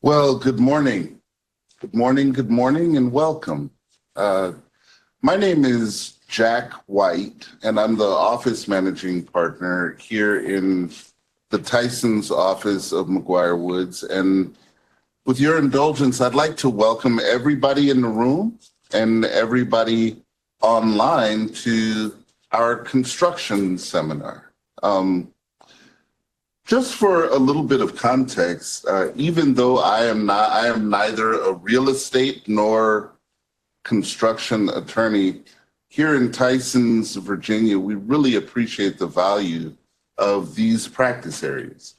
Well, good morning. Good morning, and welcome. My name is Jack White, and I'm the office managing partner here in the Tyson's office of McGuire-Woods. And with your indulgence, I'd like to welcome everybody in the room and everybody online to our construction seminar. Just for a little bit of context, even though I am neither a real estate nor construction attorney, here in Tysons, Virginia, we really appreciate the value of these practice areas.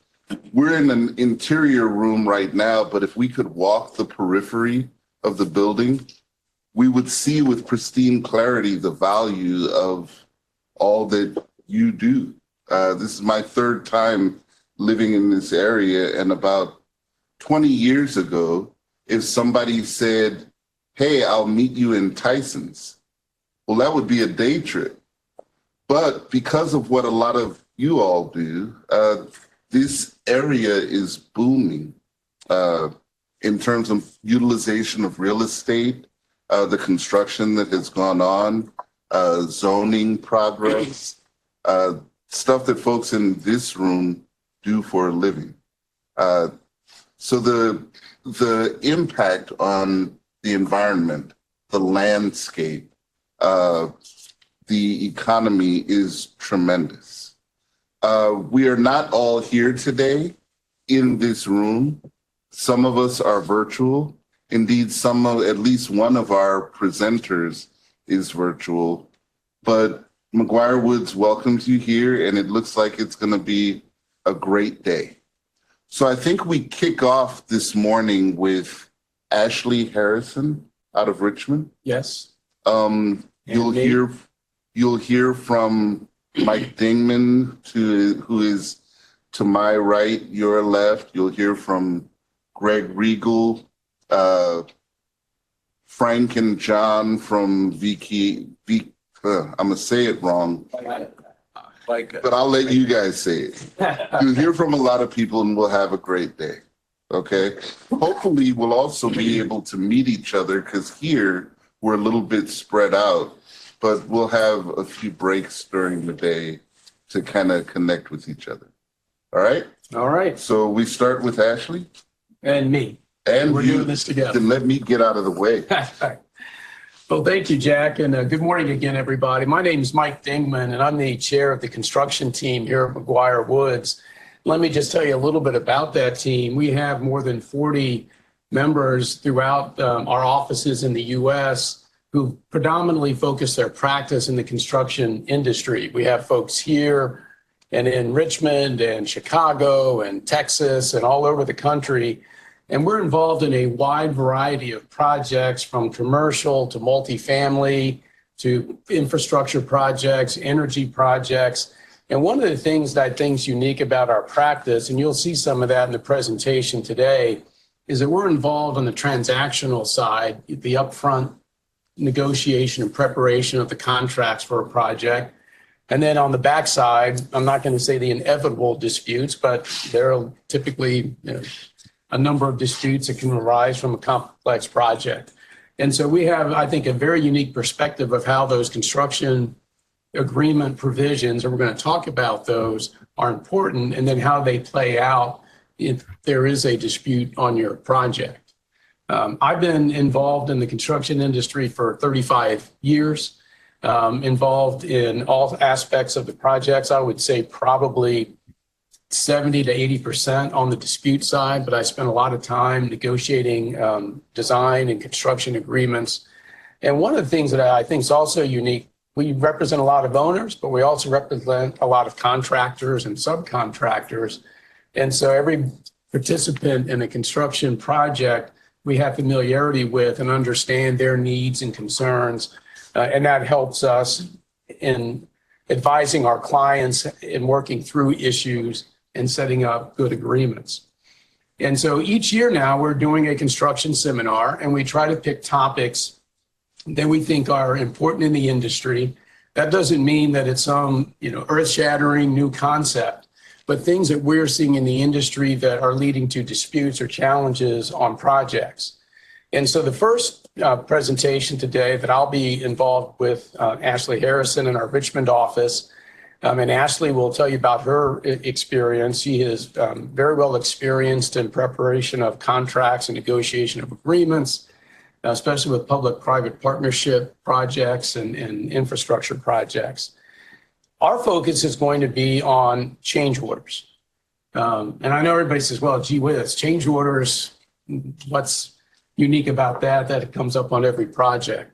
We're in an interior room right now, but if we could walk the periphery of the building, we would see with pristine clarity the value of all that you do. This is my third time living in this area, and about 20 years ago, if somebody said, "Hey, I'll meet you in Tysons," well, that would be a day trip. But because of what a lot of you all do, this area is booming in terms of utilization of real estate, the construction that has gone on, zoning progress, stuff that folks in this room do for a living. So the impact on the environment, the landscape, the economy is tremendous. We are not all here today in this room. Some of us are virtual. Indeed, at least one of our presenters is virtual. But McGuire-Woods welcomes you here, and it looks like it's going to be a great day. So I think we kick off this morning with Ashley Harrison out of Richmond. Yes. You'll hear from Mike Dingman, who is to my right, your left. You'll hear from Greg Regal, Frank and John from I'm gonna say it wrong, but I'll let you guys say it. You'll hear from a lot of people, and we'll have a great day. Okay. Hopefully, we'll also be able to meet each other, because here we're a little bit spread out, but we'll have a few breaks during the day to kind of connect with each other. All right. All right. So we start with Ashley And me. and We're you. doing this together. Then let me get out of the way. Well, thank you, Jack, and good morning again, everybody. My name is Mike Dingman, and I'm the chair of the construction team here at McGuire-Woods. Let me just tell you a little bit about that team. We have more than 40 members throughout our offices in the U.S. who predominantly focus their practice in the construction industry. We have folks here and in Richmond and Chicago and Texas and all over the country. And we're involved in a wide variety of projects, from commercial to multifamily to infrastructure projects, energy projects. And one of the things that I think is unique about our practice, and you'll see some of that in the presentation today, is that we're involved on the transactional side, the upfront negotiation and preparation of the contracts for a project. And then on the backside, I'm not going to say the inevitable disputes, but there are typically a number of disputes that can arise from a complex project. And so we have, I think, a very unique perspective of how those construction agreement provisions, and we're going to talk about those, are important, and then how they play out if there is a dispute on your project. I've been involved in the construction industry for 35 years, involved in all aspects of the projects. I would say probably 70 to 80% on the dispute side, but I spent a lot of time negotiating design and construction agreements. And one of the things that I think is also unique, we represent a lot of owners, but we also represent a lot of contractors and subcontractors. And so every participant in a construction project, we have familiarity with and understand their needs and concerns. And that helps us in advising our clients in working through issues and setting up good agreements. And so each year now we're doing a construction seminar, and we try to pick topics that we think are important in the industry. That doesn't mean that it's some earth-shattering new concept, but things that we're seeing in the industry that are leading to disputes or challenges on projects. And so the first presentation today that I'll be involved with Ashley Harrison in our Richmond office. And Ashley will tell you about her experience. She is very well experienced in preparation of contracts and negotiation of agreements, especially with public-private partnership projects and infrastructure projects. Our focus is going to be on change orders. And I know everybody says, well, gee whiz, change orders, what's unique about that? That it comes up on every project.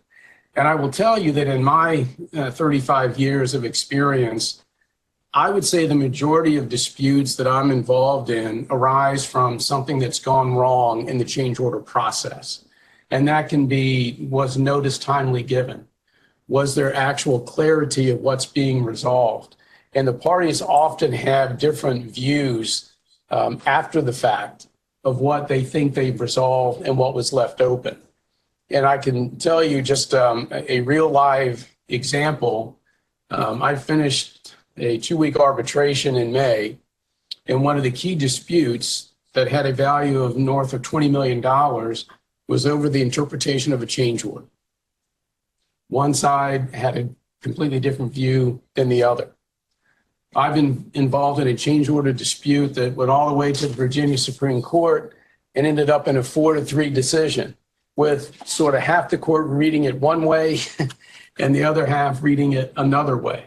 And I will tell you that in my 35 years of experience, I would say the majority of disputes that I'm involved in arise from something that's gone wrong in the change order process. And that can be, was notice timely given? Was there actual clarity of what's being resolved? And the parties often have different views after the fact of what they think they've resolved and what was left open. And I can tell you just a real live example. I finished a 2-week arbitration in May, and one of the key disputes that had a value of north of $20 million was over the interpretation of a change order. One side had a completely different view than the other. I've been involved in a change order dispute that went all the way to the Virginia Supreme Court and ended up in a 4-3 decision, with sort of half the court reading it one way and the other half reading it another way.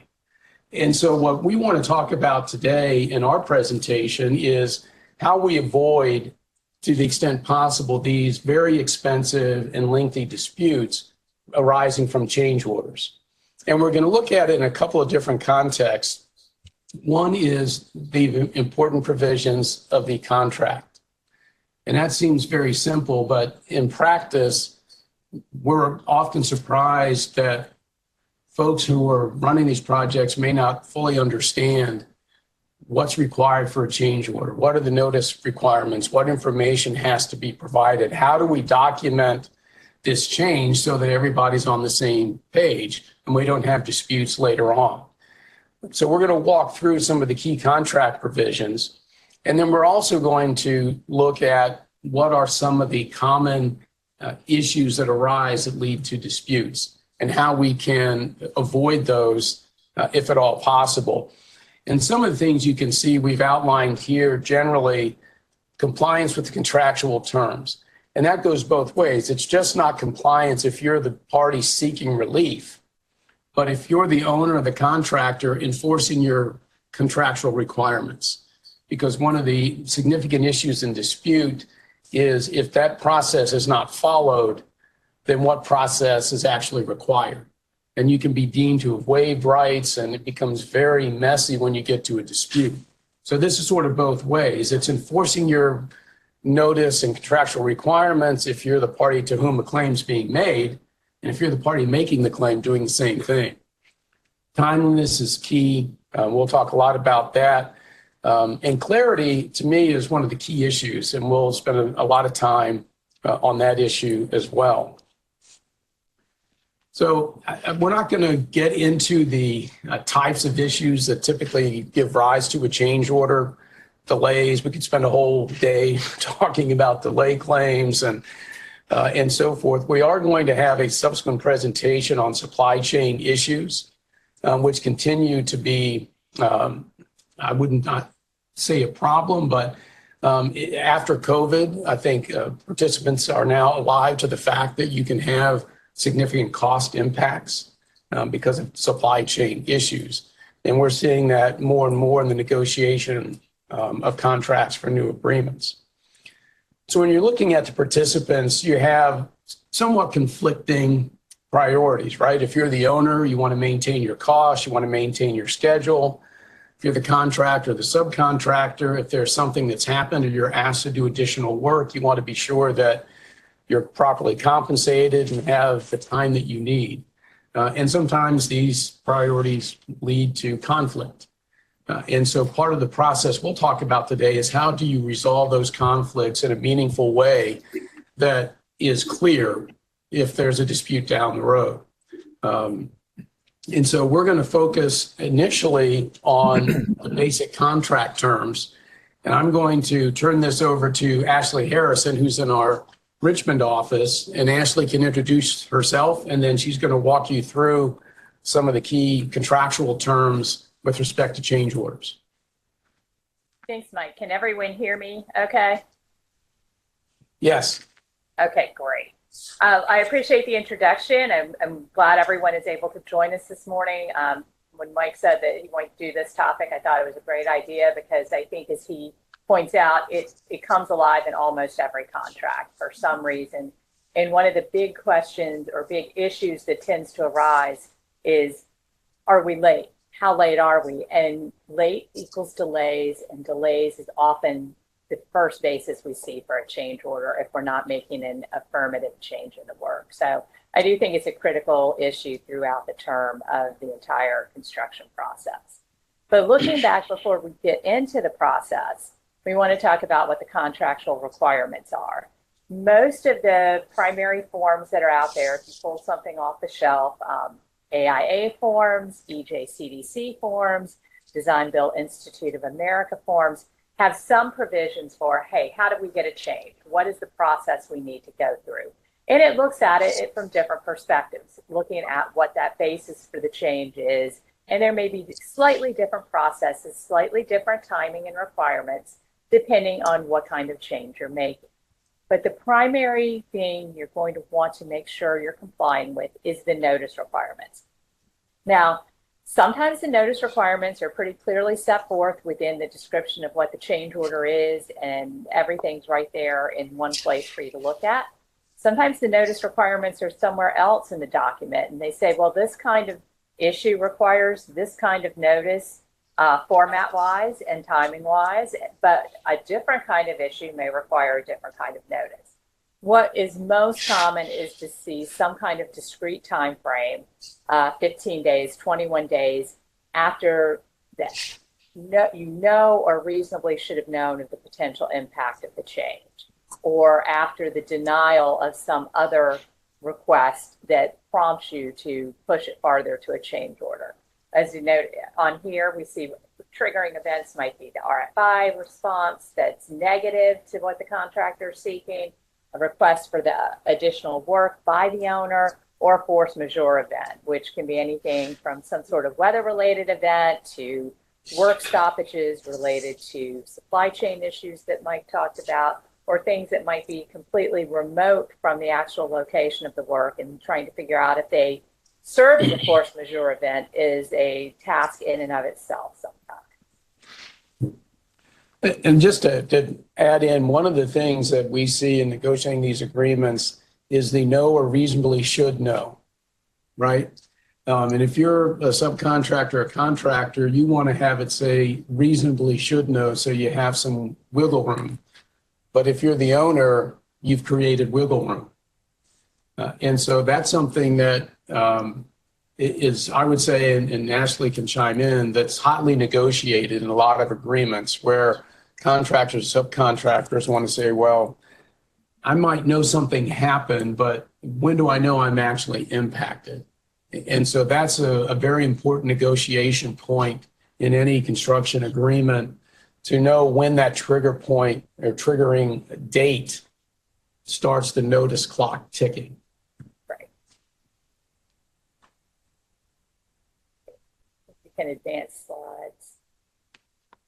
And so what we want to talk about today in our presentation is how we avoid, to the extent possible, these very expensive and lengthy disputes arising from change orders. And we're going to look at it in a couple of different contexts. One is the important provisions of the contract. And that seems very simple, but in practice, we're often surprised that folks who are running these projects may not fully understand what's required for a change order. What are the notice requirements? What information has to be provided? How do we document this change so that everybody's on the same page and we don't have disputes later on? So we're going to walk through some of the key contract provisions. And then we're also going to look at what are some of the common issues that arise that lead to disputes and how we can avoid those if at all possible. And some of the things you can see we've outlined here, generally compliance with the contractual terms. And that goes both ways. It's just not compliance if you're the party seeking relief, but if you're the owner or the contractor enforcing your contractual requirements. Because one of the significant issues in dispute is if that process is not followed, then what process is actually required? And you can be deemed to have waived rights, and it becomes very messy when you get to a dispute. So this is sort of both ways. It's enforcing your notice and contractual requirements if you're the party to whom a claim's being made, and if you're the party making the claim, doing the same thing. Timeliness is key. We'll talk a lot about that. And clarity, to me, is one of the key issues, and we'll spend a lot of time on that issue as well. So we're not going to get into the types of issues that typically give rise to a change order. Delays, we could spend a whole day talking about delay claims and so forth. We are going to have a subsequent presentation on supply chain issues, which continue to be, I would not say a problem, but after COVID, I think participants are now alive to the fact that you can have significant cost impacts because of supply chain issues. And we're seeing that more and more in the negotiation of contracts for new agreements. So when you're looking at the participants, you have somewhat conflicting priorities, right? If you're the owner, you want to maintain your costs, you want to maintain your schedule. If you're the contractor, the subcontractor, if there's something that's happened or you're asked to do additional work, you want to be sure that you're properly compensated and have the time that you need. And sometimes these priorities lead to conflict. And so part of the process we'll talk about today is how do you resolve those conflicts in a meaningful way that is clear if there's a dispute down the road. And so we're going to focus initially on the basic contract terms. And I'm going to turn this over to Ashley Harrison, who's in our Richmond office. And Ashley can introduce herself, and then she's going to walk you through some of the key contractual terms with respect to change orders. Thanks, Mike. Can everyone hear me okay? Yes. Okay, great. I appreciate the introduction. I'm glad everyone is able to join us this morning. When Mike said that he wanted to do this topic, I thought it was a great idea because I think, as he points out, it comes alive in almost every contract for some reason. And one of the big questions or big issues that tends to arise is, are we late? How late are we? And late equals delays, and delays is often the first basis we see for a change order if we're not making an affirmative change in the work. So I do think it's a critical issue throughout the term of the entire construction process. But looking back before we get into the process, we want to talk about what the contractual requirements are. Most of the primary forms that are out there, if you pull something off the shelf, AIA forms, EJCDC forms, Design Build Institute of America forms, have some provisions for, hey, how do we get a change? What is the process we need to go through? And it looks at it from different perspectives, looking at what that basis for the change is. And there may be slightly different processes, slightly different timing and requirements, depending on what kind of change you're making. But the primary thing you're going to want to make sure you're complying with is the notice requirements. Now, sometimes the notice requirements are pretty clearly set forth within the description of what the change order is, and everything's right there in one place for you to look at. Sometimes the notice requirements are somewhere else in the document, and they say, well, this kind of issue requires this kind of notice format-wise and timing-wise, but a different kind of issue may require a different kind of notice. What is most common is to see some kind of discrete time frame, 15 days, 21 days after that. You know or reasonably should have known of the potential impact of the change, or after the denial of some other request that prompts you to push it farther to a change order. As you note on here, we see triggering events might be the RFI response that's negative to what the contractor is seeking, a request for the additional work by the owner, or a force majeure event, which can be anything from some sort of weather-related event to work stoppages related to supply chain issues that Mike talked about, or things that might be completely remote from the actual location of the work, and trying to figure out if they serve as a force majeure event is a task in and of itself sometimes. And just to add in, one of the things that we see in negotiating these agreements is the know or reasonably should know, right? And if you're a subcontractor or contractor, you want to have it say reasonably should know, so you have some wiggle room. But if you're the owner, you've created wiggle room. And so that's something that is, I would say, and Ashley can chime in, that's hotly negotiated in a lot of agreements where contractors, subcontractors want to say, well, I might know something happened, but when do I know I'm actually impacted? And so that's a very important negotiation point in any construction agreement, to know when that trigger point or triggering date starts the notice clock ticking. Right. You can advance slides.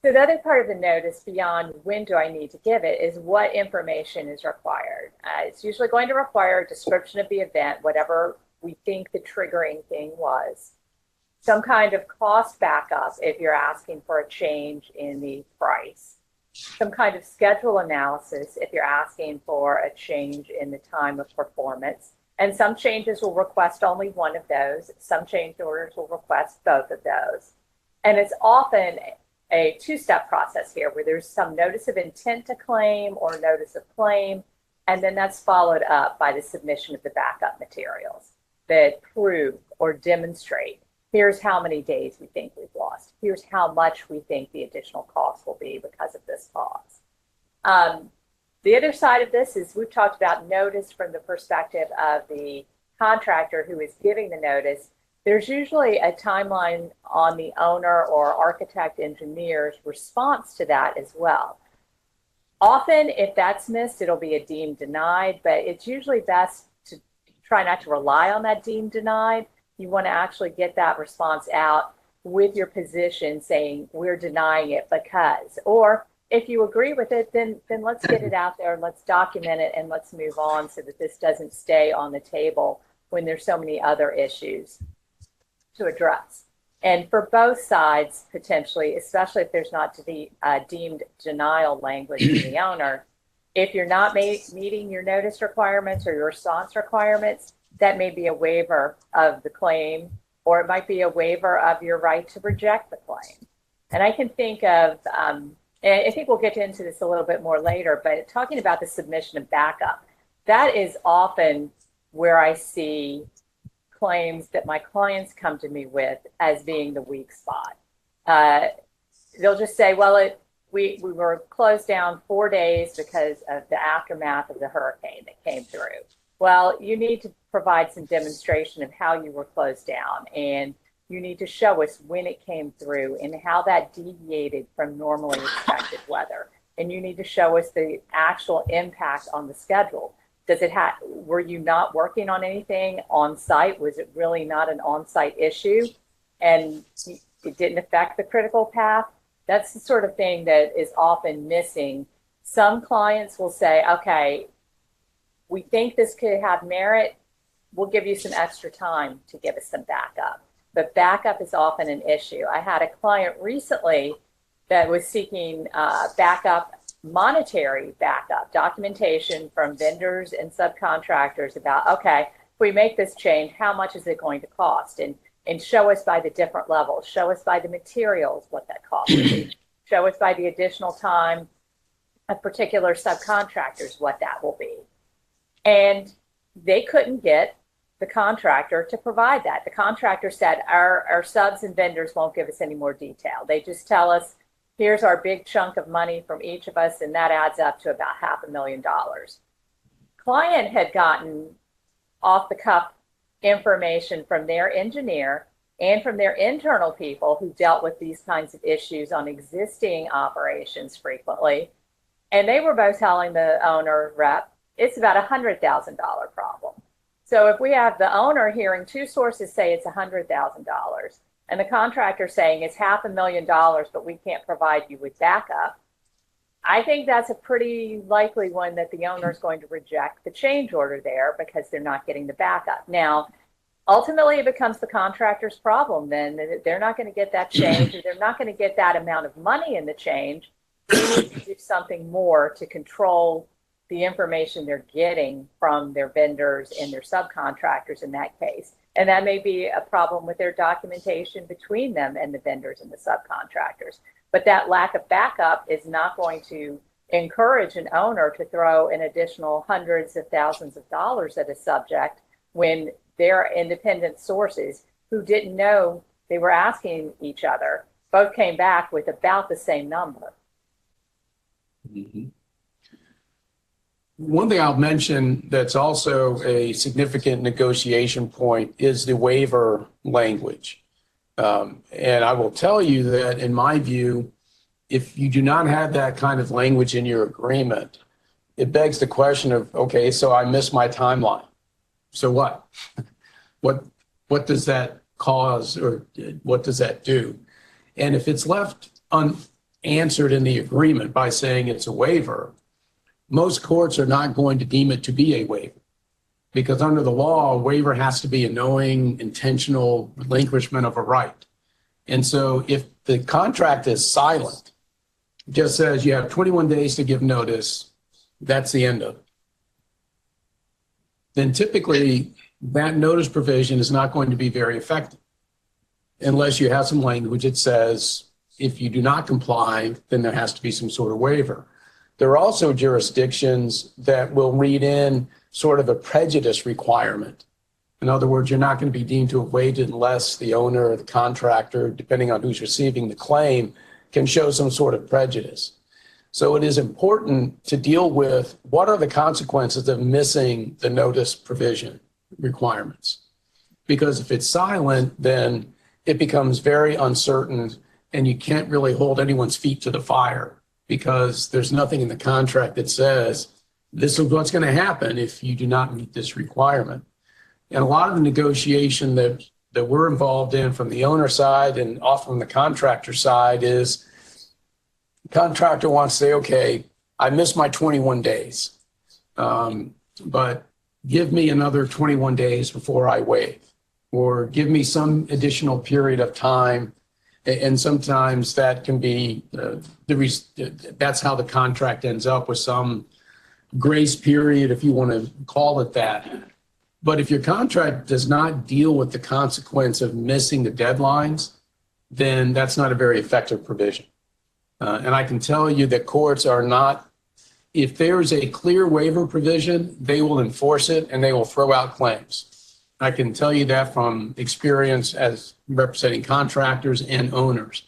So the other part of the notice, beyond when do I need to give it, is what information is required. It's usually going to require a description of the event, whatever we think the triggering thing was. Some kind of cost backup if you're asking for a change in the price. Some kind of schedule analysis if you're asking for a change in the time of performance. And some changes will request only one of those. Some change orders will request both of those. And it's often a two-step process here, where there's some notice of intent to claim or notice of claim, and then that's followed up by the submission of the backup materials that prove or demonstrate, here's how many days we think we've lost. Here's how much we think the additional cost will be because of this cause. The other side of this is, we've talked about notice from the perspective of the contractor who is giving the notice. there's usually a timeline on the owner or architect engineer's response to that as well. Often, if that's missed, it'll be a deemed denied, but it's usually best to try not to rely on that deemed denied. You want to actually get that response out with your position saying, we're denying it because, or if you agree with it, then let's get it out there, let's document it, and let's move on so that this doesn't stay on the table when there's so many other issues to address. And for both sides, potentially, especially if there's not the deemed denial language from the owner, if you're not meeting your notice requirements or your response requirements, that may be a waiver of the claim, or it might be a waiver of your right to reject the claim. And I can think of, and I think we'll get into this a little bit more later, but talking about the submission of backup, that is often where I see claims that my clients come to me with as being the weak spot. They'll just say, well, we were closed down 4 days because of the aftermath of the hurricane that came through. Well, you need to provide some demonstration of how you were closed down, and you need to show us when it came through and how that deviated from normally expected weather. And you need to show us the actual impact on the schedule. Were you not working on anything on site? Was it really not an on-site issue and it didn't affect the critical path? That's the sort of thing that is often missing. Some clients will say, okay, we think this could have merit. We'll give you some extra time to give us some backup. But backup is often an issue. I had a client recently that was seeking backup, monetary backup, documentation from vendors and subcontractors about, okay, if we make this change, how much is it going to cost? And show us by the different levels, show us by the materials what that cost would be, show us by the additional time of particular subcontractors what that will be. And they couldn't get the contractor to provide that. The contractor said, our subs and vendors won't give us any more detail. They just tell us, here's our big chunk of money from each of us, and that adds up to about $500,000. Client had gotten off the cuff information from their engineer and from their internal people who dealt with these kinds of issues on existing operations frequently. And they were both telling the owner rep, it's about a $100,000 problem. So if we have the owner hearing two sources say it's $100,000 and the contractor saying it's $500,000, but we can't provide you with backup, I think that's a pretty likely one that the owner is going to reject the change order there because they're not getting the backup. Now, ultimately, it becomes the contractor's problem then. They're not going to get that change, or they're not going to get that amount of money in the change. They need to do something more to control the information they're getting from their vendors and their subcontractors in that case. And that may be a problem with their documentation between them and the vendors and the subcontractors. But that lack of backup is not going to encourage an owner to throw an additional hundreds of thousands of dollars at a subject when their independent sources who didn't know they were asking each other both came back with about the same number. Mm-hmm. One thing I'll mention that's also a significant negotiation point is the waiver language. And I will tell you that in my view, if you do not have that kind of language in your agreement, it begs the question of, okay, so I missed my timeline. So what? What does that cause, or what does that do? And if it's left unanswered in the agreement by saying it's a waiver, most courts are not going to deem it to be a waiver, because under the law, a waiver has to be a knowing, intentional relinquishment of a right. And so if the contract is silent, just says you have 21 days to give notice, that's the end of it, then typically that notice provision is not going to be very effective unless you have some language that says if you do not comply, then there has to be some sort of waiver. There are also jurisdictions that will read in sort of a prejudice requirement. In other words, you're not going to be deemed to have waived unless the owner or the contractor, depending on who's receiving the claim, can show some sort of prejudice. So it is important to deal with what are the consequences of missing the notice provision requirements. Because if it's silent, then it becomes very uncertain and you can't really hold anyone's feet to the fire because there's nothing in the contract that says this is what's going to happen if you do not meet this requirement. And a lot of the negotiation that we're involved in from the owner side and often from the contractor side is the contractor wants to say, okay, I missed my 21 days, but give me another 21 days before I waive, or give me some additional period of time. And sometimes that can be, that's how the contract ends up, with some grace period, if you want to call it that. But if your contract does not deal with the consequence of missing the deadlines, then that's not a very effective provision. And I can tell you that courts are not, if there's a clear waiver provision, they will enforce it and they will throw out claims. I can tell you that from experience as representing contractors and owners.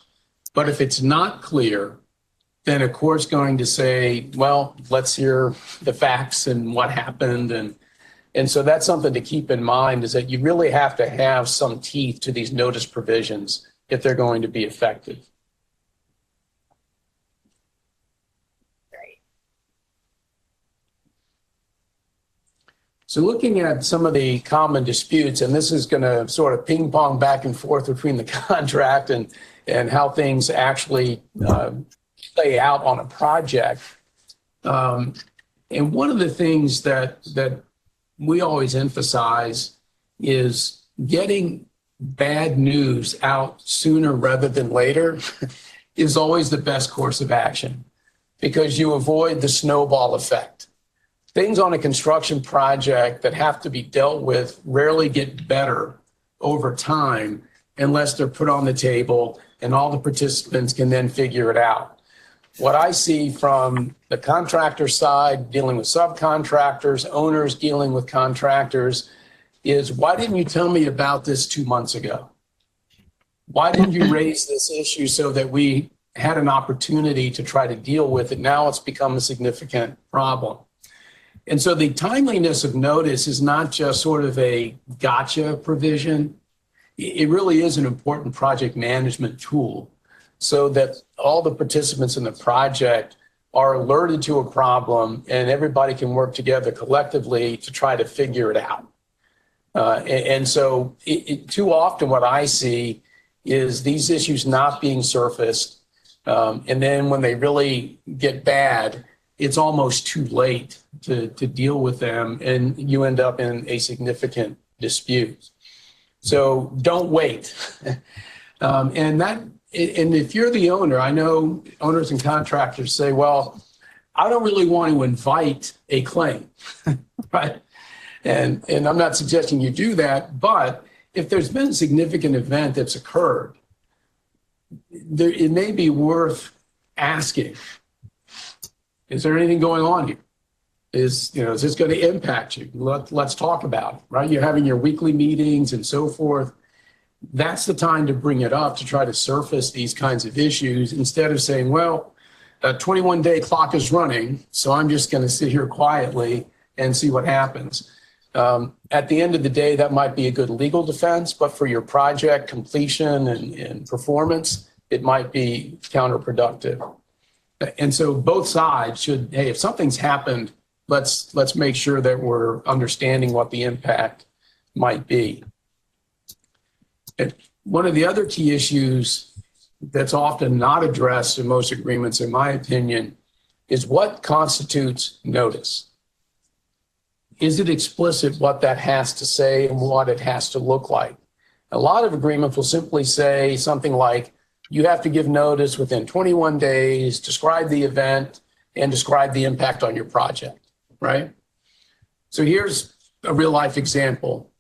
But if it's not clear, then a court's going to say, well, let's hear the facts and what happened. And so that's something to keep in mind, is that you really have to have some teeth to these notice provisions if they're going to be effective. Great. So looking at some of the common disputes, and this is going to sort of ping pong back and forth between the contract and how things actually play out on a project. And one of the things that we always emphasize is getting bad news out sooner rather than later is always the best course of action, because you avoid the snowball effect. Things on a construction project that have to be dealt with rarely get better over time unless they're put on the table and all the participants can then figure it out. What I see from the contractor side, dealing with subcontractors, owners dealing with contractors, is why didn't you tell me about this 2 months ago? Why didn't you raise this issue so that we had an opportunity to try to deal with it? Now it's become a significant problem. And so the timeliness of notice is not just sort of a gotcha provision. It really is an important project management tool, so that all the participants in the project are alerted to a problem and everybody can work together collectively to try to figure it out. And so too often what I see is these issues not being surfaced. And then when they really get bad, it's almost too late to deal with them, and you end up in a significant dispute. So don't wait. And if you're the owner, I know owners and contractors say, well, I don't really want to invite a claim, right? And I'm not suggesting you do that, but if there's been a significant event that's occurred, it may be worth asking, is there anything going on here? Is this going to impact you? Let's talk about it, right? You're having your weekly meetings and so forth. That's the time to bring it up, to try to surface these kinds of issues, instead of saying, well, a 21-day clock is running, so I'm just going to sit here quietly and see what happens. At the end of the day, that might be a good legal defense, but for your project completion and performance, it might be counterproductive. And so both sides should, hey, if something's happened, let's make sure that we're understanding what the impact might be. And one of the other key issues that's often not addressed in most agreements, in my opinion, is what constitutes notice. Is it explicit what that has to say and what it has to look like? A lot of agreements will simply say something like, you have to give notice within 21 days, describe the event, and describe the impact on your project, right? So here's a real life example.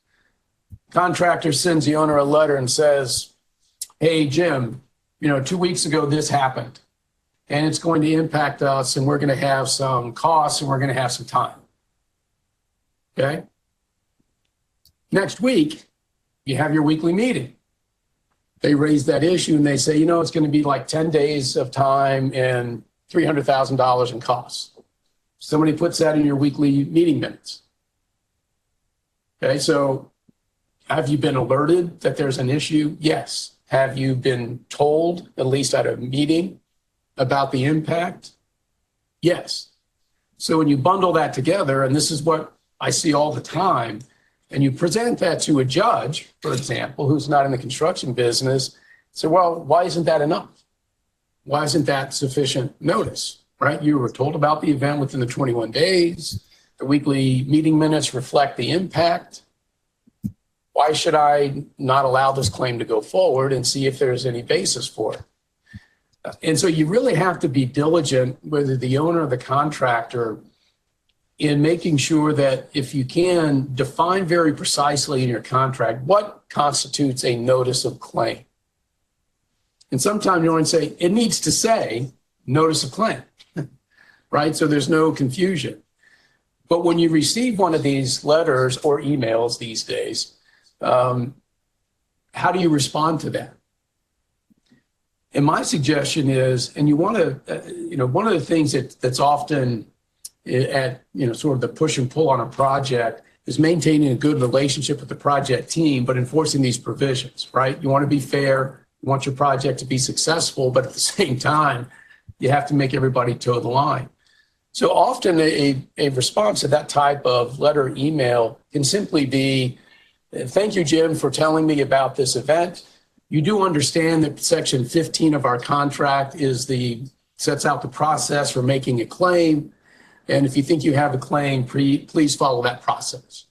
Contractor sends the owner a letter and says, hey, Jim, 2 weeks ago, this happened, and it's going to impact us, and we're going to have some costs, and we're going to have some time. Okay? Next week, you have your weekly meeting. They raise that issue, and they say, it's going to be like 10 days of time and $300,000 in costs. Somebody puts that in your weekly meeting minutes. Okay, so Have you been alerted that there's an issue? Yes. Have you been told, at least at a meeting, about the impact? Yes. So when you bundle that together, and this is what I see all the time, and you present that to a judge, for example, who's not in the construction business, say, well, why isn't that enough? Why isn't that sufficient notice, right? You were told about the event within the 21 days. The weekly meeting minutes reflect the impact. Why should I not allow this claim to go forward and see if there's any basis for it? And so you really have to be diligent, whether the owner or the contractor, in making sure that if you can define very precisely in your contract what constitutes a notice of claim. And sometimes you want to say, it needs to say notice of claim, right? So there's no confusion. But when you receive one of these letters or emails these days, how do you respond to that? And my suggestion is, and you want to, one of the things that's often at, sort of the push and pull on a project is maintaining a good relationship with the project team, but enforcing these provisions, right? You want to be fair, you want your project to be successful, but at the same time, you have to make everybody toe the line. So often a response to that type of letter or email can simply be, thank you, Jim, for telling me about this event. You do understand that Section 15 of our contract sets out the process for making a claim. And if you think you have a claim, please follow that process,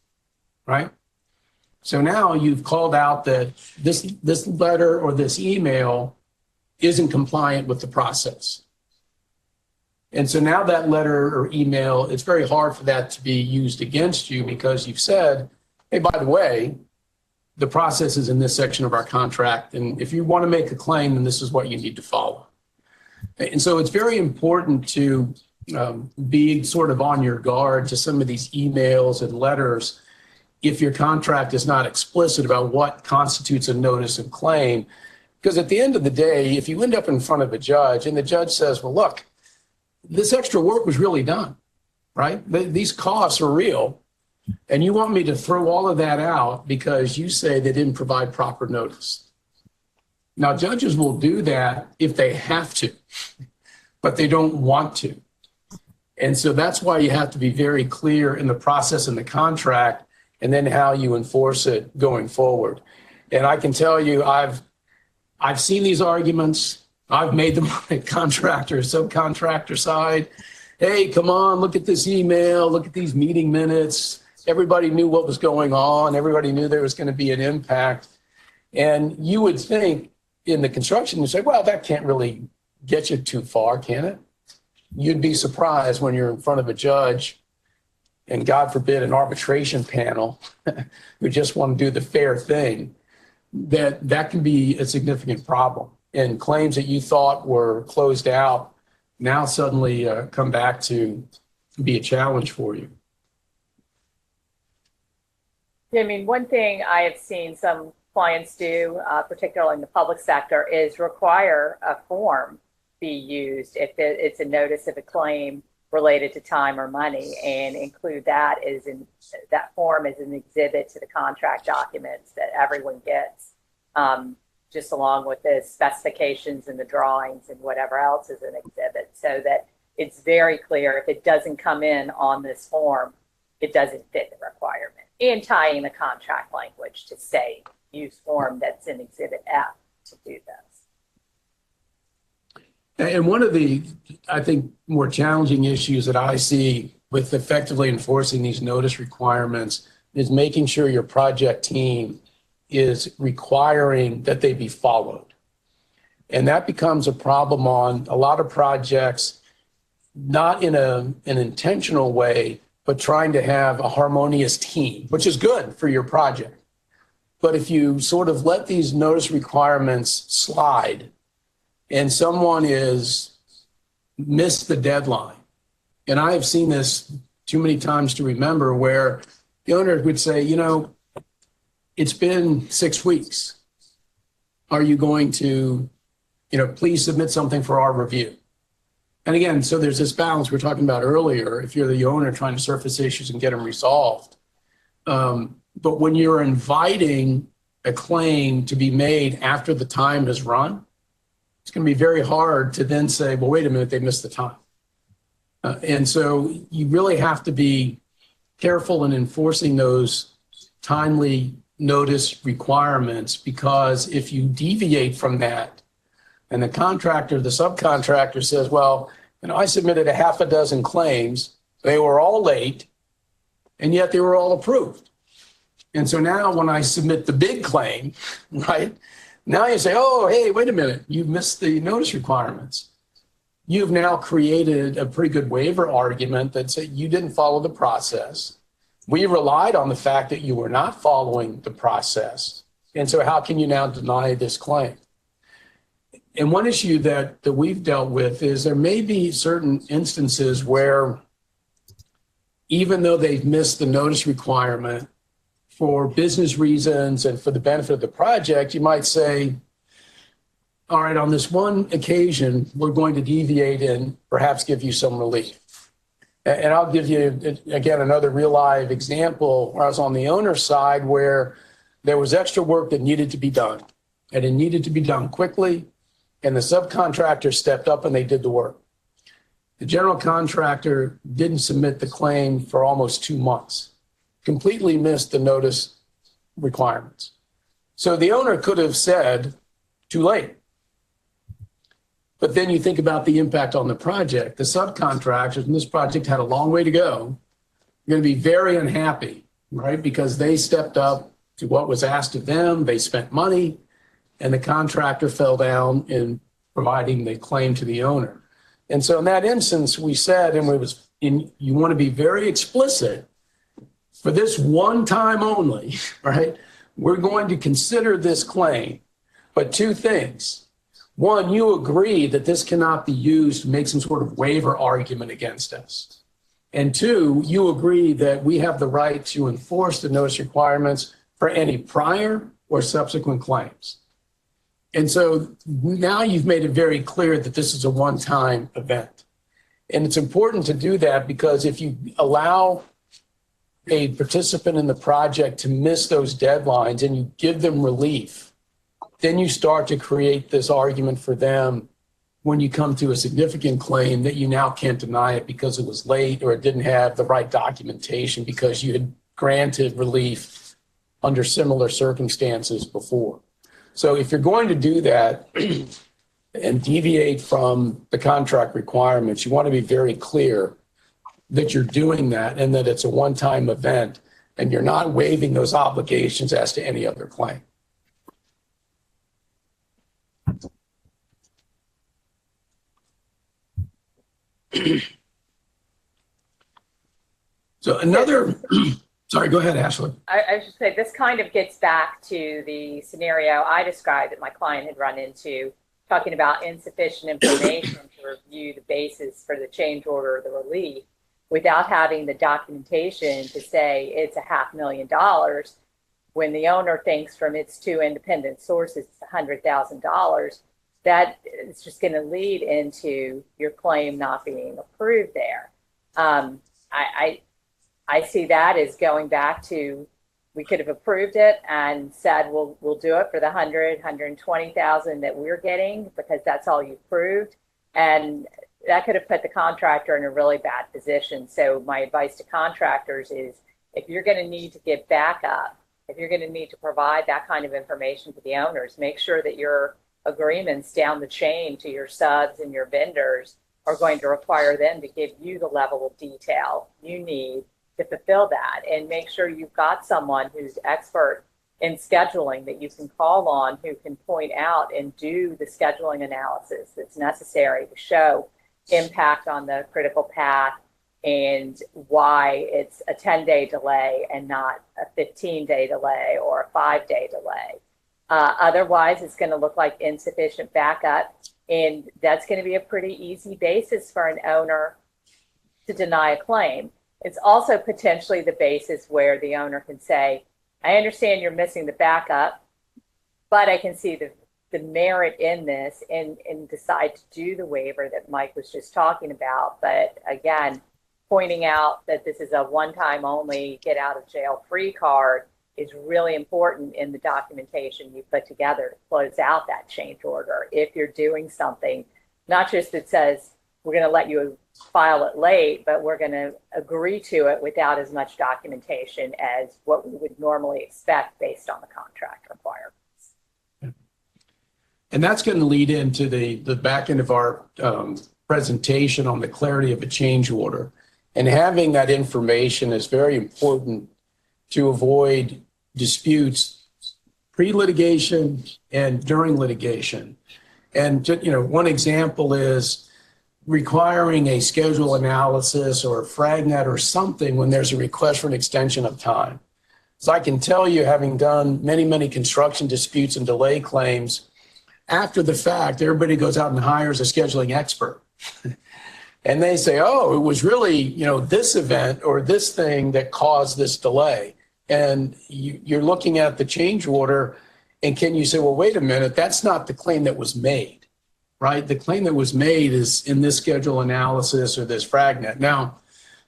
right? So now you've called out that this letter or this email isn't compliant with the process. And so now that letter or email, it's very hard for that to be used against you because you've said, hey, by the way, the process is in this section of our contract. And if you want to make a claim, then this is what you need to follow. And so it's very important to be sort of on your guard to some of these emails and letters if your contract is not explicit about what constitutes a notice of claim. Because at the end of the day, if you end up in front of a judge and the judge says, well, look, this extra work was really done, right? These costs are real. And you want me to throw all of that out because you say they didn't provide proper notice. Now, judges will do that if they have to, but they don't want to. And so that's why you have to be very clear in the process in the contract and then how you enforce it going forward. And I can tell you, I've seen these arguments. I've made them on the contractor, subcontractor side. Hey, come on, look at this email, look at these meeting minutes. Everybody knew what was going on. Everybody knew there was going to be an impact. And you would think in the construction, you say, well, that can't really get you too far, can it? You'd be surprised when you're in front of a judge and, God forbid, an arbitration panel who just want to do the fair thing, that can be a significant problem. And claims that you thought were closed out now suddenly come back to be a challenge for you. I mean, one thing I have seen some clients do, particularly in the public sector, is require a form be used if it's a notice of a claim related to time or money, and include that that form as an exhibit to the contract documents that everyone gets, just along with the specifications and the drawings and whatever else is an exhibit, so that it's very clear if it doesn't come in on this form, it doesn't fit the requirement. And tying the contract language to say use form that's in Exhibit F to do this. And one of the, I think, more challenging issues that I see with effectively enforcing these notice requirements is making sure your project team is requiring that they be followed. And that becomes a problem on a lot of projects, not in an intentional way, but trying to have a harmonious team, which is good for your project. But if you sort of let these notice requirements slide and someone is missed the deadline, and I have seen this too many times to remember, where the owner would say, it's been 6 weeks. Are you going to, please submit something for our review? And again, so there's this balance we were talking about earlier. If you're the owner trying to surface issues and get them resolved, But when you're inviting a claim to be made after the time is run, it's going to be very hard to then say, well, wait a minute, they missed the time. And so you really have to be careful in enforcing those timely notice requirements, because if you deviate from that and the contractor, the subcontractor says, well, I submitted a half a dozen claims, they were all late, and yet they were all approved. And so now when I submit the big claim, right, now you say, oh, hey, wait a minute, you missed the notice requirements. You've now created a pretty good waiver argument that said you didn't follow the process. We relied on the fact that you were not following the process. And so how can you now deny this claim? And one issue that we've dealt with is there may be certain instances where even though they've missed the notice requirement for business reasons and for the benefit of the project, you might say, all right, on this one occasion, we're going to deviate and perhaps give you some relief. And I'll give you, again, another real live example where I was on the owner's side where there was extra work that needed to be done, and it needed to be done quickly, and the subcontractor stepped up and they did the work. The general contractor didn't submit the claim for almost 2 months, completely missed the notice requirements. So the owner could have said, too late. But then you think about the impact on the project. The subcontractors, and this project had a long way to go, are going to be very unhappy, right? Because they stepped up to what was asked of them, they spent money, and the contractor fell down in providing the claim to the owner. And so in that instance, we said, you want to be very explicit, for this one time only, right? We're going to consider this claim, but two things. One, you agree that this cannot be used to make some sort of waiver argument against us. And two, you agree that we have the right to enforce the notice requirements for any prior or subsequent claims. And so now you've made it very clear that this is a one-time event. And it's important to do that because if you allow a participant in the project to miss those deadlines and you give them relief, then you start to create this argument for them when you come to a significant claim that you now can't deny it because it was late or it didn't have the right documentation because you had granted relief under similar circumstances before. So if you're going to do that and deviate from the contract requirements, you want to be very clear that you're doing that and that it's a one-time event and you're not waiving those obligations as to any other claim. So another, sorry, go ahead, Ashley. I should say this kind of gets back to the scenario I described that my client had run into, talking about insufficient information to review the basis for the change order or the relief without having the documentation to say it's $500,000 when the owner thinks from its two independent sources it's $100,000. That is just going to lead into your claim not being approved there. I see that as going back to, we could have approved it and said, we'll do it for the 120,000 that we're getting because that's all you proved. And that could have put the contractor in a really bad position. So my advice to contractors is if you're going to need to get backup, if you're going to need to provide that kind of information to the owners, make sure that your agreements down the chain to your subs and your vendors are going to require them to give you the level of detail you need to fulfill that, and make sure you've got someone who's expert in scheduling that you can call on, who can point out and do the scheduling analysis that's necessary to show impact on the critical path and why it's a 10-day delay and not a 15-day delay or a 5-day delay. Otherwise, it's going to look like insufficient backup, and that's going to be a pretty easy basis for an owner to deny a claim. It's also potentially the basis where the owner can say, I understand you're missing the backup, but I can see the merit in this and decide to do the waiver that Mike was just talking about. But again, pointing out that this is a one-time only get out of jail free card is really important in the documentation you put together to close out that change order. If you're doing something, not just that says, we're going to let you file it late, but we're going to agree to it without as much documentation as what we would normally expect based on the contract requirements. And that's going to lead into the back end of our presentation on the clarity of a change order. And having that information is very important to avoid disputes pre-litigation and during litigation. And one example is requiring a schedule analysis or a fragnet or something when there's a request for an extension of time. So I can tell you, having done many construction disputes and delay claims, after the fact, everybody goes out and hires a scheduling expert. And they say, oh, it was really, this event or this thing that caused this delay. And you're looking at the change order, and can you say, well, wait a minute, that's not the claim that was made, right? The claim that was made is in this schedule analysis or this fragnet. Now,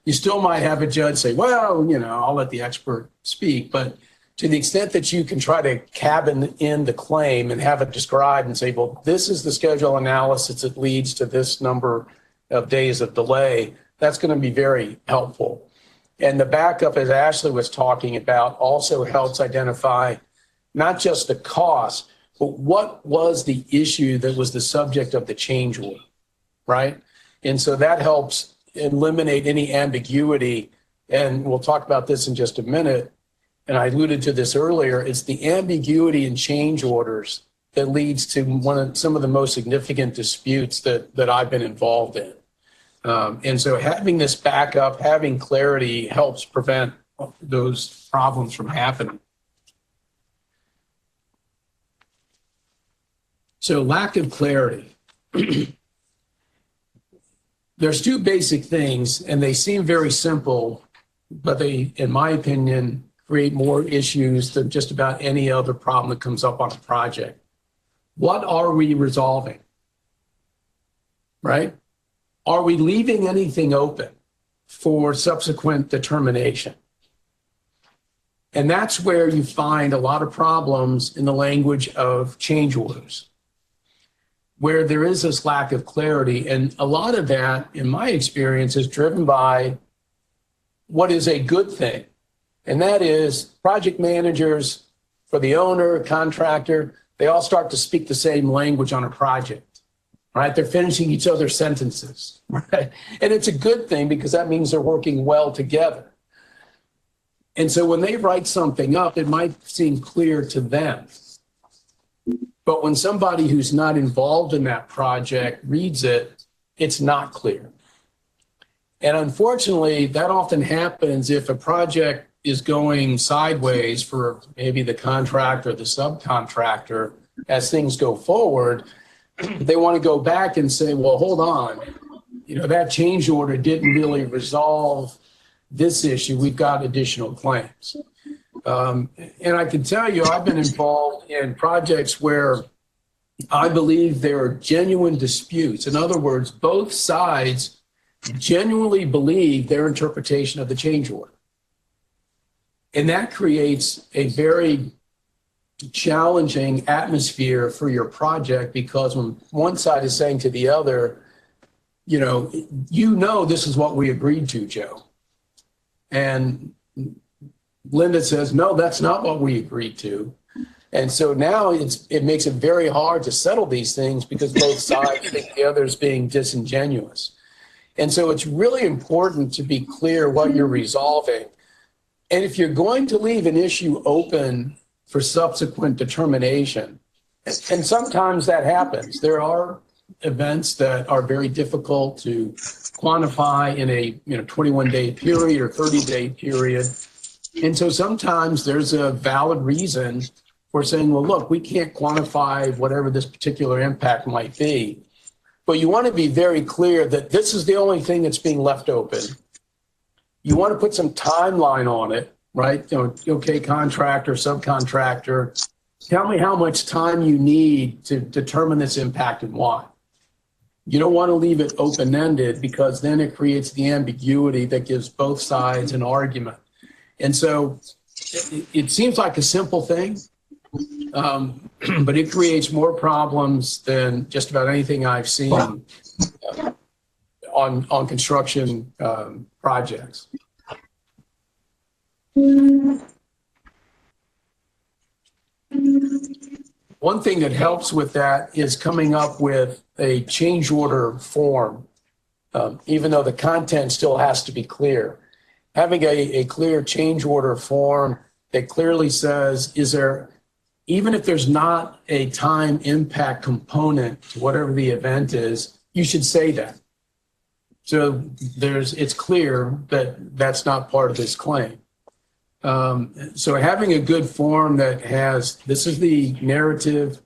you still might have a judge say, well, I'll let the expert speak, but to the extent that you can try to cabin in the claim and have it described and say, well, this is the schedule analysis that leads to this number of days of delay, that's going to be very helpful. And the backup, as Ashley was talking about, also helps identify not just the cost, but what was the issue that was the subject of the change order, right? And so that helps eliminate any ambiguity. And we'll talk about this in just a minute. And I alluded to this earlier, it's the ambiguity in change orders that leads to some of the most significant disputes that I've been involved in. And so having this backup, having clarity helps prevent those problems from happening. So lack of clarity. There's two basic things, and they seem very simple, but they, in my opinion, create more issues than just about any other problem that comes up on a project. What are we resolving? Right? Are we leaving anything open for subsequent determination? And that's where you find a lot of problems in the language of change orders, where there is this lack of clarity. And a lot of that, in my experience, is driven by what is a good thing. And that is project managers, for the owner, contractor, they all start to speak the same language on a project, right? They're finishing each other's sentences, right? And it's a good thing because that means they're working well together. And so when they write something up, it might seem clear to them. But when somebody who's not involved in that project reads it, it's not clear. And unfortunately, that often happens if a project is going sideways for maybe the contractor, the subcontractor. As things go forward, they want to go back and say, well, hold on, that change order didn't really resolve this issue. We've got additional claims. And I can tell you, I've been involved in projects where I believe there are genuine disputes. In other words, both sides genuinely believe their interpretation of the change order. And that creates a very challenging atmosphere for your project, because when one side is saying to the other, this is what we agreed to, Joe. And Linda says, no, that's not what we agreed to. And so now it makes it very hard to settle these things because both sides think the other is being disingenuous. And so it's really important to be clear what you're resolving. And if you're going to leave an issue open for subsequent determination, and sometimes that happens, there are events that are very difficult to quantify in a 21-day period or 30-day period. And so sometimes there's a valid reason for saying, well, look, we can't quantify whatever this particular impact might be. But you want to be very clear that this is the only thing that's being left open. You want to put some timeline on it, right? Okay, contractor, subcontractor, tell me how much time you need to determine this impact and why. You don't want to leave it open-ended, because then it creates the ambiguity that gives both sides an argument. And so it seems like a simple thing, but it creates more problems than just about anything I've seen on construction projects. One thing that helps with that is coming up with a change order form, even though the content still has to be clear. Having a clear change order form that clearly says, even if there's not a time impact component to whatever the event is, you should say that. So it's clear that that's not part of this claim. So having a good form that has, this is the narrative,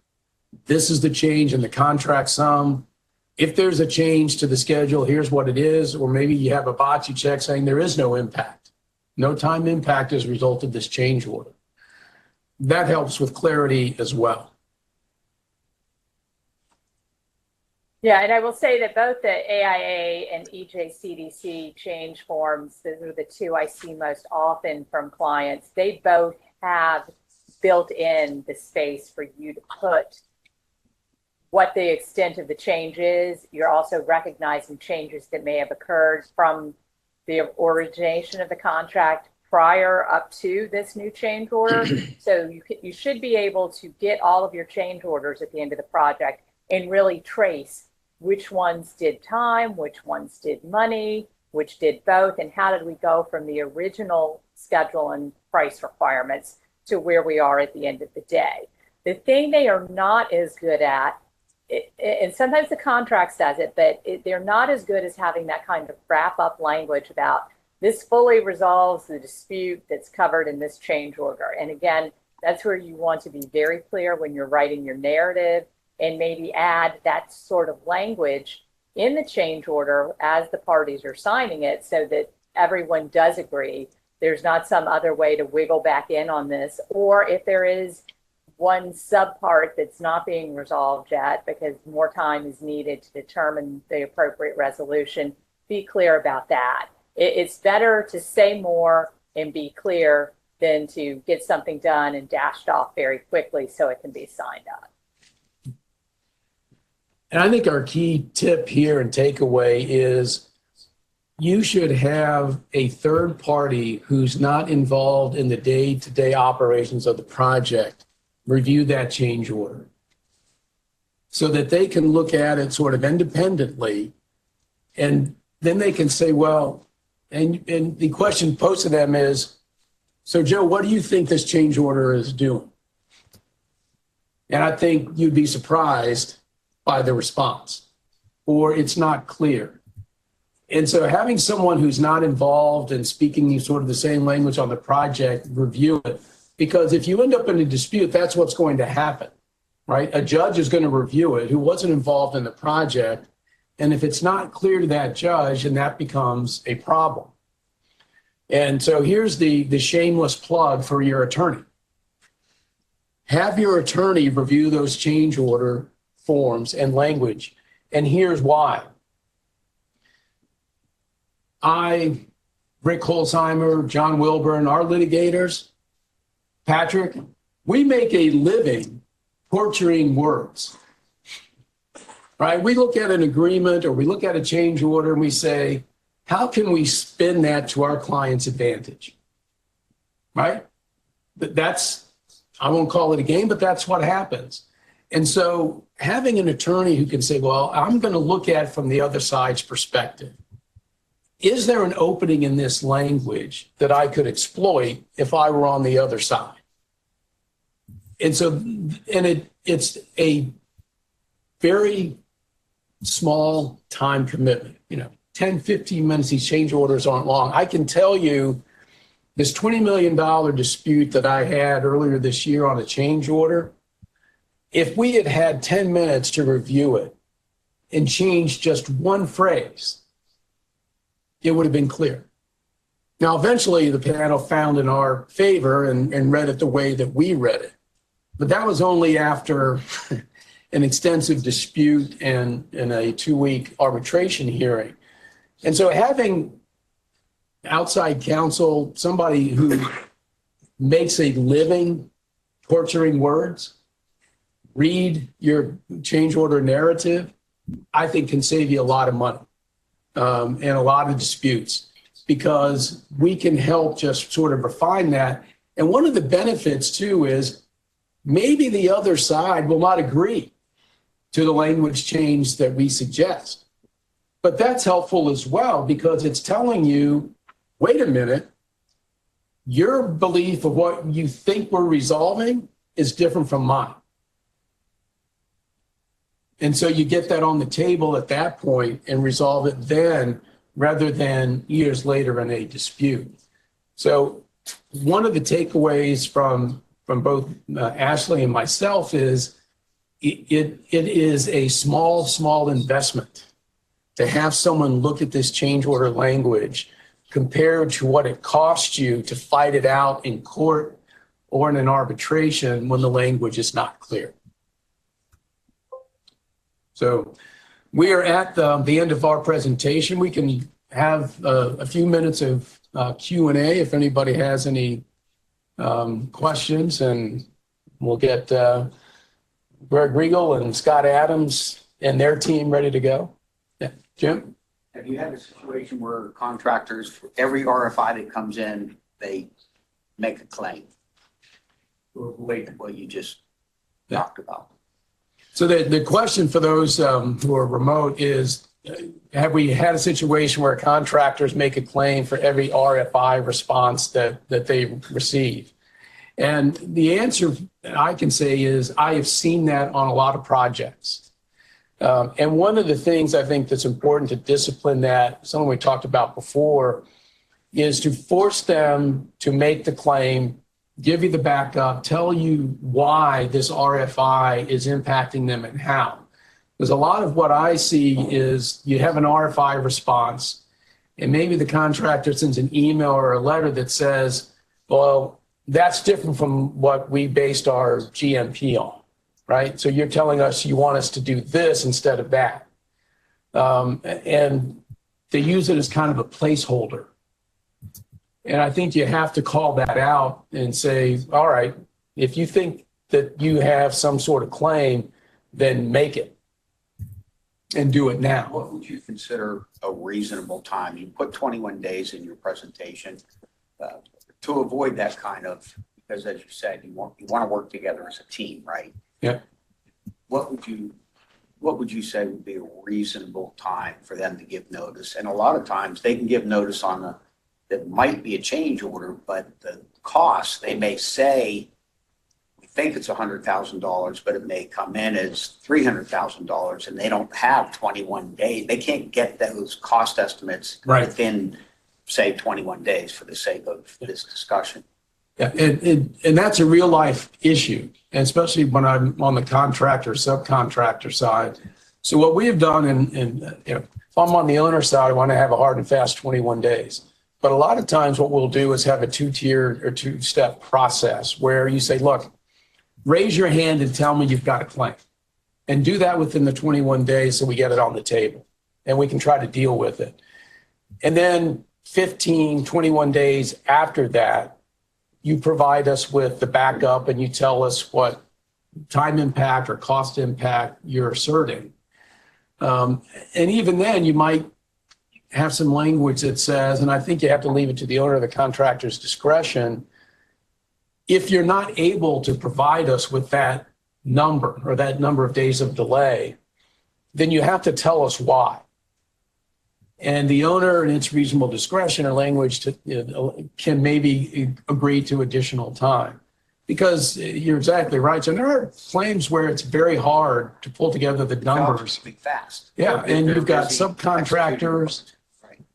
this is the change in the contract sum. If there's a change to the schedule, here's what it is. Or maybe you have a box you check saying there is no impact. No time impact as a result of this change order. That helps with clarity as well. Yeah, and I will say that both the AIA and EJCDC change forms, those are the two I see most often from clients, they both have built in the space for you to put what the extent of the change is. You're also recognizing changes that may have occurred from the origination of the contract prior up to this new change order. So you should be able to get all of your change orders at the end of the project and really trace which ones did time, which ones did money, which did both, and how did we go from the original schedule and price requirements to where we are at the end of the day. The thing they are not as good at, and sometimes the contracts does it, but they're not as good as having that kind of wrap up language about this fully resolves the dispute that's covered in this change order. And again, that's where you want to be very clear when you're writing your narrative, and maybe add that sort of language in the change order as the parties are signing it, so that everyone does agree. There's not some other way to wiggle back in on this, or if there is one subpart that's not being resolved yet because more time is needed to determine the appropriate resolution, be clear about that. It's better to say more and be clear than to get something done and dashed off very quickly so it can be signed up. And I think our key tip here and takeaway is you should have a third party who's not involved in the day-to-day operations of the project review that change order so that they can look at it sort of independently, and then they can say, well, and the question posed to them is, so Joe, what do you think this change order is doing? And I think you'd be surprised by the response, or it's not clear. And so having someone who's not involved and speaking sort of the same language on the project review it, because if you end up in a dispute, that's what's going to happen, right? A judge is going to review it who wasn't involved in the project. And if it's not clear to that judge, then that becomes a problem. And so here's the shameless plug for your attorney. Have your attorney review those change order forms and language. And here's why. Rick Holzheimer, John Wilburn, our litigators, Patrick, we make a living torturing words, right? We look at an agreement or we look at a change order and we say, how can we spin that to our client's advantage, right? That's, I won't call it a game, but that's what happens. And so having an attorney who can say, well, I'm going to look at it from the other side's perspective. Is there an opening in this language that I could exploit if I were on the other side? And so, it's a very small time commitment, 10, 15 minutes, these change orders aren't long. I can tell you this $20 million dispute that I had earlier this year on a change order, if we had had 10 minutes to review it and change just one phrase, it would have been clear. Now, eventually the panel found in our favor and read it the way that we read it. But that was only after an extensive dispute and a 2-week arbitration hearing. And so having outside counsel, somebody who makes a living torturing words, read your change order narrative, I think can save you a lot of money and a lot of disputes, because we can help just sort of refine that. And one of the benefits too is maybe the other side will not agree to the language change that we suggest. But that's helpful as well, because it's telling you, wait a minute, your belief of what you think we're resolving is different from mine. And so you get that on the table at that point and resolve it then, rather than years later in a dispute. So one of the takeaways from both Ashley and myself is it is a small investment to have someone look at this change order language compared to what it costs you to fight it out in court or in an arbitration when the language is not clear. So we are at the end of our presentation. We can have a few minutes of Q&A if anybody has any questions, and we'll get Greg Riegel and Scott Adams and their team ready to go. Yeah, Jim? Have you had a situation where contractors, for every RFI that comes in, they make a claim? Wait, what you just talked about. So the question for those who are remote is, have we had a situation where contractors make a claim for every RFI response that they receive? And the answer I can say is I have seen that on a lot of projects. And one of the things I think that's important to discipline that, something we talked about before, is to force them to make the claim, give you the backup, tell you why this RFI is impacting them and how. Because a lot of what I see is you have an RFI response, and maybe the contractor sends an email or a letter that says, well, that's different from what we based our GMP on, right? So you're telling us you want us to do this instead of that. And they use it as kind of a placeholder. And I think you have to call that out and say, all right, if you think that you have some sort of claim, then make it and do it now. What would you consider a reasonable time? You put 21 days in your presentation to avoid that kind of, because as you said, you want to work together as a team, right? Yeah. What would you say would be a reasonable time for them to give notice? And a lot of times they can give notice on that might be a change order, but the cost, they may say, we think it's $100,000, but it may come in as $300,000, and they don't have 21 days. They can't get those cost estimates within, say, 21 days for the sake of this discussion. Yeah, and that's a real life issue, and especially when I'm on the contractor, subcontractor side. So what we have done, and if I'm on the owner side, I want to have a hard and fast 21 days. But a lot of times what we'll do is have a two-tier or two-step process where you say, look, raise your hand and tell me you've got a claim. And do that within the 21 days so we get it on the table and we can try to deal with it. And then 15, 21 days after that, you provide us with the backup and you tell us what time impact or cost impact you're asserting. And even then, you might have some language that says, and I think you have to leave it to the owner of the contractor's discretion, if you're not able to provide us with that number or that number of days of delay, then you have to tell us why. And the owner, in its reasonable discretion or language, can maybe agree to additional time. Because you're exactly right. So there are claims where it's very hard to pull together the numbers. Be fast. Yeah, and you've got subcontractors.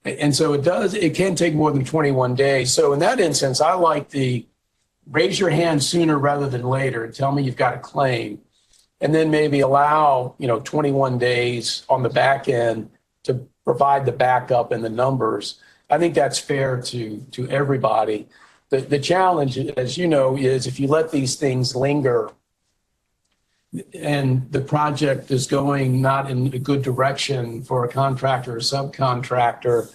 And so it can take more than 21 days. So in that instance, I like the raise your hand sooner rather than later and tell me you've got a claim. And then maybe allow, 21 days on the back end to provide the backup and the numbers. I think that's fair to everybody. The challenge, as you know, is if you let these things linger and the project is going not in a good direction for a contractor or subcontractor,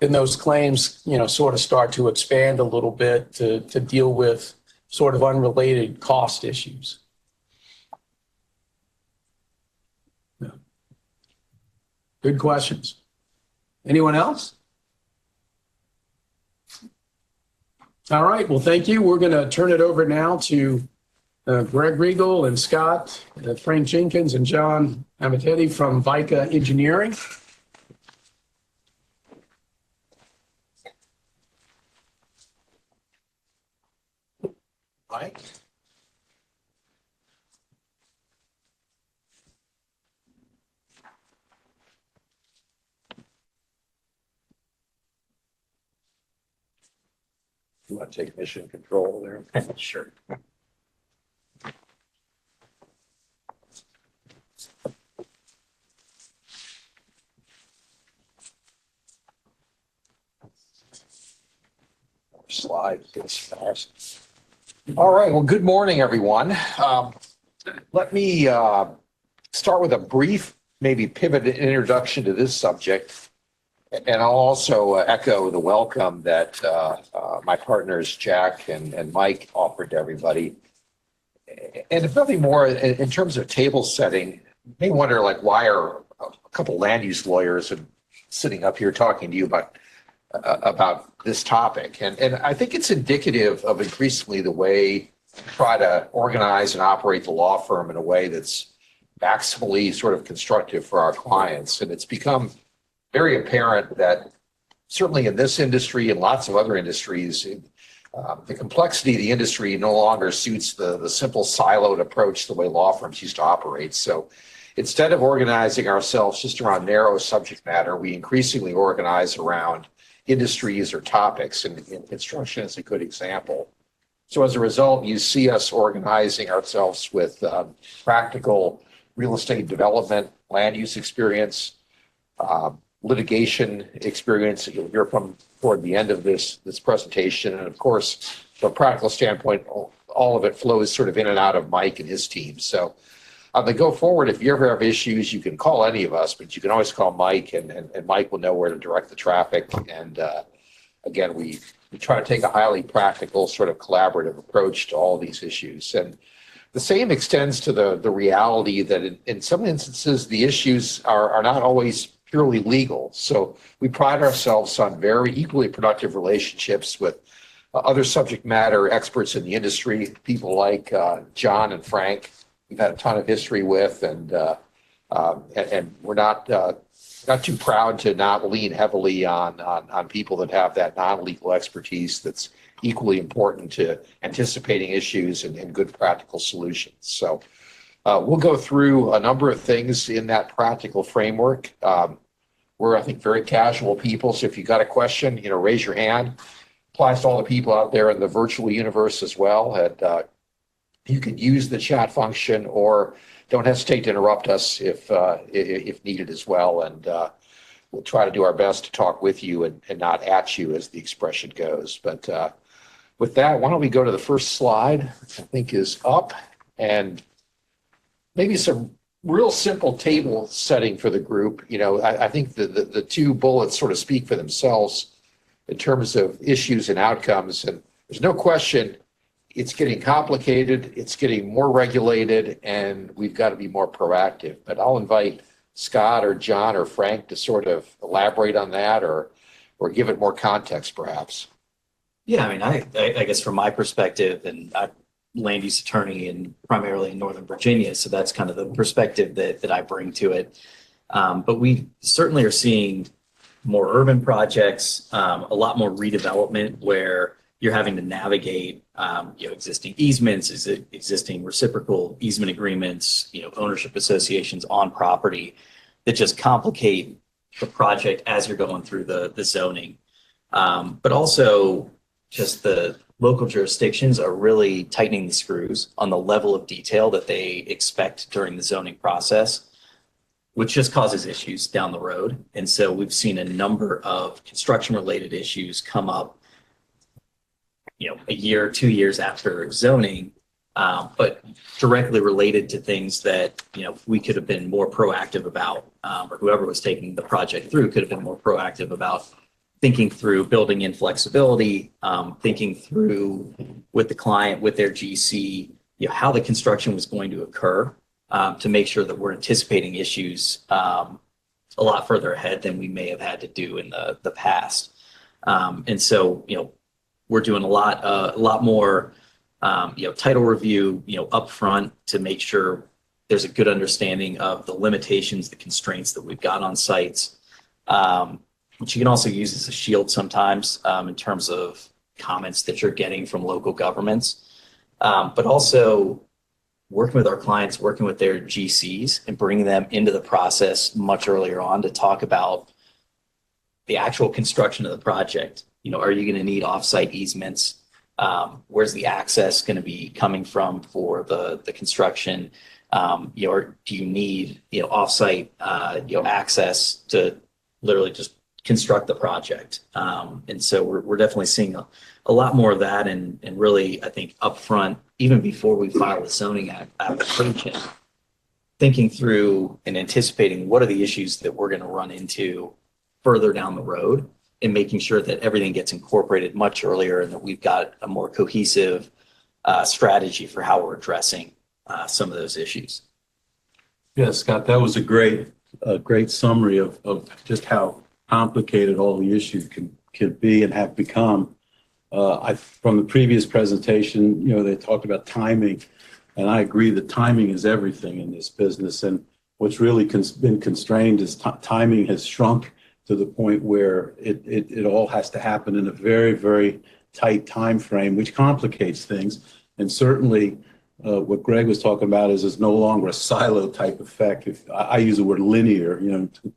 then those claims, sort of start to expand a little bit to deal with sort of unrelated cost issues. Yeah. Good questions. Anyone else? All right. Well, thank you. We're going to turn it over now to Greg Riegel and Scott, Frank Jenkins, and John Amatetti from VICA Engineering. Mike? You want to take mission control there? Sure. Slides. All right. Well, good morning, everyone. Let me start with a brief, maybe pivot introduction to this subject. And I'll also echo the welcome that my partners, Jack and Mike, offered to everybody. And if nothing more, in terms of table setting, you may wonder, like, why are a couple land use lawyers sitting up here talking to you about this topic? And I think it's indicative of increasingly the way we try to organize and operate the law firm in a way that's maximally sort of constructive for our clients. And it's become very apparent that certainly in this industry and lots of other industries, the complexity of the industry no longer suits the simple siloed approach the way law firms used to operate. So instead of organizing ourselves just around narrow subject matter, we increasingly organize around industries or topics, and construction is a good example. So as a result, you see us organizing ourselves with practical real estate development, land use experience, litigation experience that you'll hear from toward the end of this presentation. And of course, from a practical standpoint, all of it flows sort of in and out of Mike and his team. So on the go forward, if you ever have issues, you can call any of us, but you can always call Mike, and Mike will know where to direct the traffic. And again, we try to take a highly practical, sort of collaborative approach to all these issues. And the same extends to the reality that in some instances, the issues are not always purely legal. So we pride ourselves on very equally productive relationships with other subject matter experts in the industry, people like John and Frank. We've had a ton of history with, and we're not too proud to not lean heavily on people that have that non-legal expertise that's equally important to anticipating issues and good practical solutions. So we'll go through a number of things in that practical framework. We're, I think, very casual people. So if you got a question, raise your hand. Applies to all the people out there in the virtual universe as well. And you can use the chat function, or don't hesitate to interrupt us if needed as well. And we'll try to do our best to talk with you and not at you, as the expression goes. But with that, why don't we go to the first slide, which I think is up, and maybe some real simple table setting for the group. I think the two bullets sort of speak for themselves in terms of issues and outcomes. And there's no question it's getting complicated, it's getting more regulated, and we've got to be more proactive. But I'll invite Scott or John or Frank to sort of elaborate on that or give it more context, perhaps. Yeah, I mean, I guess from my perspective, and I'm land use attorney primarily in Northern Virginia, so that's kind of the perspective that I bring to it. But we certainly are seeing more urban projects, a lot more redevelopment where you're having to navigate existing easements, existing reciprocal easement agreements, ownership associations on property that just complicate the project as you're going through the zoning. But also just the local jurisdictions are really tightening the screws on the level of detail that they expect during the zoning process, which just causes issues down the road. And so we've seen a number of construction related issues come up, a year, 2 years after zoning, but directly related to things that, we could have been more proactive about, or whoever was taking the project through could have been more proactive about thinking through building in flexibility, thinking through with the client, with their GC, how the construction was going to occur, to make sure that we're anticipating issues a lot further ahead than we may have had to do in the past. And so, we're doing a lot more, title review, upfront to make sure there's a good understanding of the limitations, the constraints that we've got on sites, which you can also use as a shield sometimes, in terms of comments that you're getting from local governments, but also working with our clients, working with their GCs and bringing them into the process much earlier on to talk about the actual construction of the project. Are you going to need offsite easements? Where's the access going to be coming from for the construction? Or do you need, offsite, access to literally just construct the project? And so we're definitely seeing a lot more of that, and really, I think upfront, even before we file the zoning application, thinking through and anticipating what are the issues that we're going to run into further down the road, and making sure that everything gets incorporated much earlier and that we've got a more cohesive strategy for how we're addressing some of those issues. Yeah, Scott, that was a great summary of just how complicated all the issues can be and have become. From the previous presentation, they talked about timing, and I agree that timing is everything in this business. And what's really been constrained is timing has shrunk to the point where it all has to happen in a very, very tight time frame, which complicates things. And certainly, what Greg was talking about is no longer a silo type effect. If I use the word linear,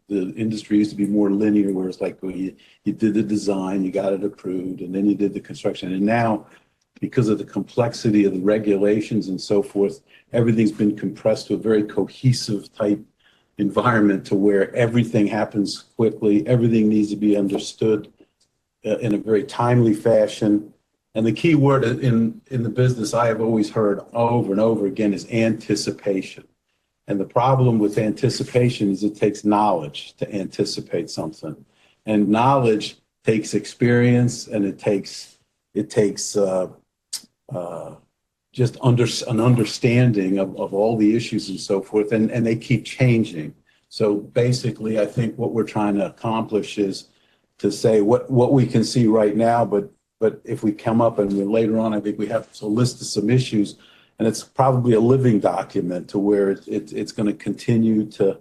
the industry used to be more linear, where it's like, well, you did the design, you got it approved, and then you did the construction. And now, because of the complexity of the regulations and so forth, everything's been compressed to a very cohesive type environment to where everything happens quickly, everything needs to be understood in a very timely fashion. And the key word in the business I have always heard over and over again is anticipation. And the problem with anticipation is it takes knowledge to anticipate something. And knowledge takes experience, and it takes just an understanding of all the issues and so forth, and they keep changing. So basically, I think what we're trying to accomplish is to say what we can see right now, but if we come up and later on, I think we have a list of some issues, and it's probably a living document to where it's going to continue to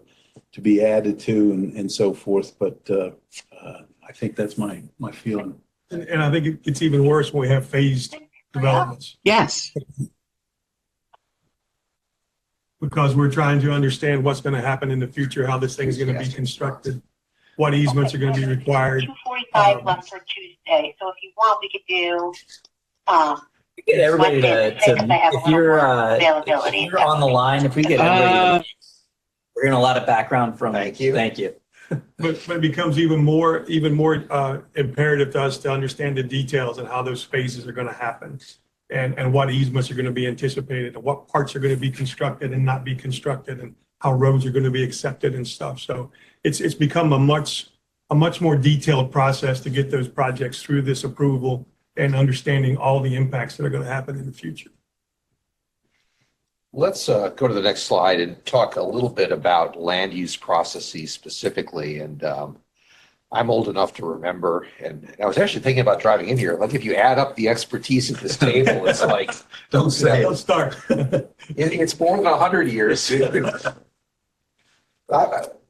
be added to and so forth. But I think that's my feeling. And I think it's even worse when we have phased developments, Yes. because we're trying to understand what's going to happen in the future, how this thing's going to be constructed, what easements are going to be required. 2:45 left for Tuesday, so if you want, we could do, Get everybody Wednesday, I have a if you're little availability. if you're on the line, if we get everybody, we're getting a lot of background from. Thank you. Thank you. But it becomes even more imperative to us to understand the details and how those phases are going to happen, and what easements are going to be anticipated, and what parts are going to be constructed and not be constructed, and how roads are going to be accepted and stuff. So it's become a much more detailed process to get those projects through this approval and understanding all the impacts that are going to happen in the future. Let's go to the next slide and talk a little bit about land use processes specifically. And I'm old enough to remember, and I was actually thinking about driving in here. Like, if you add up the expertise at this table, it's like, Don't say Let's start. it's more than 100 years.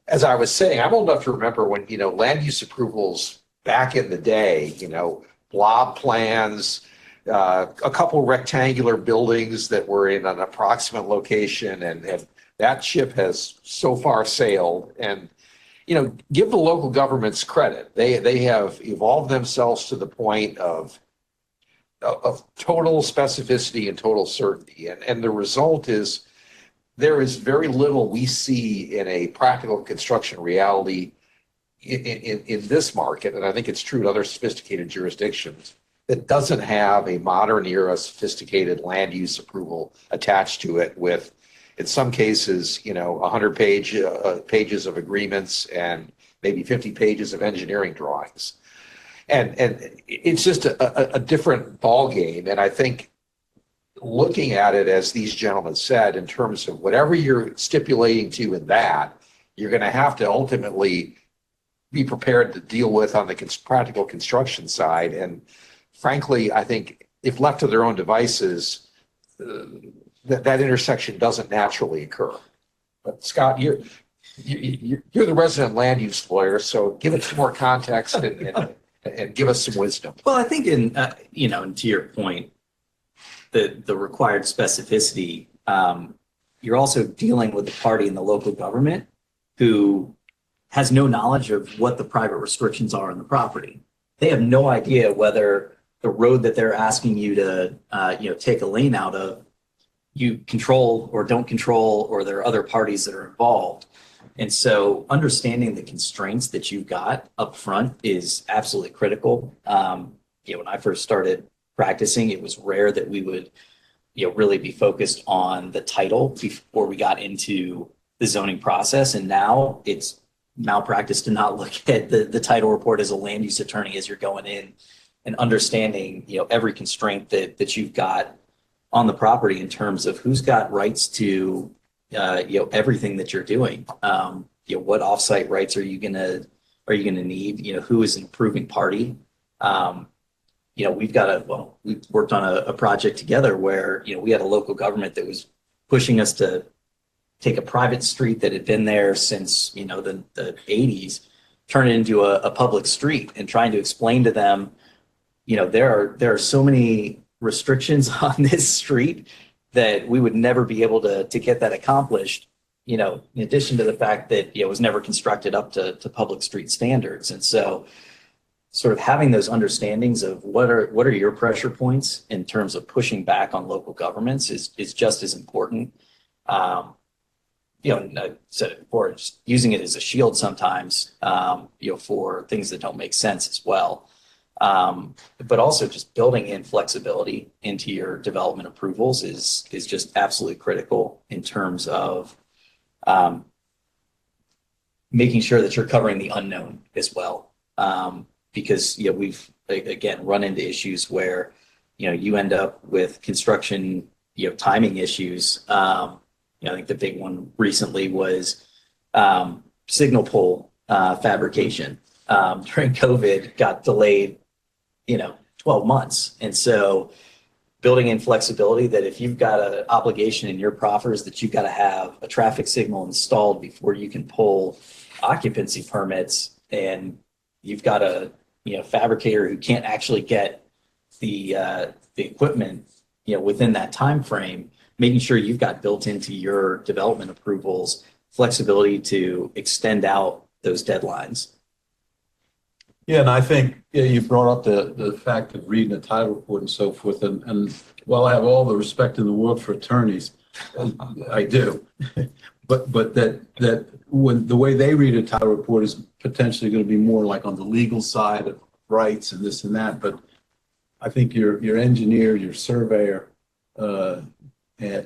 As I was saying, I'm old enough to remember when, land use approvals back in the day, blob plans, a couple rectangular buildings that were in an approximate location, and that ship has so far sailed. And give the local governments credit; they have evolved themselves to the point of total specificity and total certainty. And the result is there is very little we see in a practical construction reality in this market, and I think it's true in other sophisticated jurisdictions, that doesn't have a modern era sophisticated land use approval attached to it with, in some cases, 100 pages of agreements and maybe 50 pages of engineering drawings. And it's just a different ballgame. And I think looking at it, as these gentlemen said, in terms of whatever you're stipulating to in that, you're going to have to ultimately be prepared to deal with on the practical construction side. And frankly, I think if left to their own devices, that intersection doesn't naturally occur. But Scott, you're the resident land use lawyer, so give it some more context and give us some wisdom. Well, I think and to your point, the required specificity, you're also dealing with a party in the local government who has no knowledge of what the private restrictions are on the property. They have no idea whether the road that they're asking you to take a lane out of, you control or don't control, or there are other parties that are involved. And so understanding the constraints that you've got up front is absolutely critical. When I first started practicing, it was rare that we would really be focused on the title before we got into the zoning process. And now it's malpractice to not look at the title report as a land use attorney as you're going in and understanding every constraint that you've got on the property in terms of who's got rights to everything that you're doing. What offsite rights are you gonna need? Who is an approving party? We've worked on a project together where we had a local government that was pushing us to take a private street that had been there since the 80s, turn it into a public street, and trying to explain to them, there are so many restrictions on this street that we would never be able to get that accomplished, in addition to the fact that it was never constructed up to public street standards. And so sort of having those understandings of what are your pressure points in terms of pushing back on local governments is just as important. And I said it before, just using it as a shield sometimes, for things that don't make sense as well. But also just building in flexibility into your development approvals is just absolutely critical in terms of making sure that you're covering the unknown as well. Because we've again run into issues where you end up with construction timing issues. I think the big one recently was signal pole fabrication during COVID got delayed 12 months. And so building in flexibility that if you've got an obligation in your proffers that you've got to have a traffic signal installed before you can pull occupancy permits, and you've got a fabricator who can't actually get the equipment within that time frame, making sure you've got built into your development approvals flexibility to extend out those deadlines. Yeah, and I think you brought up the fact of reading a title report and so forth. And while I have all the respect in the world for attorneys, I do. But that when the way they read a title report is potentially going to be more like on the legal side of rights and this and that. But I think your engineer, your surveyor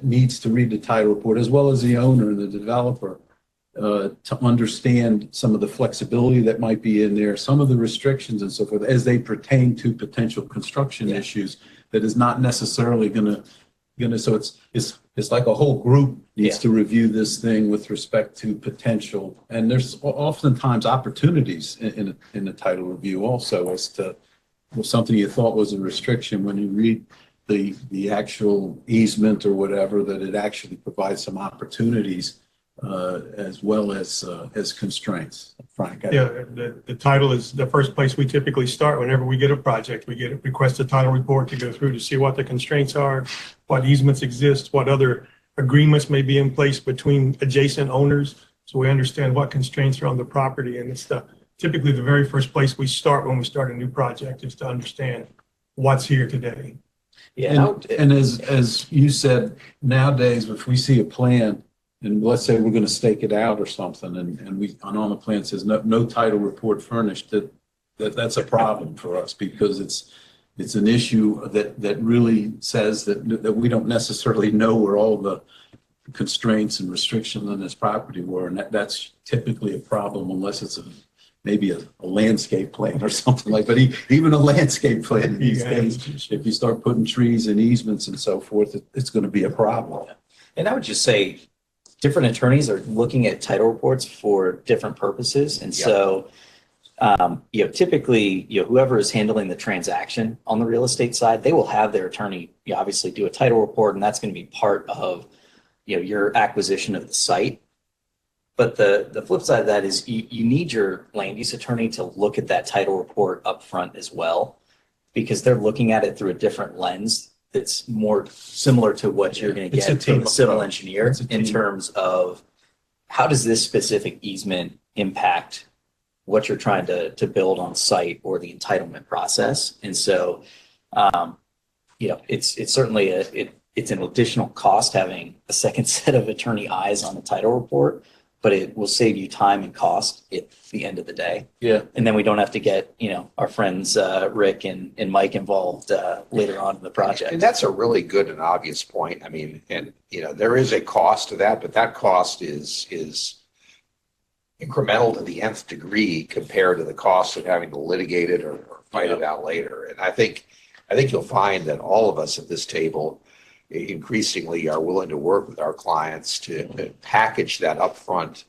needs to read the title report, as well as the owner and the developer, to understand some of the flexibility that might be in there, some of the restrictions and so forth, as they pertain to potential construction issues. That is not necessarily going to. So it's like a whole group needs to review this thing with respect to potential, and there's oftentimes opportunities in the title review also as to something you thought was a restriction when you read the actual easement or whatever, that it actually provides some opportunities as well as constraints. Frank? Yeah, the title is the first place we typically start whenever we get a project. We request a title report to go through to see what the constraints are, what easements exist, what other agreements may be in place between adjacent owners, so we understand what constraints are on the property. And it's typically the very first place we start when we start a new project, is to understand what's here today. Yeah. And as you said, nowadays, if we see a plan, and let's say we're going to stake it out or something, and on the plan says no title report furnished, that's a problem for us, because it's an issue that really says that we don't necessarily know where all the constraints and restrictions on this property were, and that's typically a problem unless it's maybe a landscape plan or something like, but even a landscape plan these days, if you start putting trees and easements and so forth, it's going to be a problem. And I would just say different attorneys are looking at title reports for different purposes. And so, typically, whoever is handling the transaction on the real estate side, they will have their attorney obviously do a title report, and that's going to be part of, your acquisition of the site. But the flip side of that is you need your land use attorney to look at that title report up front as well, because they're looking at it through a different lens that's more similar to what you're going to get from a civil engineer in terms of how does this specific easement impact what you're trying to build on site or the entitlement process. And so, it's certainly it's an additional cost having a second set of attorney eyes on the title report, but it will save you time and cost at the end of the day. Yeah. And then we don't have to get, our friends Rick and Mike involved later on in the project. And that's a really good and obvious point. I mean, and, there is a cost to that, but that cost is incremental to the nth degree compared to the cost of having to litigate it or fight it out later. And I think you'll find that all of us at this table increasingly are willing to work with our clients to package that upfront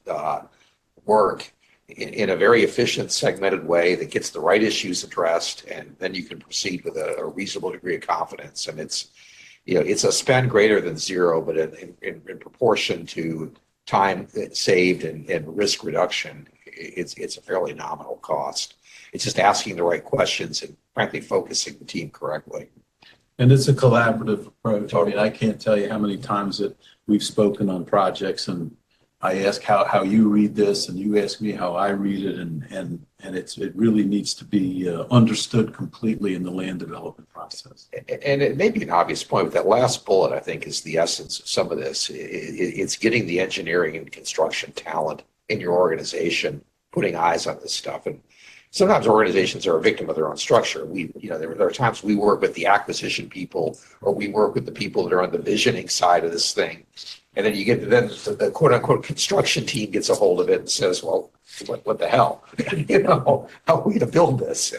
work in a very efficient, segmented way that gets the right issues addressed, and then you can proceed with a reasonable degree of confidence. And it's a spend greater than zero, but in proportion to time saved and risk reduction, it's a fairly nominal cost. It's just asking the right questions and frankly focusing the team correctly. And it's a collaborative approach. I mean, I can't tell you how many times that we've spoken on projects and I ask how you read this and you ask me how I read it. And it really needs to be understood completely in the land development process. And it may be an obvious point, but that last bullet, I think, is the essence of some of this. It's getting the engineering and construction talent in your organization, putting eyes on this stuff. And sometimes organizations are a victim of their own structure. There are times we work with the acquisition people, or we work with the people that are on the visioning side of this thing. And then the quote unquote construction team gets a hold of it and says, well, what the hell? How are we to build this?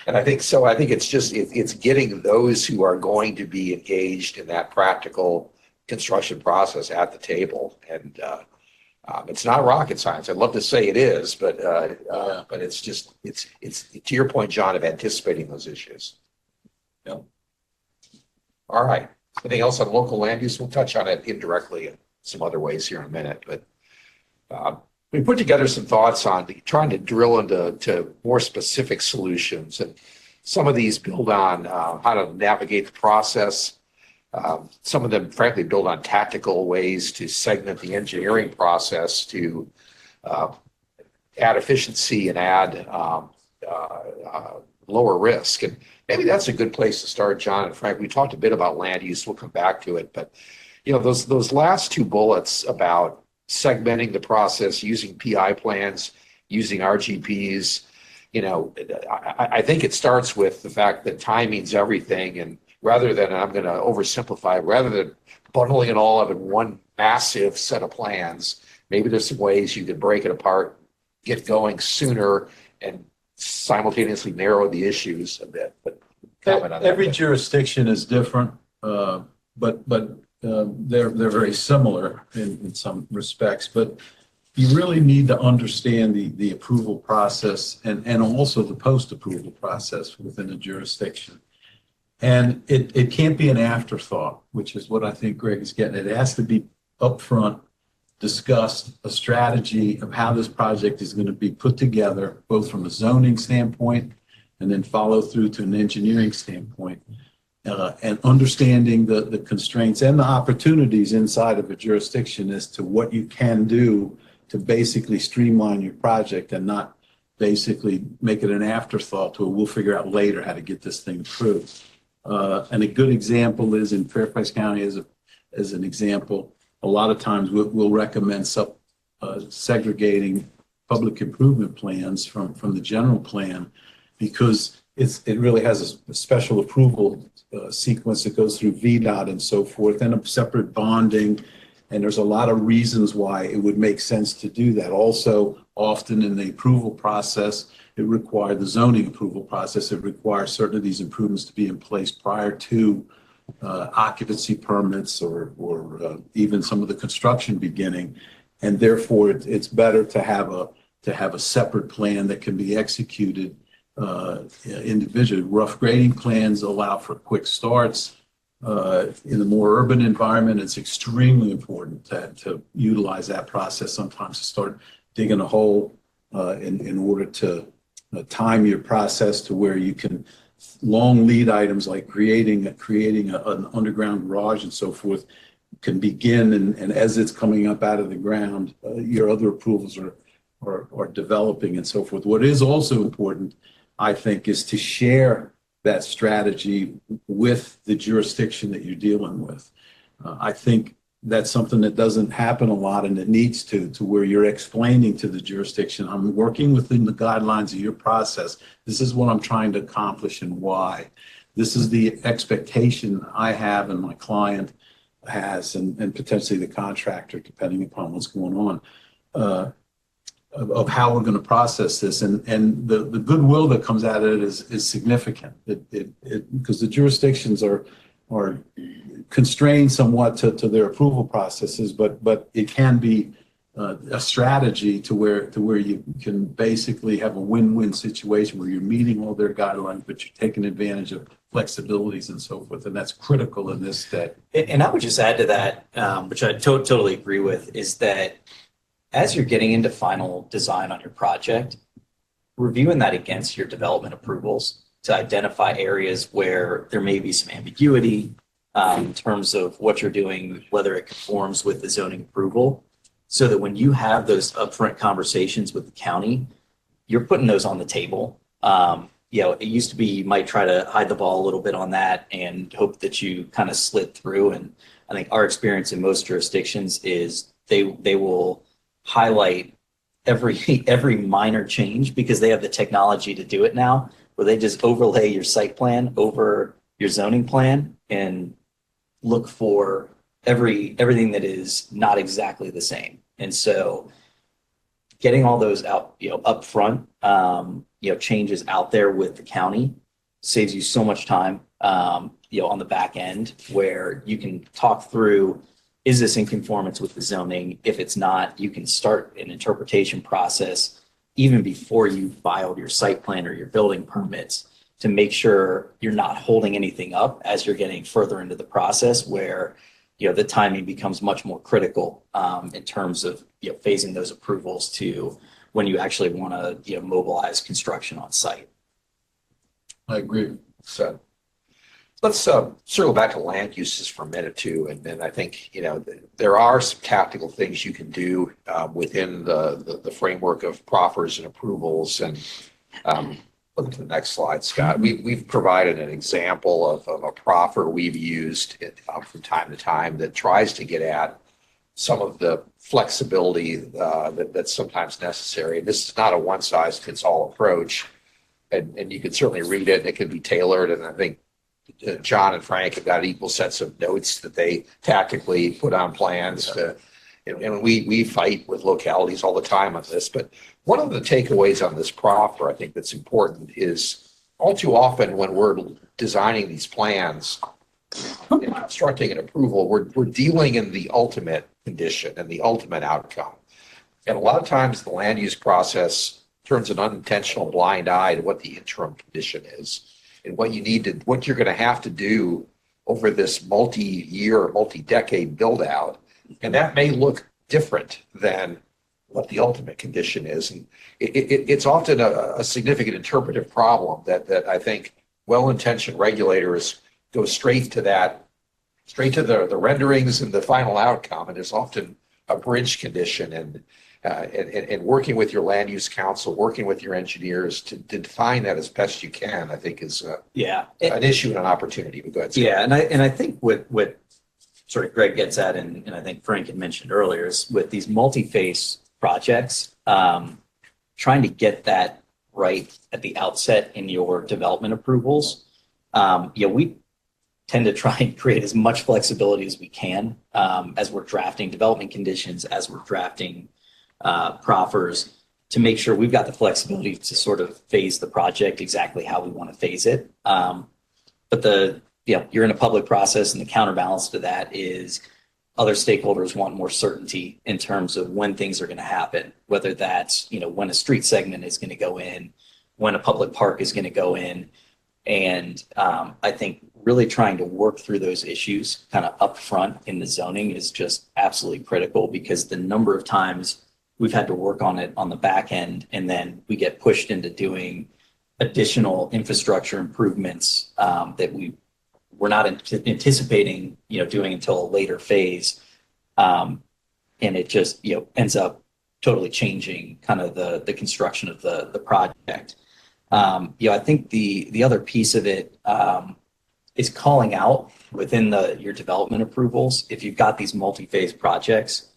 And I think it's getting those who are going to be engaged in that practical construction process at the table. And it's not rocket science. I'd love to say it is, but it's to your point, John, of anticipating those issues. Yeah. All right. Anything else on local land use? We'll touch on it indirectly in some other ways here in a minute, but we put together some thoughts on trying to drill into more specific solutions, and some of these build on how to navigate the process. Some of them, frankly, build on tactical ways to segment the engineering process to add efficiency and add lower risk. And maybe that's a good place to start, John and Frank. We talked a bit about land use. We'll come back to it. But, those last two bullets about segmenting the process, using PI plans, using RGPs, I think it starts with the fact that time means everything. And rather than, I'm going to oversimplify, rather than bundling it all up in one massive set of plans, maybe there's some ways you could break it apart, get going sooner, and simultaneously narrow the issues a bit. But comment on that. Every jurisdiction is different, but they're very similar in some respects. But you really need to understand the approval process and also the post-approval process within a jurisdiction. And it can't be an afterthought, which is what I think Greg is getting. It has to be upfront, discussed, a strategy of how this project is going to be put together, both from a zoning standpoint and then follow through to an engineering standpoint, and understanding the constraints and the opportunities inside of a jurisdiction as to what you can do to basically streamline your project and not basically make it an afterthought to we'll figure out later how to get this thing approved. And a good example is in Fairfax County as an example, a lot of times we'll recommend segregating public improvement plans from the general plan because it really has a special approval sequence that goes through VDOT and so forth, and a separate bonding. And there's a lot of reasons why it would make sense to do that. Also, often in the approval process, the zoning approval process, it requires certain of these improvements to be in place prior to occupancy permits or even some of the construction beginning. And therefore, it's better to have a separate plan that can be executed individually. Rough grading plans allow for quick starts. In a more urban environment, it's extremely important to utilize that process sometimes to start digging a hole in order to time your process to where you can long lead items like creating an underground garage and so forth can begin, and as it's coming up out of the ground, your other approvals are developing and so forth. What is also important, I think, is to share that strategy with the jurisdiction that you're dealing with. I think that's something that doesn't happen a lot, and it needs to where you're explaining to the jurisdiction, I'm working within the guidelines of your process. This is what I'm trying to accomplish and why. This is the expectation I have and my client has, and potentially the contractor, depending upon what's going on, of how we're going to process this. And the goodwill that comes out of it is significant. Because the jurisdictions are constrained somewhat to their approval processes, but it can be a strategy to where you can basically have a win-win situation where you're meeting all their guidelines, but you're taking advantage of flexibilities and so forth. And that's critical in this day. And I would just add to that, which I totally agree with, is that as you're getting into final design on your project, reviewing that against your development approvals to identify areas where there may be some ambiguity in terms of what you're doing, whether it conforms with the zoning approval, so that when you have those upfront conversations with the county, you're putting those on the table. It used to be you might try to hide the ball a little bit on that and hope that you kind of slid through. And I think our experience in most jurisdictions is they will highlight every minor change because they have the technology to do it now, where they just overlay your site plan over your zoning plan and look for everything that is not exactly the same. And so getting all those out, up front, changes out there with the county saves you so much time, on the back end, where you can talk through, is this in conformance with the zoning? If it's not, you can start an interpretation process even before you filed your site plan or your building permits to make sure you're not holding anything up as you're getting further into the process, where the timing becomes much more critical in terms of phasing those approvals to when you actually want to mobilize construction on site. I agree. So let's circle back to land uses for a minute too. And then I think, there are some tactical things you can do within the framework of proffers and approvals. And look at the next slide, Scott. We've provided an example of a proffer we've used from time to time that tries to get at some of the flexibility that's sometimes necessary. This is not a one-size-fits-all approach. And you can certainly read it, and it can be tailored. And I think John and Frank have got equal sets of notes that they tactically put on plans and we fight with localities all the time on this. But one of the takeaways on this proffer, I think that's important, is all too often when we're designing these plans and constructing an approval, we're dealing in the ultimate condition and the ultimate outcome. And a lot of times the land use process turns an unintentional blind eye to what the interim condition is and what you're going to have to do over this multi-year, multi-decade build out. And that may look different than what the ultimate condition is. And it's often a significant interpretive problem that I think well-intentioned regulators go straight to the renderings and the final outcome. And there's often a bridge condition, and working with your land use council, working with your engineers to define that as best you can, I think is an issue and an opportunity. But go ahead, Scott. Yeah, and I think what sort of Greg gets at, and I think Frank had mentioned earlier, is with these multi-phase projects, trying to get that right at the outset in your development approvals. We tend to try and create as much flexibility as we can as we're drafting development conditions, as we're drafting proffers, to make sure we've got the flexibility to sort of phase the project exactly how we want to phase it. But you're in a public process, and the counterbalance to that is other stakeholders want more certainty in terms of when things are going to happen, whether that's, when a street segment is going to go in, when a public park is going to go in. And I think really trying to work through those issues kind of upfront in the zoning is just absolutely critical, because the number of times we've had to work on it on the back end, and then we get pushed into doing additional infrastructure improvements that we're not anticipating, doing until a later phase. And it just, ends up totally changing kind of the construction of the project. I think the other piece of it is calling out within your development approvals, if you've got these multi-phase projects,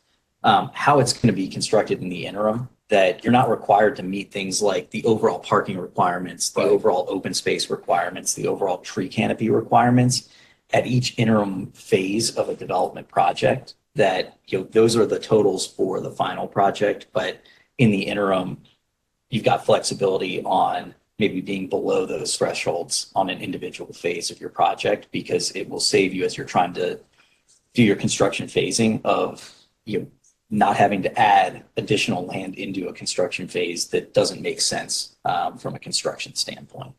how it's going to be constructed in the interim, that you're not required to meet things like the overall parking requirements, the overall open space requirements, the overall tree canopy requirements at each interim phase of a development project, that, those are the totals for the final project. But in the interim, you've got flexibility on maybe being below those thresholds on an individual phase of your project, because it will save you as you're trying to do your construction phasing of, not having to add additional land into a construction phase that doesn't make sense from a construction standpoint.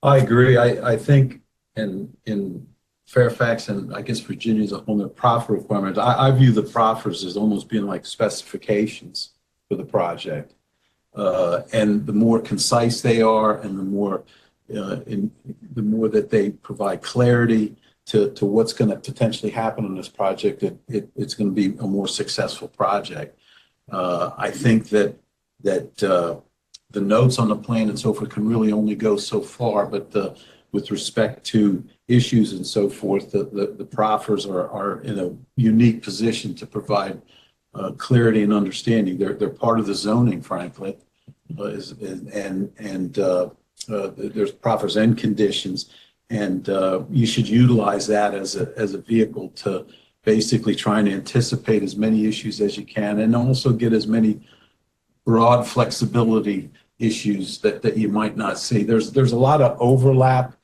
I agree. I think in Fairfax, and I guess Virginia's on the proffer requirements, I view the proffers as almost being like specifications for the project. And the more concise they are, and the more that they provide clarity to what's going to potentially happen in this project, it's going to be a more successful project. I think that the notes on the plan and so forth can really only go so far, but with respect to issues and so forth, the proffers are in a unique position to provide clarity and understanding. They're part of the zoning, frankly, and there's proffers and conditions. And you should utilize that as a vehicle to basically trying to anticipate as many issues as you can, and also get as many broad flexibility issues that you might not see. There's a lot of overlap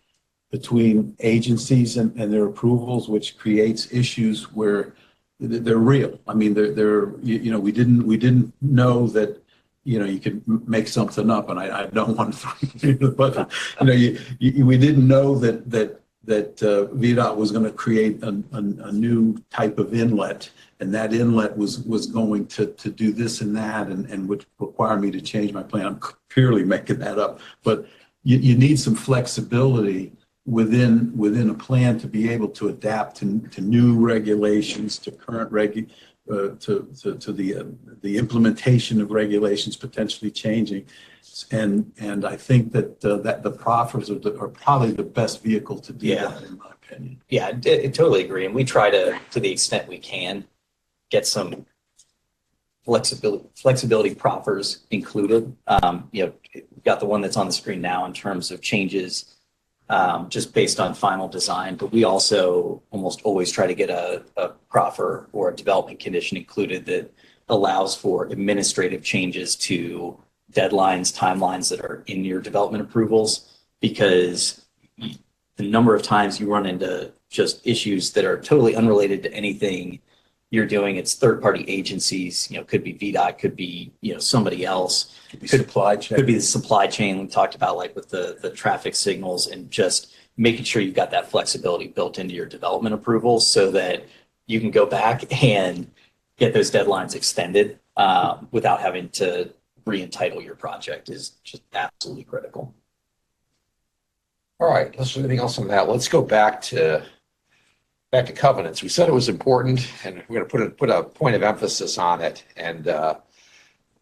between agencies and their approvals, which creates issues where they're real. I mean, we didn't know that, you could make something up, and I don't want to, but we didn't know that VDOT was going to create a new type of inlet, and that inlet was going to do this and that, and would require me to change my plan. I'm purely making that up, but you need some flexibility within a plan to be able to adapt to new regulations, to current to the implementation of regulations potentially changing, and I think that the proffers are probably the best vehicle to do that, in my opinion. Yeah, I totally agree, and we try to the extent we can, get some flexibility proffers included. We've got the one that's on the screen now in terms of changes just based on final design, but we also almost always try to get a proffer or a development condition included that allows for administrative changes to deadlines, timelines that are in your development approvals, because the number of times you run into just issues that are totally unrelated to anything you're doing. It's third-party agencies, could be VDOT, could be, somebody else. Could be supply chain. Could be the supply chain we talked about, like with the traffic signals, and just making sure you've got that flexibility built into your development approvals so that you can go back and get those deadlines extended without having to re-entitle your project is just absolutely critical. All right, let's do anything else on that. Let's go back to covenants. We said it was important, and we're going to put a point of emphasis on it. And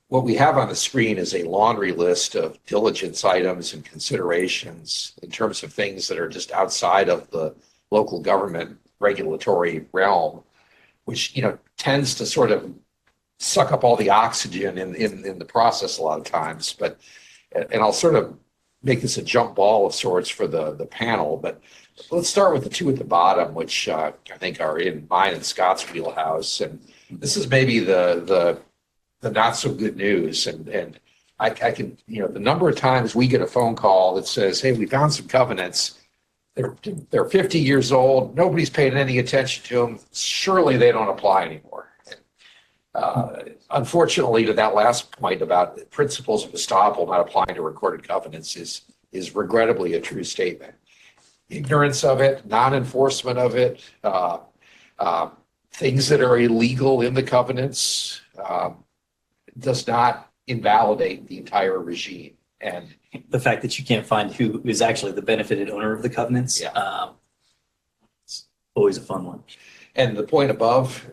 what we have on the screen is a laundry list of diligence items and considerations in terms of things that are just outside of the local government regulatory realm, which tends to sort of suck up all the oxygen in the process a lot of times. And I'll sort of make this a jump ball of sorts for the panel, but let's start with the two at the bottom, which I think are in mine and Scott's wheelhouse. And this is maybe the the not so good news. And I can, the number of times we get a phone call that says, hey, we found some covenants. They're 50 years old. Nobody's paying any attention to them. Surely they don't apply anymore. Unfortunately, to that last point about the principles of estoppel not applying to recorded covenants is regrettably a true statement. Ignorance of it, non-enforcement of it, things that are illegal in the covenants does not invalidate the entire regime. And The fact that you can't find who is actually the benefited owner of the covenants, it's always a fun one. And the point above,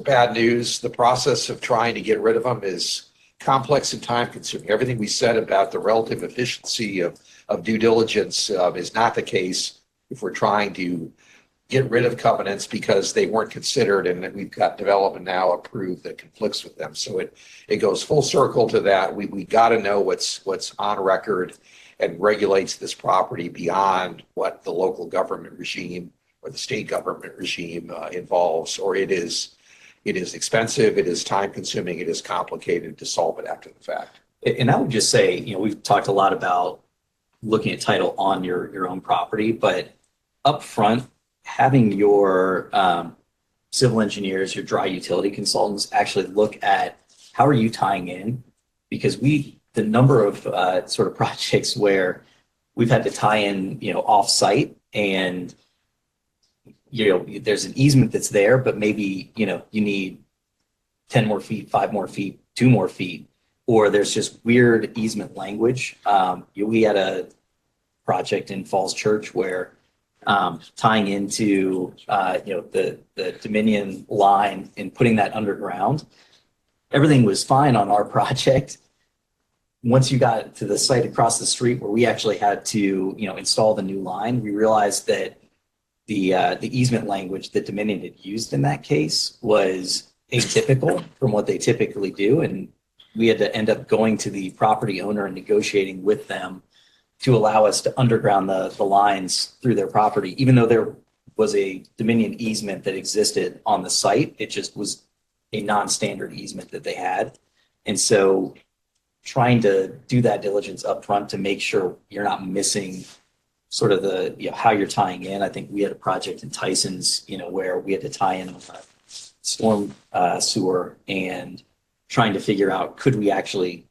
bad news, the process of trying to get rid of them is complex and time consuming. Everything we said about the relative efficiency of due diligence is not the case if we're trying to get rid of covenants because they weren't considered and that we've got development now approved that conflicts with them. So it goes full circle to that. We got to know what's on record and regulates this property beyond what the local government regime or the state government regime involves, or it is expensive, it is time consuming, it is complicated to solve it after the fact. And I would just say, we've talked a lot about looking at title on your own property, but up front, having your civil engineers, your dry utility consultants actually look at how are you tying in, because the number of sort of projects where we've had to tie in, off site and there's an easement that's there, but maybe, you need 10 more feet, 5 more feet, 2 more feet, or there's just weird easement language. We had a project in Falls Church where tying into, the Dominion line and putting that underground, everything was fine on our project. Once you got to the site across the street where we actually had to, install the new line, we realized that the easement language that Dominion had used in that case was atypical from what they typically do. And we had to end up going to the property owner and negotiating with them to allow us to underground the lines through their property. Even though there was a Dominion easement that existed on the site, it just was a non-standard easement that they had. And so trying to do that diligence up front to make sure you're not missing sort of the, how you're tying in. I think we had a project in Tyson's, where we had to tie in a storm sewer and trying to figure out, could we actually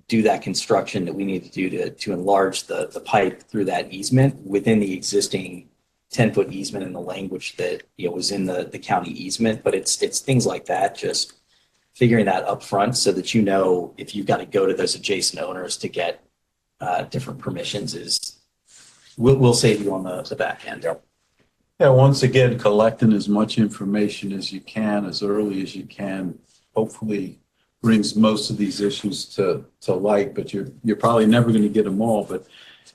do that construction that we need to do to enlarge the pipe through that easement within the existing 10-foot easement and the language that was in the county easement. But it's things like that, just figuring that up front so that if you've got to go to those adjacent owners to get different permissions will save you on the back end. Yeah, once again, collecting as much information as you can, as early as you can, hopefully brings most of these issues to light, but you're probably never going to get them all, but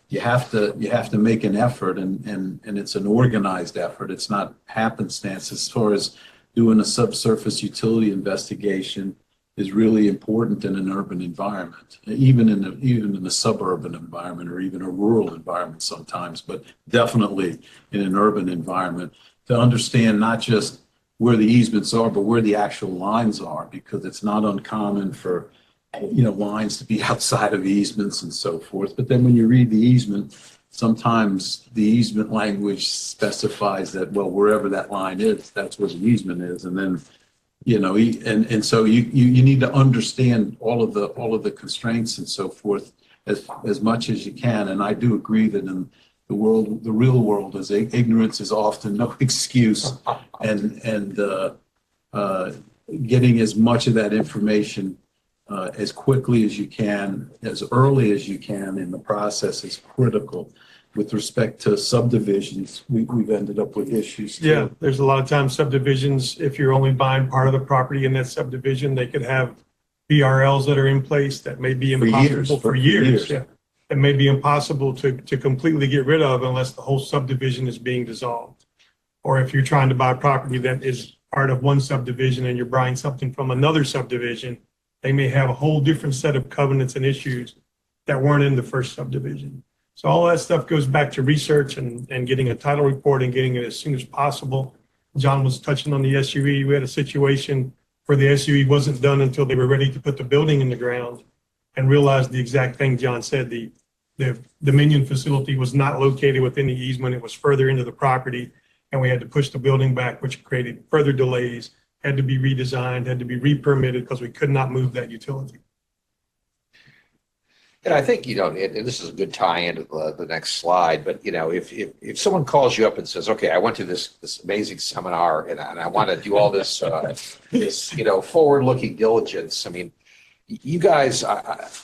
you have to make an effort and it's an organized effort. It's not happenstance. As far as doing a subsurface utility investigation is really important in an urban environment, even in a suburban environment or even a rural environment sometimes, but definitely in an urban environment, to understand not just where the easements are, but where the actual lines are, because it's not uncommon for, lines to be outside of easements and so forth. But then when you read the easement, sometimes the easement language specifies that, well, wherever that line is, that's where the easement is. And then, and so you need to understand all of the constraints and so forth as much as you can. And I do agree that in the real world, is ignorance is often no excuse, and getting as much of that information as quickly as you can, as early as you can in the process is critical. With respect to subdivisions, we've ended up with issues too. Yeah, there's a lot of times subdivisions, if you're only buying part of the property in that subdivision, they could have BRLs that are in place that may be impossible for years. Yeah. It may be impossible to completely get rid of unless the whole subdivision is being dissolved. Or if you're trying to buy property that is part of one subdivision and you're buying something from another subdivision, they may have a whole different set of covenants and issues that weren't in the first subdivision. So all that stuff goes back to research and getting a title report and getting it as soon as possible. John was touching on the SUE. We had a situation for the SUE wasn't done until they were ready to put the building in the ground, and realized the exact thing John said. The Dominion facility was not located within the easement. It was further into the property, and we had to push the building back, which created further delays, had to be redesigned, had to be re-permitted because we could not move that utility. And I think, and this is a good tie into the next slide, but, if someone calls you up and says, okay, I went to this amazing seminar and I want to do all this, forward-looking diligence. I mean, you guys,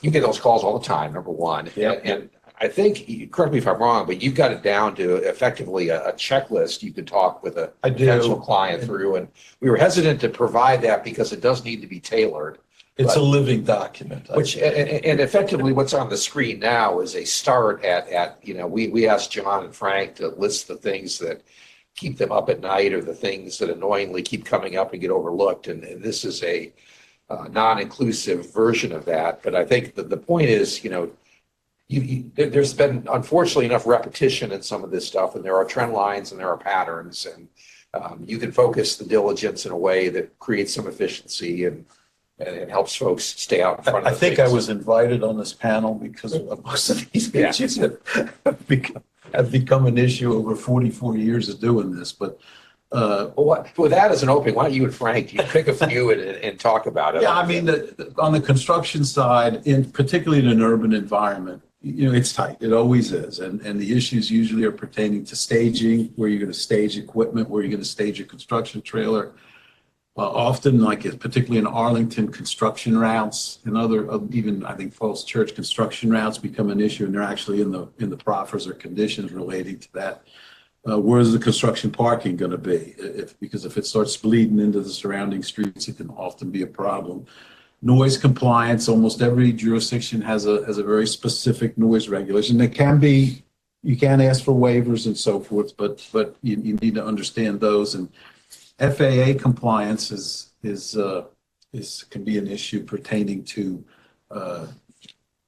you get those calls all the time, number one. Yep. And I think, correct me if I'm wrong, but you've got it down to effectively a checklist you can talk with a potential client through. And we were hesitant to provide that because it does need to be tailored. It's a living document. Which, and effectively what's on the screen now is a start at we asked John and Frank to list the things that keep them up at night or the things that annoyingly keep coming up and get overlooked. And this is a non-inclusive version of that. But I think that the point is, there's been unfortunately enough repetition in some of this stuff, and there are trend lines and there are patterns, and you can focus the diligence in a way that creates some efficiency and helps folks stay out in front of I the think things. I was invited on this panel because of most of these issues have become an issue over 44 years of doing this. But With that as an opening, why don't you and Frank, you pick a few and talk about it? yeah, I mean, on the construction side, particularly in an urban environment, it's tight. It always is. And the issues usually are pertaining to staging, where you're going to stage equipment, where you're going to stage a construction trailer. Often, particularly in Arlington, construction routes and other, even I think Falls Church construction routes become an issue, and they're actually in the proffers or conditions relating to that. Where's the construction parking going to be? Because if it starts bleeding into the surrounding streets, it can often be a problem. Noise compliance, almost every jurisdiction has a very specific noise regulation. There can be, you can ask for waivers and so forth, but you need to understand those. And FAA compliance can be an issue pertaining to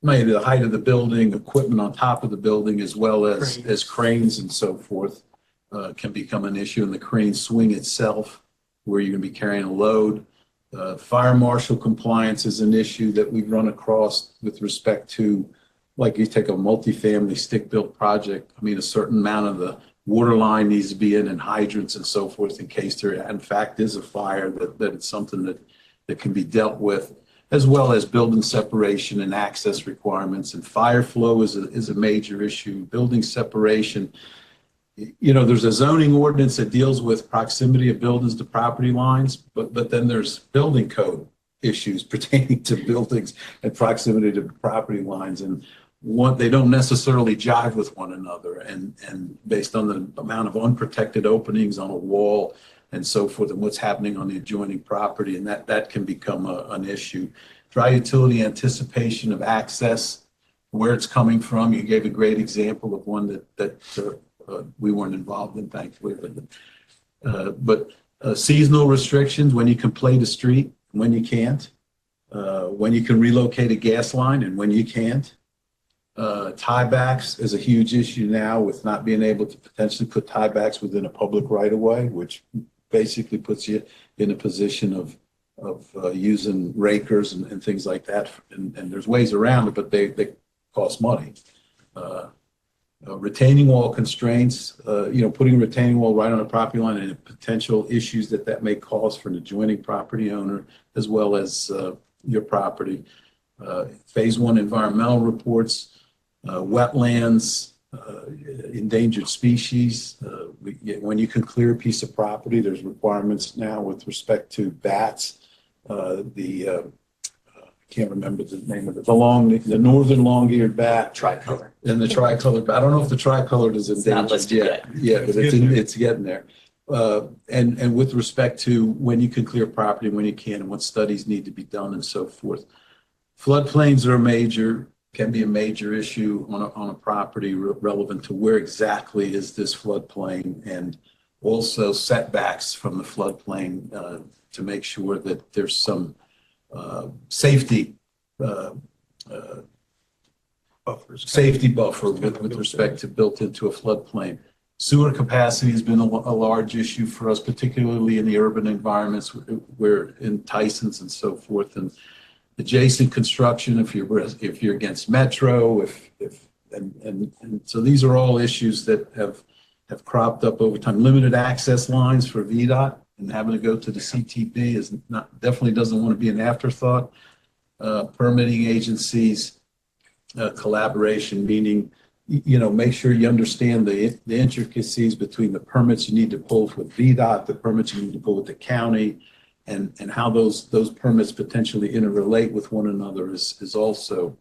maybe the height of the building, equipment on top of the building, as well as cranes and so forth, can become an issue. And the crane swing itself, where you're going to be carrying a load. Fire marshal compliance is an issue that we've run across with respect to, like you take a multifamily stick-built project. I mean, a certain amount of the water line needs to be in, and hydrants and so forth, in case there in fact is a fire, that it's something that can be dealt with, as well as building separation and access requirements. And fire flow is a major issue. Building separation, there's a zoning ordinance that deals with proximity of buildings to property lines, but then there's building code issues pertaining to buildings and proximity to property lines, and they don't necessarily jive with one another, and based on the amount of unprotected openings on a wall and so forth, and what's happening on the adjoining property, and that can become an issue. Dry utility anticipation of access, where it's coming from. You gave a great example of one that we weren't involved in, thankfully, but seasonal restrictions, when you can plate a street, when you can't, when you can relocate a gas line and when you can't. Tiebacks is a huge issue now, with not being able to potentially put tiebacks within a public right of way, which basically puts you in a position of using rakers and things like that. And there's ways around it, but they cost money. Retaining wall constraints, putting a retaining wall right on a property line, and potential issues that may cause for an adjoining property owner, as well as your property. Phase 1 environmental reports, wetlands, endangered species. When you can clear a piece of property, there's requirements now with respect to bats. I can't remember the name of it. The northern long-eared bat. Tricolor. And the tricolor. I don't know if the tricolor is endangered not listed yet. Yeah, but it's getting there. And with respect to when you can clear property, when you can, and what studies need to be done and so forth. Floodplains can be a major issue on a property, relevant to where exactly is this floodplain, and also setbacks from the floodplain to make sure that there's some safety buffer with respect to built into a floodplain. Sewer capacity has been a large issue for us, particularly in the urban environments where in Tyson's and so forth. And adjacent construction, if you're against Metro, and so these are all issues that have cropped up over time. Limited access lines for VDOT and having to go to the CTB definitely doesn't want to be an afterthought. Permitting agencies, collaboration, meaning, make sure you understand the intricacies between the permits you need to pull with VDOT, the permits you need to pull with the county, and how those permits potentially interrelate with one another is also,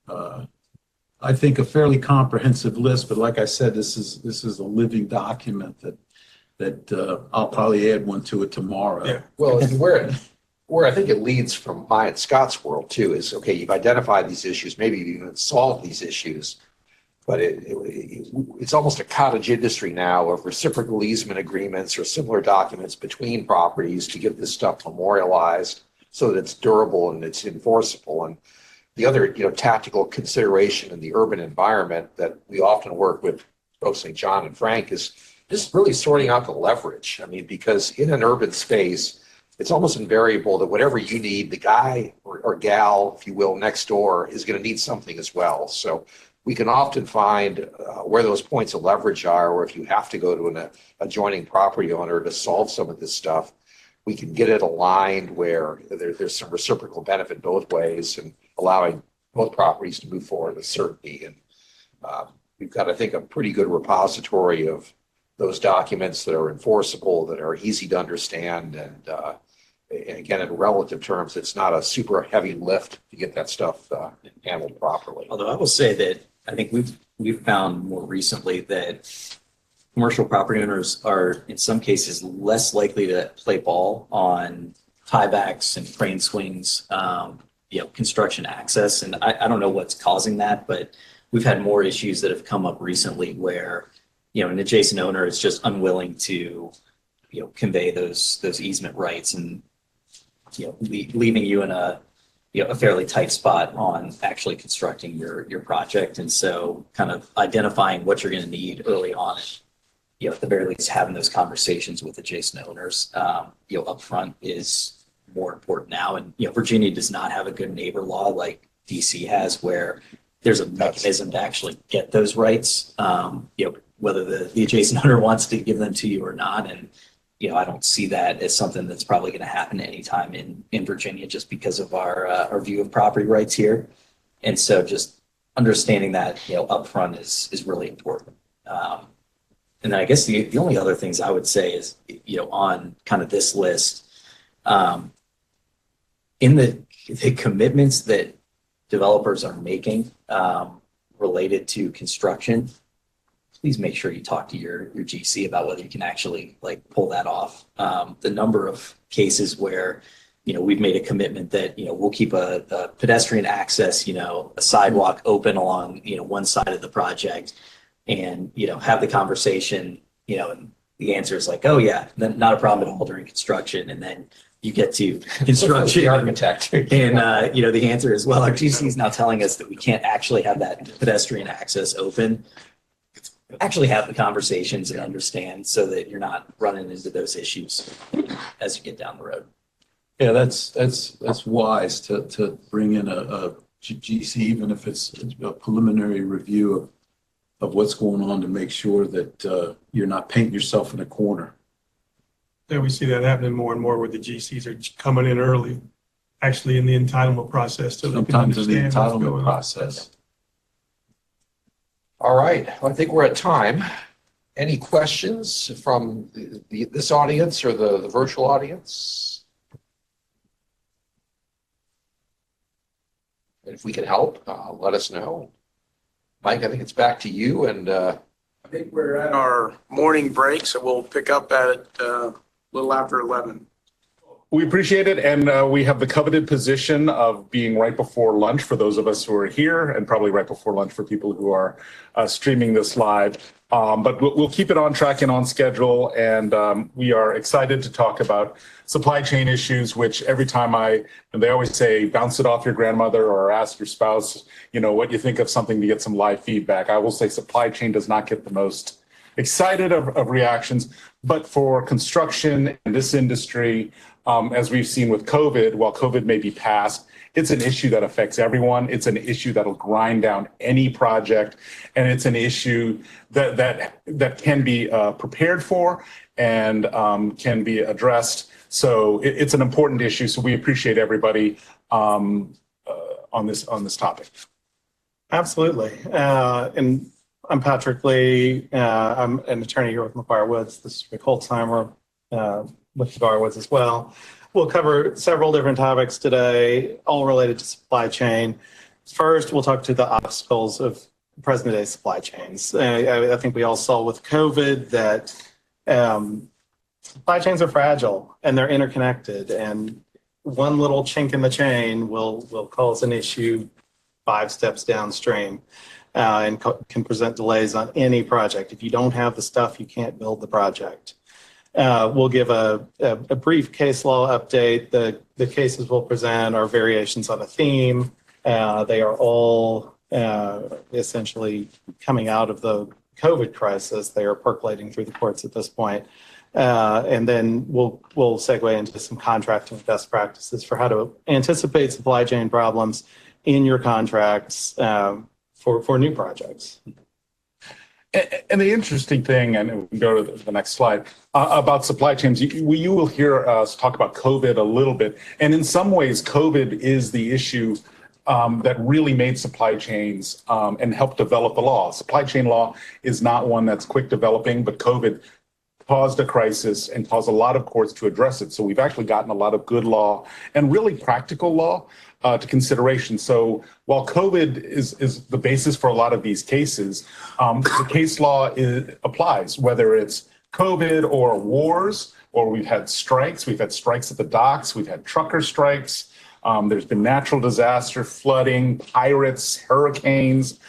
I think, a fairly comprehensive list. But like I said, this is a living document that I'll probably add one to it tomorrow. Yeah. Well, where I think it leads from my and Scott's world too is, okay, you've identified these issues, maybe you've even solved these issues, but it's almost a cottage industry now of reciprocal easement agreements or similar documents between properties to get this stuff memorialized so that it's durable and it's enforceable. And the other, tactical consideration in the urban environment that we often work with both St. John and Frank is just really sorting out the leverage. I mean, because in an urban space, it's almost invariable that whatever you need, the guy or gal, if you will, next door is going to need something as well. So we can often find where those points of leverage are, or if you have to go to an adjoining property owner to solve some of this stuff, we can get it aligned where there's some reciprocal benefit both ways and allowing both properties to move forward with certainty. And we've got, I think, a pretty good repository of those documents that are enforceable, that are easy to understand, and again, in relative terms, it's not a super heavy lift to get that stuff handled properly. Although I will say that I think we've found more recently that commercial property owners are in some cases less likely to play ball on tiebacks and crane swings, construction access. And I don't know what's causing that, but we've had more issues that have come up recently where, an adjacent owner is just unwilling to, convey those easement rights and, leaving you in a fairly tight spot on actually constructing your project. And so kind of identifying what you're going to need early on, at the very least having those conversations with adjacent owners, upfront is more important now. And, Virginia does not have a good neighbor law like DC has, where there's a mechanism to actually get those rights, whether the adjacent owner wants to give them to you or not. And, I don't see that as something that's probably going to happen anytime in Virginia, just because of our view of property rights here. And so just understanding that, upfront is really important. And then I guess the only other things I would say is, on kind of this list, in the commitments that developers are making related to construction, please make sure you talk to your GC about whether you can actually pull that off. The number of cases where, we've made a commitment that, we'll keep a pedestrian access, a sidewalk open along, one side of the project and, have the conversation, and the answer is like, oh yeah, then not a problem at all during construction. And then you get to construction, the architect, and the answer is, well, our GC is now telling us that we can't actually have that pedestrian access open. Actually have the conversations and understand so that you're not running into those issues as you get down the road. Yeah, that's wise to bring in a GC, even if it's a preliminary review of what's going on, to make sure that you're not painting yourself in a corner. Yeah, we see that happening more and more where the GCs are coming in early, actually in the entitlement process. So Sometimes in the entitlement process. All right, well, I think we're at time. Any questions from this audience or the virtual audience? If we can help, let us know. Mike, I think it's back to you, and I think we're at our morning break, so we'll pick up at a little after 11. We appreciate it, and we have the coveted position of being right before lunch for those of us who are here, and probably right before lunch for people who are streaming this live. But we'll keep it on track and on schedule, and we are excited to talk about supply chain issues, which every time they always say, bounce it off your grandmother or ask your spouse, what you think of something to get some live feedback. I will say supply chain does not get the most excited of reactions. But for construction and this industry, as we've seen with COVID, while COVID may be past, it's an issue that affects everyone. It's an issue that'll grind down any project, and it's an issue that can be prepared for and can be addressed. So it's an important issue. So we appreciate everybody on this topic. Absolutely. And I'm Patrick Lee. I'm an attorney here with McGuire Woods. This is Rick Holtzheimer with McGuire Woods as well. We'll cover several different topics today, all related to supply chain. First, we'll talk to the obstacles of present day supply chains. I think we all saw with COVID that supply chains are fragile and they're interconnected, and one little chink in the chain will cause an issue 5 steps downstream and can present delays on any project. If you don't have the stuff, you can't build the project. We'll give a brief case law update. The cases we'll present are variations on a theme. They are all essentially coming out of the COVID crisis. They are percolating through the courts at this point. And then we'll segue into some contracting best practices for how to anticipate supply chain problems in your contracts for new projects. And the interesting thing, and we can go to the next slide, about supply chains, you will hear us talk about COVID a little bit. And in some ways, COVID is the issue that really made supply chains and helped develop the law. Supply chain law is not one that's quick developing, but COVID caused a crisis and caused a lot of courts to address it. So we've actually gotten a lot of good law and really practical law to consideration. So while COVID is the basis for a lot of these cases, the case law applies, whether it's COVID or wars, or we've had strikes at the docks, we've had trucker strikes, there's been natural disaster, flooding, pirates, hurricanes,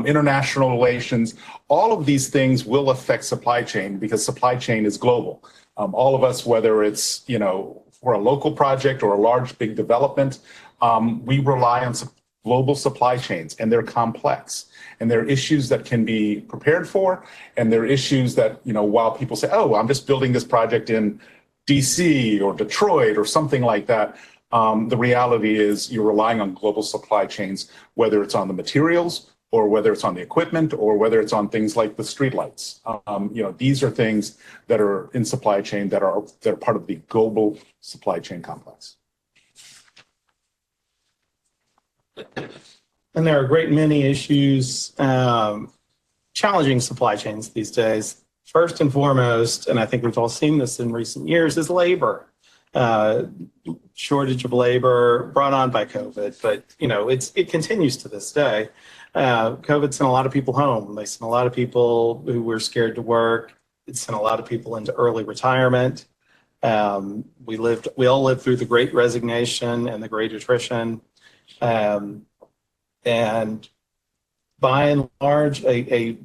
international relations. All of these things will affect supply chain because supply chain is global. All of us, whether it's, for a local project or a large, big development, we rely on global supply chains, and they're complex. And there are issues that can be prepared for, and there are issues that, while people say, oh, I'm just building this project in DC or Detroit or something like that, the reality is you're relying on global supply chains, whether it's on the materials or whether it's on the equipment or whether it's on things like the streetlights. These are things that are in supply chain that are part of the global supply chain complex. And there are a great many issues challenging supply chains these days. First and foremost, and I think we've all seen this in recent years, is labor. Shortage of labor brought on by COVID, but it continues to this day. COVID sent a lot of people home. They sent a lot of people who were scared to work. It sent a lot of people into early retirement. We all lived through the Great Resignation and the Great Attrition. And by and large, a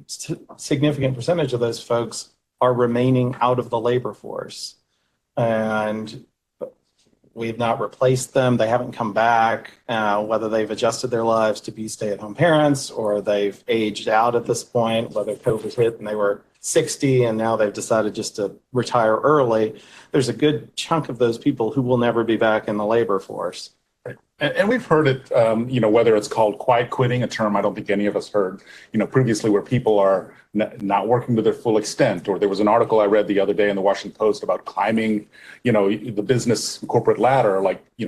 significant percentage of those folks are remaining out of the labor force. And we've not replaced them. They haven't come back, whether they've adjusted their lives to be stay-at-home parents or they've aged out at this point, whether COVID hit and they were 60 and now they've decided just to retire early. There's a good chunk of those people who will never be back in the labor force. And we've heard it, whether it's called quiet quitting, a term I don't think any of us heard, previously, where people are not working to their full extent. Or there was an article I read the other day in the Washington Post about climbing, the business corporate ladder.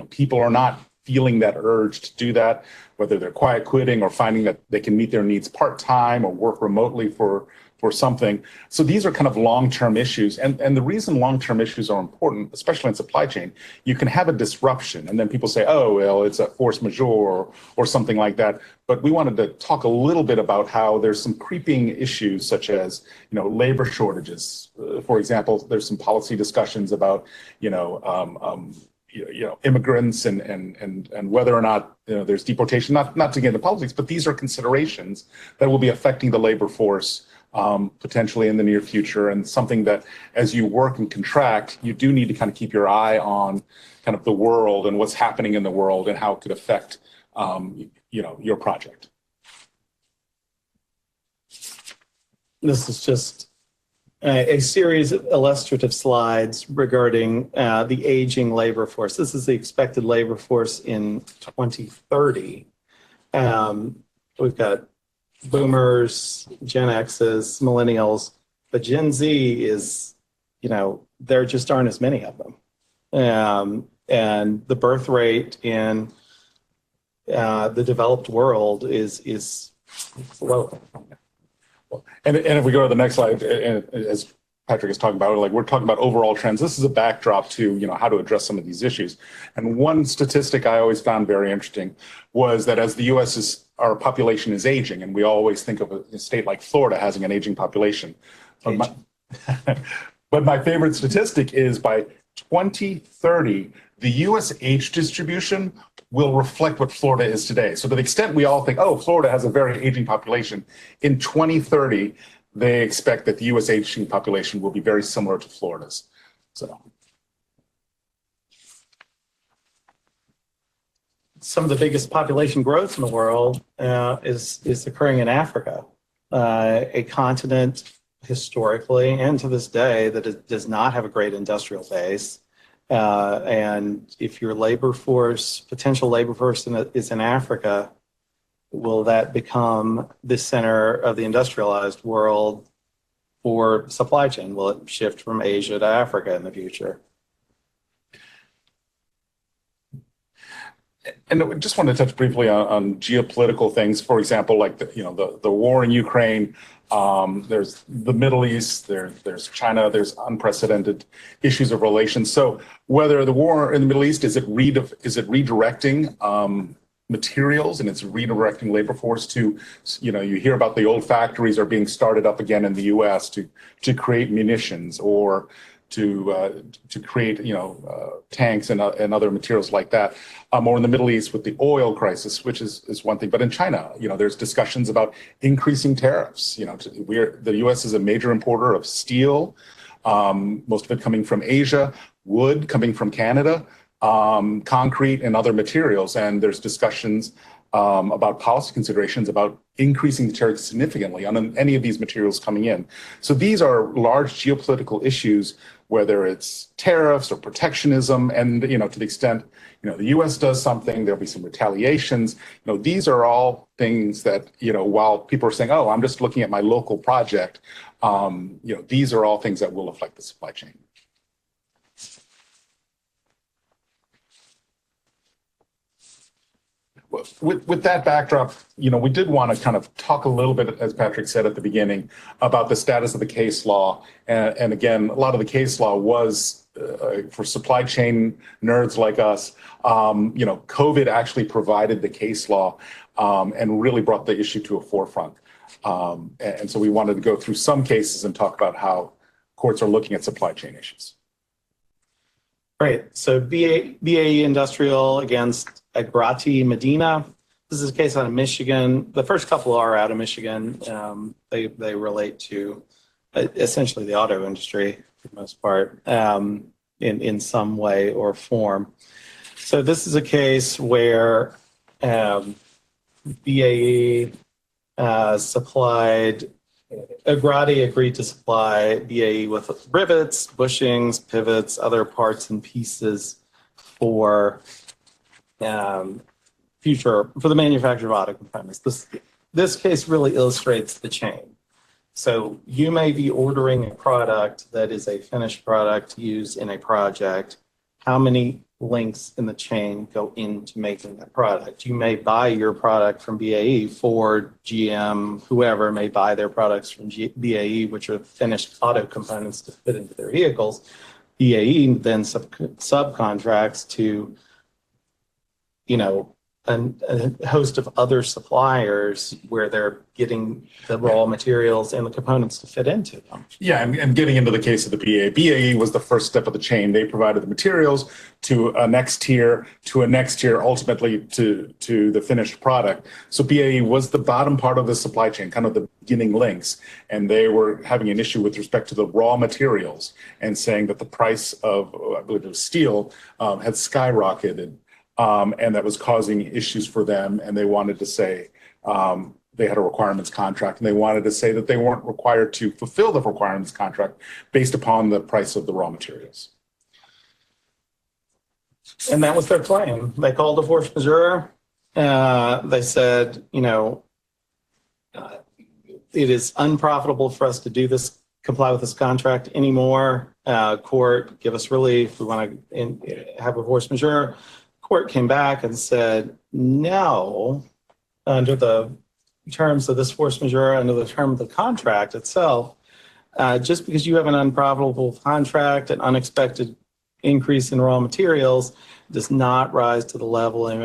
People are not feeling that urge to do that, whether they're quiet quitting or finding that they can meet their needs part-time or work remotely for something. So these are kind of long-term issues. And the reason long-term issues are important, especially in supply chain, you can have a disruption and then people say, oh, well, it's a force majeure or something like that. But we wanted to talk a little bit about how there's some creeping issues such as, labor shortages. For example, there's some policy discussions about, immigrants and whether or not there's deportation, not to get into politics, but these are considerations that will be affecting the labor force potentially in the near future, and something that as you work and contract, you do need to kind of keep your eye on kind of the world and what's happening in the world and how it could affect, your project. This is just a series of illustrative slides regarding the aging labor force. This is the expected labor force in 2030. We've got boomers, Gen X's, millennials, but Gen Z is, there just aren't as many of them. And the birth rate in the developed world is low. And if we go to the next slide, and as Patrick is talking about, like we're talking about overall trends, this is a backdrop to, how to address some of these issues. And one statistic I always found very interesting was that as the our population is aging, and we always think of a state like Florida having an aging population. But my favorite statistic is by 2030, the US age distribution will reflect what Florida is today. So to the extent we all think, oh, Florida has a very aging population, in 2030, they expect that the US aging population will be very similar to Florida's. So. Some of the biggest population growth in the world is occurring in Africa, a continent historically and to this day that does not have a great industrial base. And if your potential labor force is in Africa, will that become the center of the industrialized world for supply chain? Will it shift from Asia to Africa in the future? And I just want to touch briefly on geopolitical things. For example, like the war in Ukraine. There's the Middle East. There's China. There's unprecedented issues of relations. So whether the war in the Middle East is it redirecting materials and it's redirecting labor force to, you hear about the old factories are being started up again in the U.S. to create munitions or to create tanks and other materials like that, or in the Middle East with the oil crisis, which is one thing. But in China, there's discussions about increasing tariffs. The U.S. is a major importer of steel, most of it coming from Asia, wood coming from Canada, concrete and other materials, and there's discussions about policy considerations about increasing the tariffs significantly on any of these materials coming in. So these are large geopolitical issues, whether it's tariffs or protectionism, and to the extent the U.S. does something, there'll be some retaliations. These are all things that while people are saying, "Oh, I'm just looking at my local project," these are all things that will affect the supply chain. With that backdrop, we did want to kind of talk a little bit, as Patrick said at the beginning, about the status of the case law. And again, a lot of the case law was for supply chain nerds like us. COVID actually provided the case law and really brought the issue to a forefront. And so we wanted to go through some cases and talk about how courts are looking at supply chain issues. Great. So BAE Industrial against Agrati Medina. This is a case out of Michigan. The first couple are out of Michigan. They relate to essentially the auto industry for the most part in some way or form. So this is a case where BAE Agrati agreed to supply BAE with rivets, bushings, pivots, other parts and pieces for the manufacture of auto components. This case really illustrates the chain. So you may be ordering a product that is a finished product used in a project. How many links in the chain go into making that product? You may buy your product from BAE, Ford, GM, whoever may buy their products from BAE, which are finished auto components to fit into their vehicles. BAE then subcontracts to, a host of other suppliers where they're getting the raw materials and the components to fit into them. Yeah, and getting into the case of the BAE was the first step of the chain. They provided the materials to a next tier, ultimately to the finished product. So BAE was the bottom part of the supply chain, kind of the beginning links, and they were having an issue with respect to the raw materials and saying that the price of, I believe it was steel, had skyrocketed. And that was causing issues for them. And they wanted to say, they had a requirements contract, and they wanted to say that they weren't required to fulfill the requirements contract based upon the price of the raw materials. And that was their claim. They called a force majeure. They said, it is unprofitable for us to do this, comply with this contract anymore. Court, give us relief. We want to have a force majeure. Court came back and said, no, under the terms of this force majeure, under the term of the contract itself, just because you have an unprofitable contract, an unexpected increase in raw materials does not rise to the level of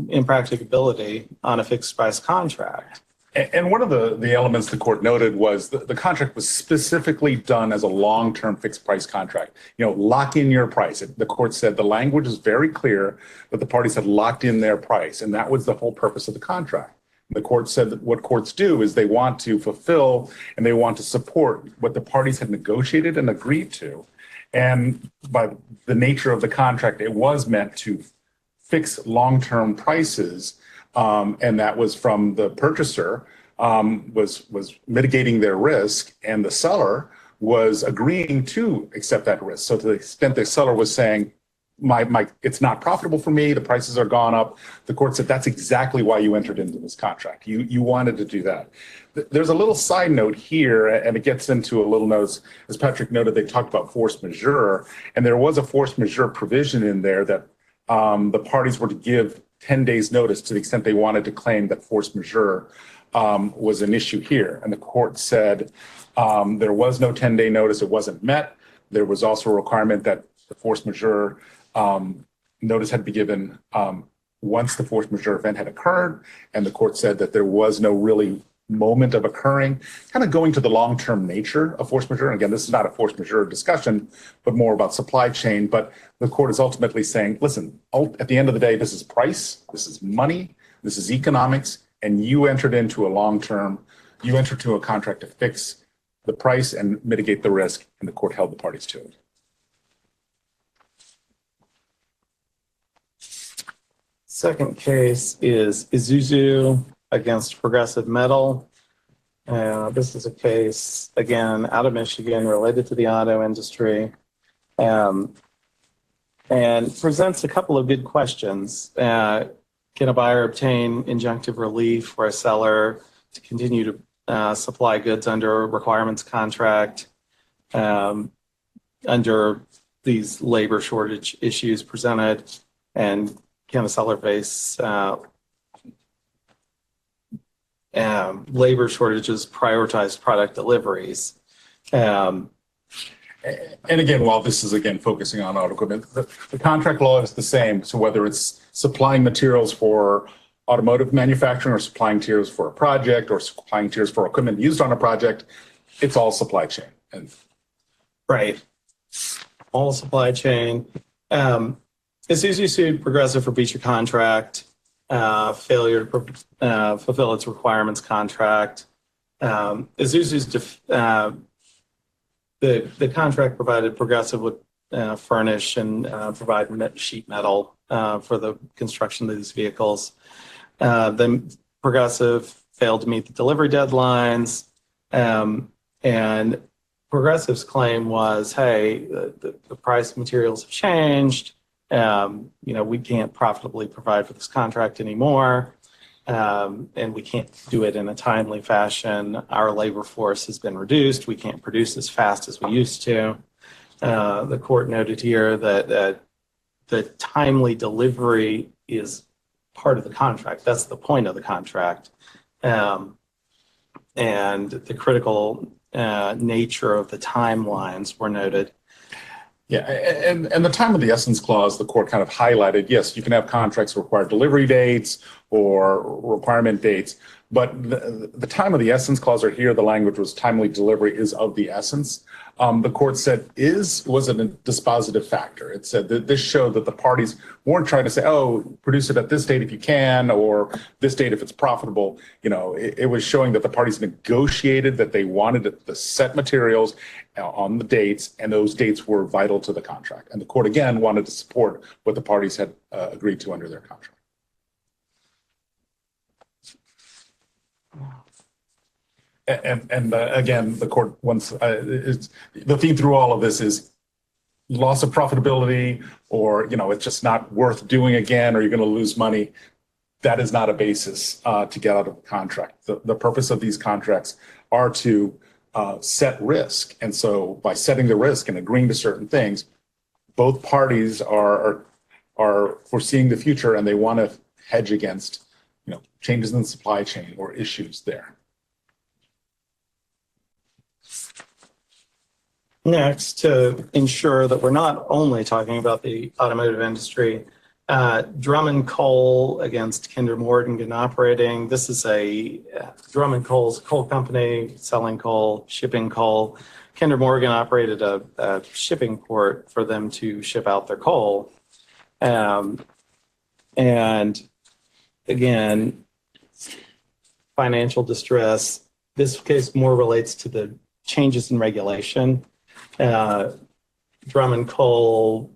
impracticability on a fixed price contract. And one of the elements the court noted was the contract was specifically done as a long-term fixed price contract. Lock in your price. The court said the language is very clear that the parties had locked in their price, and that was the whole purpose of the contract. The court said that what courts do is they want to fulfill and they want to support what the parties had negotiated and agreed to. And by the nature of the contract, it was meant to fix long-term prices. And that was from the purchaser was mitigating their risk, and the seller was agreeing to accept that risk. So to the extent the seller was saying, it's not profitable for me, the prices are gone up, the court said that's exactly why you entered into this contract. You wanted to do that. There's a little side note here, and it gets into a little note. As Patrick noted, they talked about force majeure, and there was a force majeure provision in there that the parties were to give 10 days notice to the extent they wanted to claim that force majeure was an issue here. And the court said there was no 10-day notice, it wasn't met. There was also a requirement that the force majeure notice had to be given once the force majeure event had occurred. And the court said that there was no really moment of occurring, kind of going to the long-term nature of force majeure. And again, this is not a force majeure discussion, but more about supply chain. But the court is ultimately saying, listen, at the end of the day, this is price, this is money, this is economics, and you entered into a contract to fix the price and mitigate the risk, and the court held the parties to it. Second case is Isuzu against Progressive Metal. This is a case, again, out of Michigan related to the auto industry, and presents a couple of good questions. Can a buyer obtain injunctive relief for a seller to continue to supply goods under a requirements contract under these labor shortage issues presented? And can a seller face labor shortages, prioritized product deliveries? And again, while this is again focusing on auto equipment, the contract law is the same. So whether it's supplying materials for automotive manufacturing or supplying materials for a project or supplying materials for equipment used on a project, it's all supply chain. Right. All supply chain. Isuzu sued Progressive for breach of contract, failure to fulfill its requirements contract. Isuzu's the contract provided Progressive would furnish and provide sheet metal for the construction of these vehicles. Then Progressive failed to meet the delivery deadlines, and Progressive's claim was, hey, the price of materials have changed. We can't profitably provide for this contract anymore, and we can't do it in a timely fashion. Our labor force has been reduced. We can't produce as fast as we used to. The court noted here that the timely delivery is part of the contract. That's the point of the contract. And the critical nature of the timelines were noted. Yeah, and the time of the essence clause, the court kind of highlighted, yes, you can have contracts require delivery dates or requirement dates, but the time of the essence clause, or here the language was timely delivery is of the essence. The court said was a dispositive factor. It said that this showed that the parties weren't trying to say, oh, produce it at this date if you can, or this date if it's profitable. It was showing that the parties negotiated that they wanted the set materials on the dates, and those dates were vital to the contract. And the court, again, wanted to support what the parties had agreed to under their contract. And again, the court wants, it's, the theme through all of this is loss of profitability, or, you know, it's just not worth doing again, or you're going to lose money. That is not a basis to get out of a contract. The purpose of these contracts are to set risk. And so by setting the risk and agreeing to certain things, both parties are foreseeing the future, and they want to hedge against, you know, changes in the supply chain or issues there. Next, to ensure that we're not only talking about the automotive industry, Drummond Coal against Kinder Morgan operating. This is a Drummond Coal's a coal company selling coal, shipping coal. Kinder Morgan operated a shipping port for them to ship out their coal. And again, financial distress. This case more relates to the changes in regulation. Drummond Coal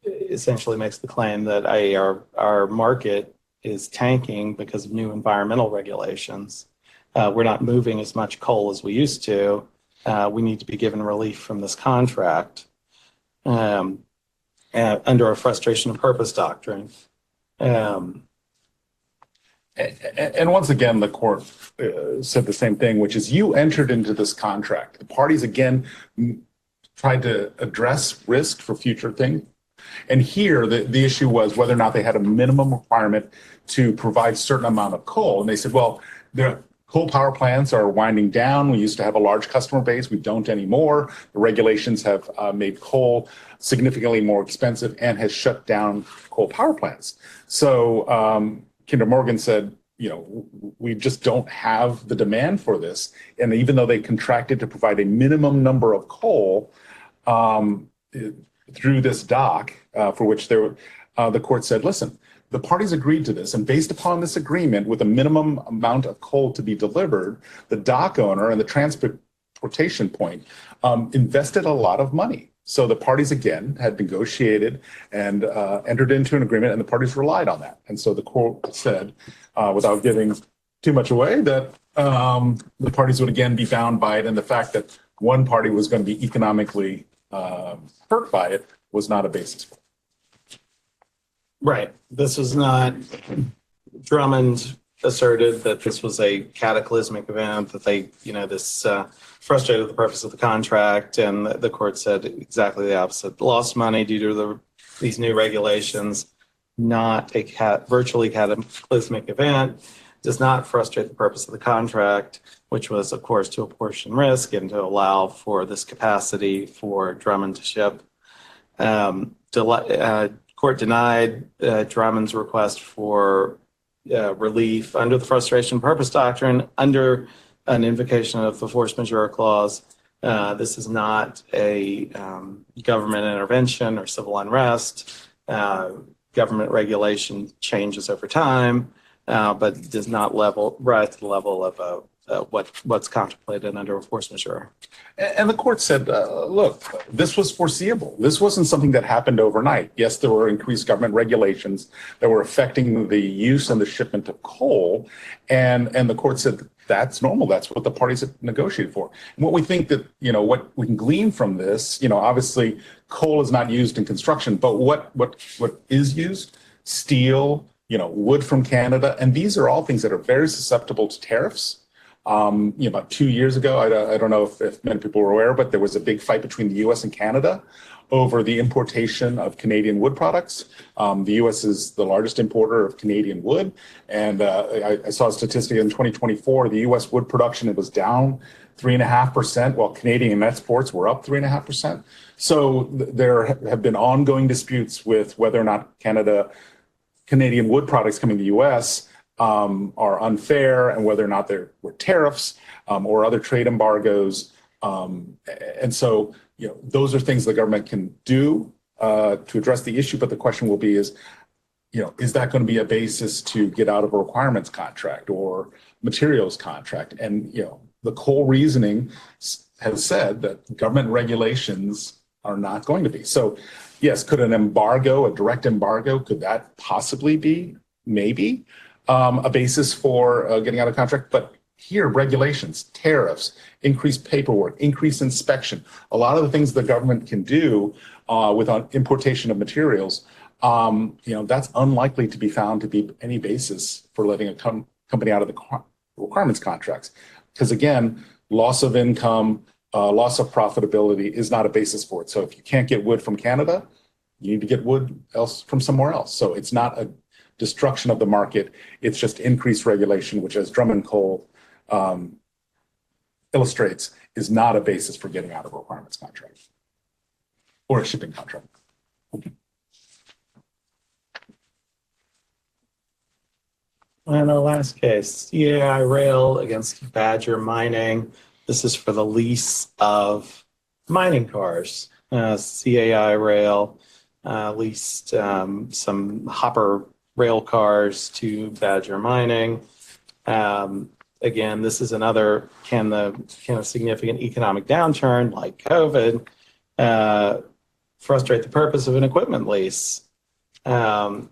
essentially makes the claim that our market is tanking because of new environmental regulations. We're not moving as much coal as we used to. We need to be given relief from this contract under a frustration of purpose doctrine. And once again, the court said the same thing, which is you entered into this contract. The parties, again, tried to address risk for future things. And here, the issue was whether or not they had a minimum requirement to provide certain amount of coal. And they said, well, the coal power plants are winding down. We used to have a large customer base. We don't anymore. The regulations have made coal significantly more expensive and has shut down coal power plants. So Kinder Morgan said, you know, we just don't have the demand for this. And even though they contracted to provide a minimum number of coal through this dock, for which the court said, listen, the parties agreed to this, and based upon this agreement with a minimum amount of coal to be delivered, the dock owner and the transportation point invested a lot of money. So the parties, again, had negotiated and entered into an agreement, and the parties relied on that. And so the court said, without giving too much away, that the parties would again be bound by it, and the fact that one party was going to be economically hurt by it was not a basis for it. Right. This is not, Drummond asserted that this was a cataclysmic event, that they, you know, this frustrated the purpose of the contract, and the court said exactly the opposite. Lost money due to these new regulations, not a virtually cataclysmic event, does not frustrate the purpose of the contract, which was, of course, to apportion risk and to allow for this capacity for Drummond to ship. Court denied Drummond's request for relief under the frustration purpose doctrine under an invocation of the force majeure clause. This is not a government intervention or civil unrest. Government regulation changes over time, but does not rise to the level of what's contemplated under a force majeure. And the court said, look, this was foreseeable. This wasn't something that happened overnight. Yes, there were increased government regulations that were affecting the use and the shipment of coal. And the court said, that's normal. That's what the parties have negotiated for. And what we think that, you know, what we can glean from this, you know, obviously coal is not used in construction, but what is used? Steel, you know, wood from Canada. And these are all things that are very susceptible to tariffs. You know, about 2 years ago, I don't know if many people were aware, but there was a big fight between the U.S. and Canada over the importation of Canadian wood products. The U.S. is the largest importer of Canadian wood. And I saw a statistic in 2024, the U.S. wood production, it was down 3.5%, while Canadian exports were up 3.5%. So there have been ongoing disputes with whether or not Canadian wood products coming to the U.S. Are unfair, and whether or not there were tariffs or other trade embargoes. And so, you know, those are things the government can do to address the issue. But the question will be is, you know, is that going to be a basis to get out of a requirements contract or materials contract? And, you know, the coal reasoning has said that government regulations are not going to be. So, yes, could an embargo, a direct embargo, could that possibly be maybe a basis for getting out of contract? But here, regulations, tariffs, increased paperwork, increased inspection, a lot of the things the government can do with importation of materials, that's unlikely to be found to be any basis for letting a company out of the requirements contracts. Because again, loss of income, loss of profitability is not a basis for it. So if you can't get wood from Canada, you need to get wood from somewhere else. So it's not a destruction of the market. It's just increased regulation, which, as Drummond Cole illustrates, is not a basis for getting out of a requirements contract or a shipping contract. And the last case, CAI Rail against Badger Mining. This is for the lease of mining cars. CAI Rail leased some hopper rail cars to Badger Mining. Again, this is another, can a significant economic downturn like COVID frustrate the purpose of an equipment lease? And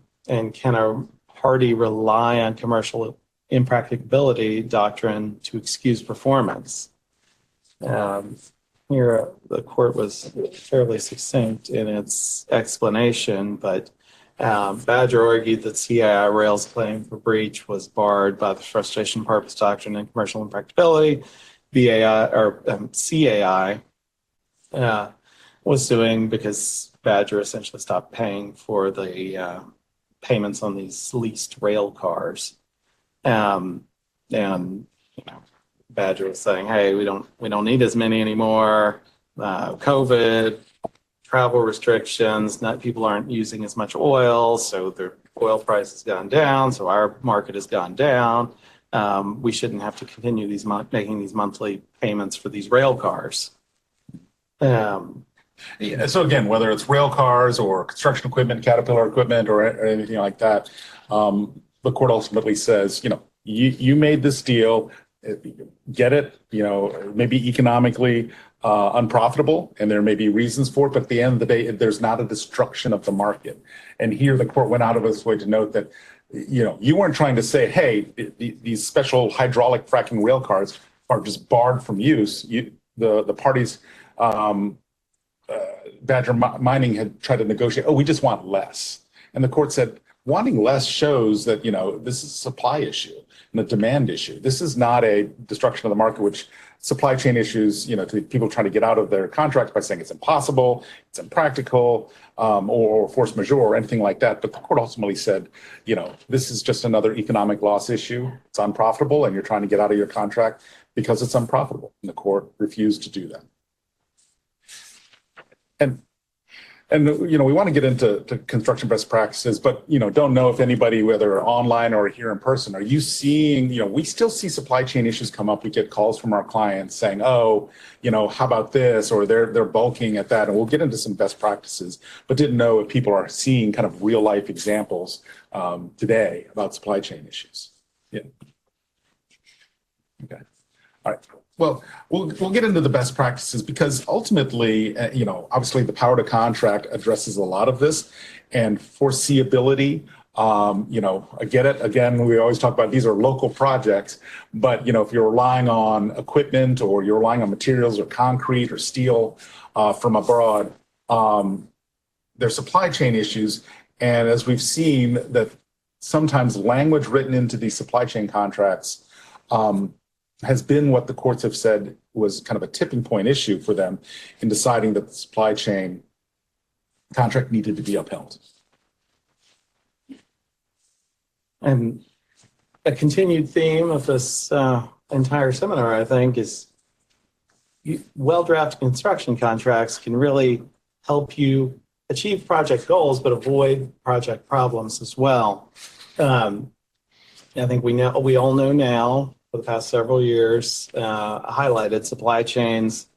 can a party rely on commercial impracticability doctrine to excuse performance? Here, the court was fairly succinct in its explanation, but Badger argued that CAI Rail's claim for breach was barred by the frustration purpose doctrine and commercial impracticability. CAI was suing because Badger essentially stopped paying for the payments on these leased rail cars. And Badger was saying, hey, we don't need as many anymore. COVID, travel restrictions, people aren't using as much oil, so the oil price has gone down, so our market has gone down. We shouldn't have to continue making these monthly payments for these rail cars. Yeah, so again, whether it's rail cars or construction equipment, Caterpillar equipment, or anything like that, the court ultimately says, you made this deal, get it, maybe economically unprofitable, and there may be reasons for it, but at the end of the day, there's not a destruction of the market. And here the court went out of its way to note that, you weren't trying to say, hey, these special hydraulic fracking rail cars are just barred from use. The parties, Badger Mining had tried to negotiate, we just want less. And the court said, wanting less shows that, this is a supply issue and a demand issue. This is not a destruction of the market, which supply chain issues, to people trying to get out of their contracts by saying it's impossible, it's impractical, or force majeure or anything like that. But the court ultimately said, this is just another economic loss issue. It's unprofitable and you're trying to get out of your contract because it's unprofitable. And the court refused to do that. And we want to get into construction best practices, but, don't know if anybody, whether online or here in person, are you seeing, we still see supply chain issues come up. We get calls from our clients saying, how about this? Or they're bulking at that. And we'll get into some best practices, but didn't know if people are seeing kind of real life examples today about supply chain issues. Yeah. Okay. All right. Well, we'll get into the best practices because ultimately, obviously the power to contract addresses a lot of this, and foreseeability. I get it. Again, we always talk about these are local projects, but if you're relying on equipment or you're relying on materials or concrete or steel from abroad, there's supply chain issues. And as we've seen, that sometimes language written into these supply chain contracts has been what the courts have said was kind of a tipping point issue for them in deciding that the supply chain contract needed to be upheld. And a continued theme of this entire seminar, I think, is well-drafted construction contracts can really help you achieve project goals, but avoid project problems as well. I think we all know now, for the past several years, highlighted supply chains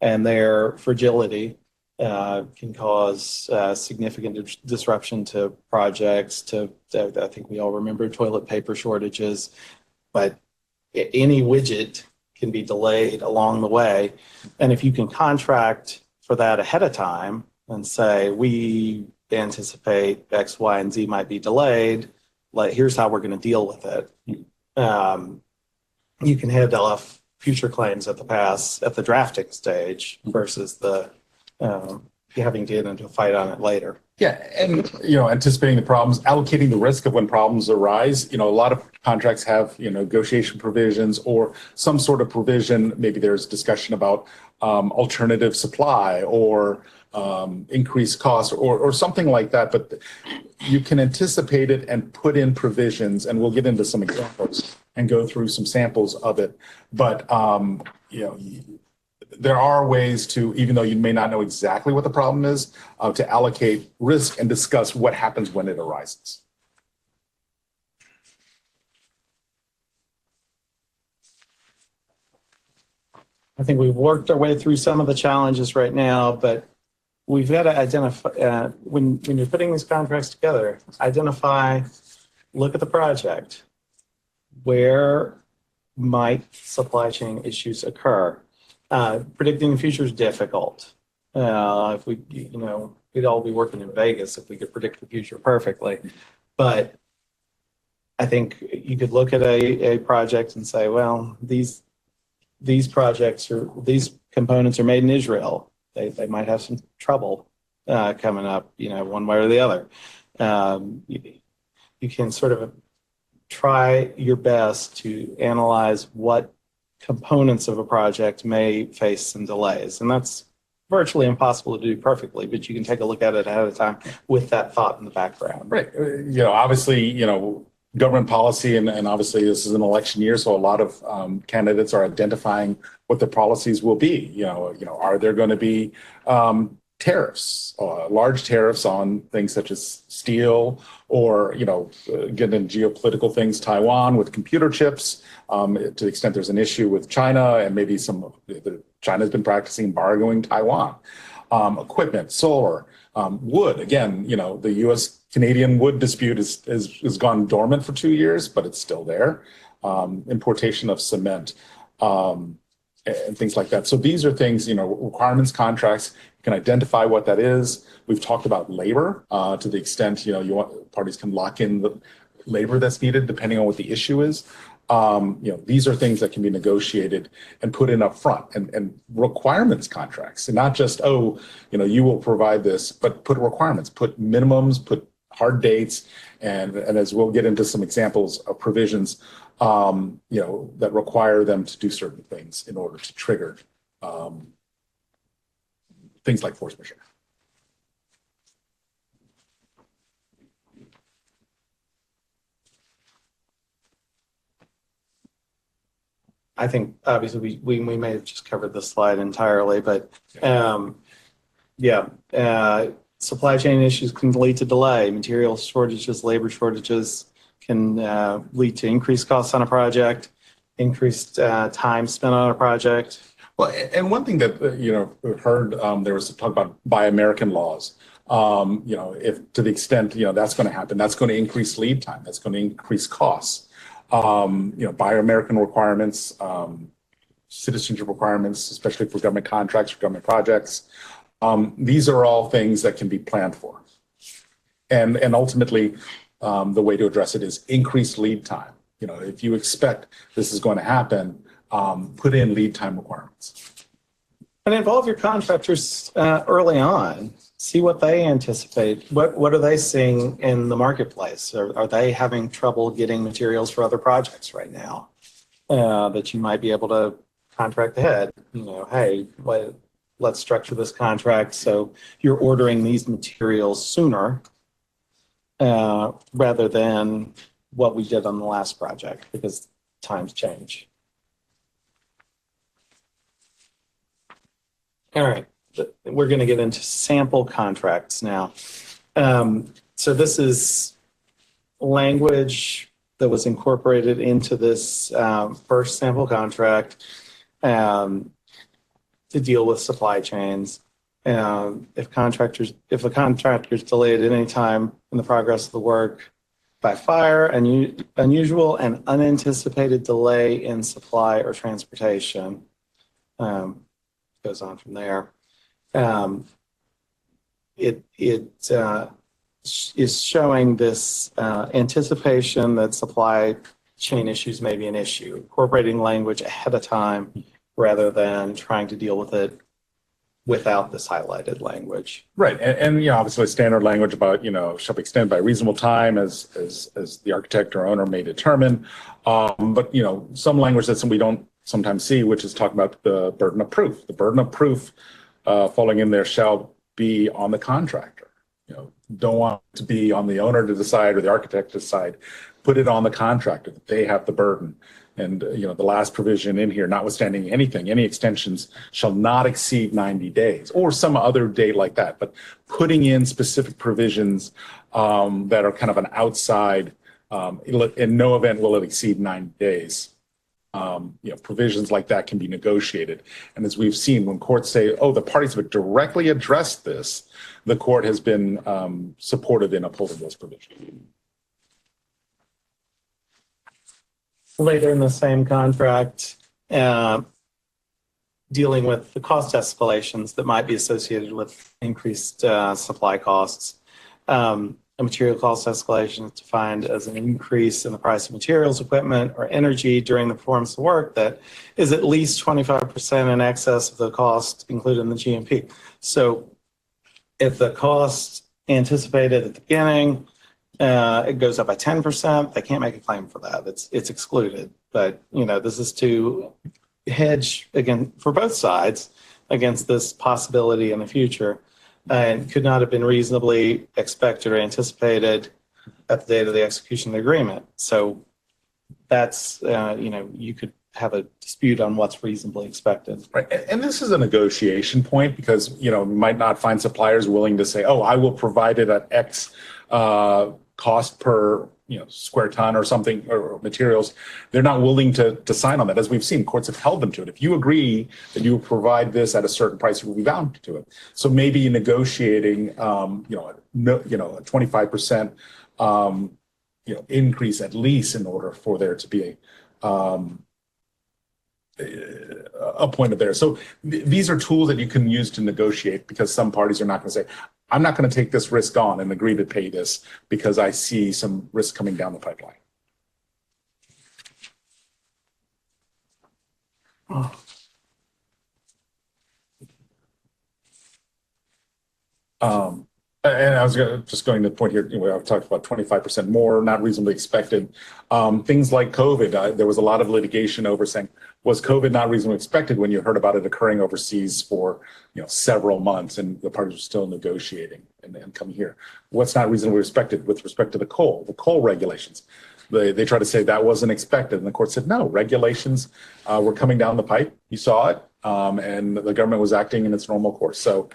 and their fragility can cause significant disruption to projects. I think we all remember toilet paper shortages, but any widget can be delayed along the way. And if you can contract for that ahead of time and say, we anticipate X, Y, and Z might be delayed, here's how we're going to deal with it. you can head off future claims at the drafting stage versus the having to get into a fight on it later. Yeah, and anticipating the problems, allocating the risk of when problems arise. A lot of contracts have negotiation provisions or some sort of provision. Maybe there's discussion about alternative supply or increased cost or something like that. But you can anticipate it and put in provisions, and we'll get into some examples and go through some samples of it. But there are ways to, even though you may not know exactly what the problem is, to allocate risk and discuss what happens when it arises. I think we've worked our way through some of the challenges right now, but we've got to identify, when you're putting these contracts together, look at the project. Where might supply chain issues occur? Predicting the future is difficult. If we'd all be working in Vegas if we could predict the future perfectly. But I think you could look at a project and say, well, these components are made in Israel. They might have some trouble coming up, one way or the other. You can sort of try your best to analyze what components of a project may face some delays. And that's virtually impossible to do perfectly, but you can take a look at it ahead of time with that thought in the background. Right. Obviously, government policy, and obviously this is an election year, so a lot of candidates are identifying what the policies will be. Are there going to be tariffs, large tariffs on things such as steel, or getting into geopolitical things, Taiwan with computer chips, to the extent there's an issue with China, and maybe China's been practicing embargoing Taiwan. Equipment, solar, wood. Again, the U.S.-Canadian wood dispute has gone dormant for 2 years, but it's still there. Importation of cement, and things like that. So these are things, requirements, contracts. You can identify what that is. We've talked about labor to the extent, parties can lock in the labor that's needed depending on what the issue is. These are things that can be negotiated and put in up front, and requirements contracts, and not just, you will provide this, but put requirements, put minimums, put hard dates. And as we'll get into some examples of provisions, that require them to do certain things in order to trigger things like force majeure. I think obviously we may have just covered this slide entirely, but supply chain issues can lead to delay. Material shortages, labor shortages can lead to increased costs on a project, increased time spent on a project. Well, and one thing that we've heard, there was talk about Buy American laws. If to the extent that's going to happen, that's going to increase lead time, that's going to increase costs. Buy American requirements, citizenship requirements, especially for government contracts, for government projects. These are all things that can be planned for. And ultimately, the way to address it is increase lead time. If you expect this is going to happen, put in lead time requirements. And involve your contractors early on. See what they anticipate. What are they seeing in the marketplace? Are they having trouble getting materials for other projects right now that you might be able to contract ahead? Hey, let's structure this contract so you're ordering these materials sooner rather than what we did on the last project, because times change. All right. We're going to get into sample contracts now. So this is language that was incorporated into this first sample contract to deal with supply chains. If a contractor is delayed at any time in the progress of the work by fire, unusual and unanticipated delay in supply or transportation, goes on from there. It is showing this anticipation that supply chain issues may be an issue. Incorporating language ahead of time rather than trying to deal with it without this highlighted language. Right, and obviously standard language about, shall be extended by reasonable time as the architect or owner may determine. But, some language that we don't sometimes see, which is talking about the burden of proof. The burden of proof falling in there shall be on the contractor. Don't want it to be on the owner to decide or the architect to decide. Put it on the contractor that they have the burden. And, the last provision in here, notwithstanding anything, any extensions shall not exceed 90 days or some other date like that. But putting in specific provisions that are kind of an outside, in no event will it exceed 90 days. Provisions like that can be negotiated. And as we've seen, when courts say, oh, the parties have directly addressed this, the court has been supportive in upholding those provisions. Later in the same contract, dealing with the cost escalations that might be associated with increased supply costs. A material cost escalation is defined as an increase in the price of materials, equipment, or energy during the performance of work that is at least 25% in excess of the cost included in the GMP. So if the cost anticipated at the beginning, it goes up by 10%, they can't make a claim for that. It's excluded. But, this is to hedge, again, for both sides against this possibility in the future, and could not have been reasonably expected or anticipated at the date of the execution of the agreement. So that's, you could have a dispute on what's reasonably expected. Right. And this is a negotiation point because, we might not find suppliers willing to say, oh, I will provide it at X cost per square ton or something, or materials. They're not willing to sign on that. As we've seen, courts have held them to it. If you agree that you will provide this at a certain price, you will be bound to it. So maybe negotiating, a 25%, increase at least in order for there to be a point of there. So these are tools that you can use to negotiate because some parties are not going to say, I'm not going to take this risk on and agree to pay this because I see some risk coming down the pipeline. And I was just going to the point here, I've talked about 25% more, not reasonably expected. Things like COVID, there was a lot of litigation over saying, was COVID not reasonably expected when you heard about it occurring overseas for several months and the parties were still negotiating and coming here? What's not reasonably expected with respect to the coal regulations? They try to say that wasn't expected. And the court said, no, regulations were coming down the pipe. You saw it. And the government was acting in its normal course. So,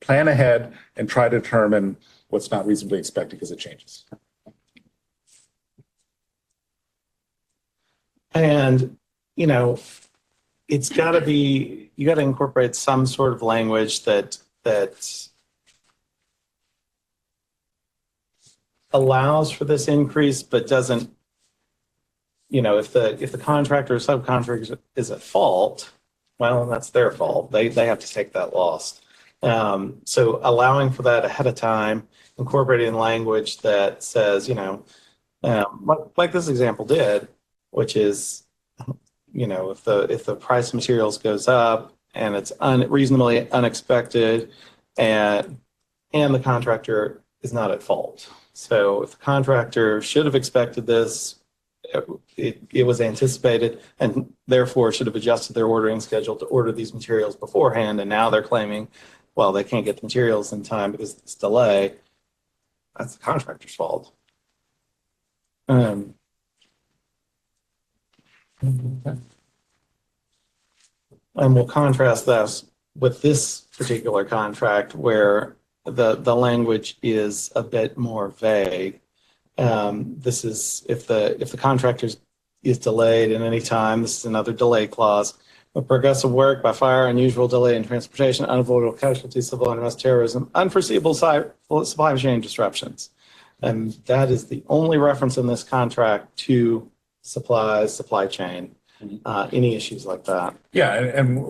plan ahead and try to determine what's not reasonably expected because it changes. And, it's got to be, you got to incorporate some sort of language that allows for this increase, but doesn't, if the contractor or subcontractor is at fault, well, that's their fault. They have to take that loss. So allowing for that ahead of time, incorporating language that says, like this example did, which is, if the price of materials goes up and it's reasonably unexpected and the contractor is not at fault. So if the contractor should have expected this, it was anticipated and therefore should have adjusted their ordering schedule to order these materials beforehand. And now they're claiming, well, they can't get the materials in time because of this delay. That's the contractor's fault. And we'll contrast this with this particular contract where the language is a bit more vague. This is if the contractor is delayed at any time, this is another delay clause. With progressive work by fire, unusual delay in transportation, unavoidable casualties, civil unrest, terrorism, unforeseeable supply chain disruptions. And that is the only reference in this contract to supplies, supply chain, any issues like that. Yeah, and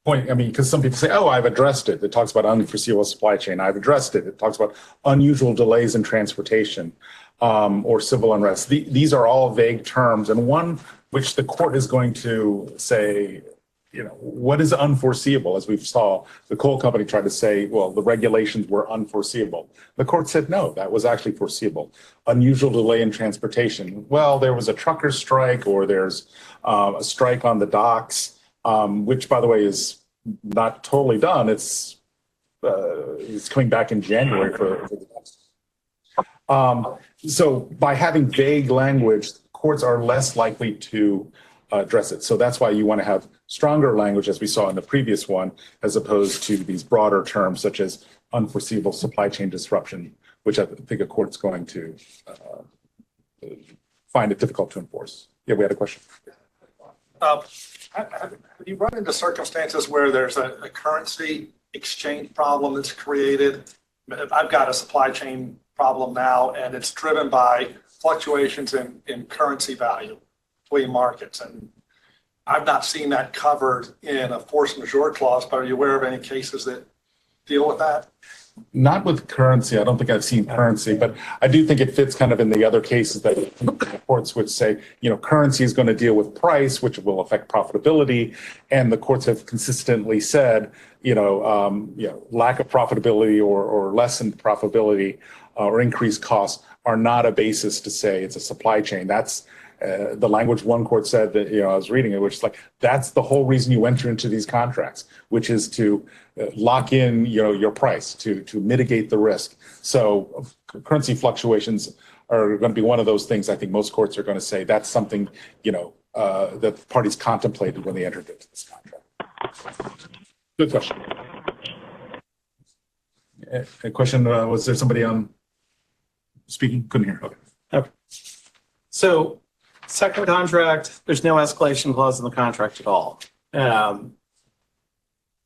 point, because some people say, oh, I've addressed it. It talks about unforeseeable supply chain. I've addressed it. It talks about unusual delays in transportation. or civil unrest. These are all vague terms, and one which the court is going to say, what is unforeseeable? As we saw, the coal company tried to say, well, the regulations were unforeseeable. The court said, no, that was actually foreseeable. Unusual delay in transportation. Well, there was a trucker strike, or there's a strike on the docks, which, by the way, is not totally done. It's coming back in January for the docks. So by having vague language, courts are less likely to address it. So that's why you want to have stronger language, as we saw in the previous one, as opposed to these broader terms such as unforeseeable supply chain disruption, which I think a court's going to find it difficult to enforce. Yeah, we had a question. Have you run into circumstances where there's a currency exchange problem that's created? I've got a supply chain problem now, and it's driven by fluctuations in currency value between markets. And I've not seen that covered in a force majeure clause, but are you aware of any cases that deal with that? Not with currency. I don't think I've seen currency, but I do think it fits kind of in the other cases that the courts would say, currency is going to deal with price, which will affect profitability. And the courts have consistently said, lack of profitability or lessened profitability or increased costs are not a basis to say it's a supply chain. That's the language one court said that, I was reading it, which is like, that's the whole reason you enter into these contracts, which is to lock in, your price, to mitigate the risk. So currency fluctuations are going to be one of those things. I think most courts are going to say that's something, that the parties contemplated when they entered into this contract. Good question. A question, was there somebody on speaking? Couldn't hear. Okay. So second contract, there's no escalation clause in the contract at all.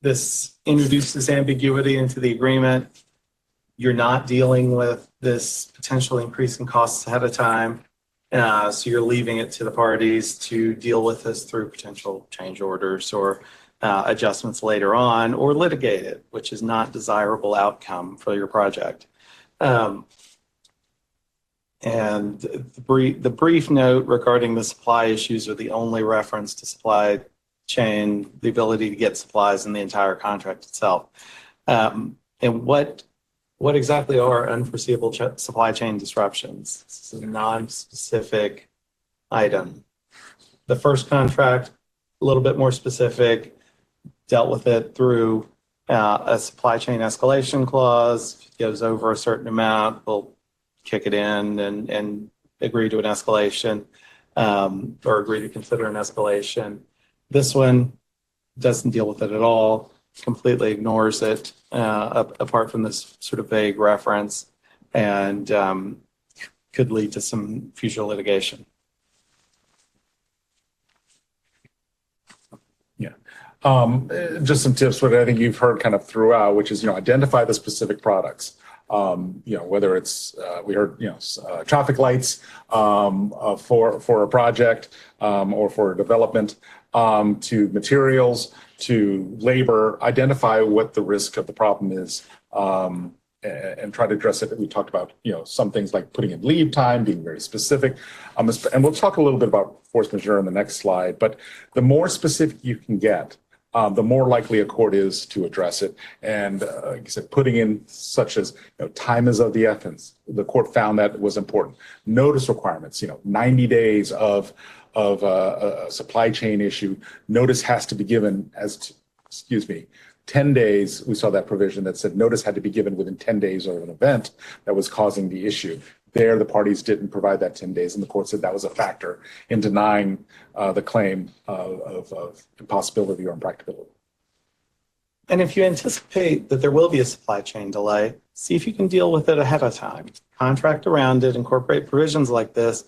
This introduces ambiguity into the agreement. You're not dealing with this potential increase in costs ahead of time. So you're leaving it to the parties to deal with this through potential change orders or adjustments later on, or litigate it, which is not desirable outcome for your project. And the brief note regarding the supply issues are the only reference to supply chain, the ability to get supplies in the entire contract itself. And what exactly are unforeseeable supply chain disruptions? This is a non-specific item. The first contract, a little bit more specific, dealt with it through a supply chain escalation clause. If it goes over a certain amount, we'll kick it in and agree to an escalation or agree to consider an escalation. This one doesn't deal with it at all, completely ignores it, apart from this sort of vague reference, and could lead to some future litigation. Yeah. Just some tips, what I think you've heard kind of throughout, which is, identify the specific products. Whether it's, we heard, traffic lights for a project or for a development, to materials, to labor, identify what the risk of the problem is, and try to address it. We talked about, some things like putting in lead time, being very specific. And we'll talk a little bit about force majeure in the next slide, but the more specific you can get, the more likely a court is to address it. And like I said, putting in such as, time is of the essence. The court found that was important. Notice requirements, 90 days of a supply chain issue. Notice has to be given 10 days. We saw that provision that said notice had to be given within 10 days of an event that was causing the issue. There, the parties didn't provide that 10 days, and the court said that was a factor in denying the claim of impossibility or impracticability. And if you anticipate that there will be a supply chain delay, see if you can deal with it ahead of time. Contract around it, incorporate provisions like this.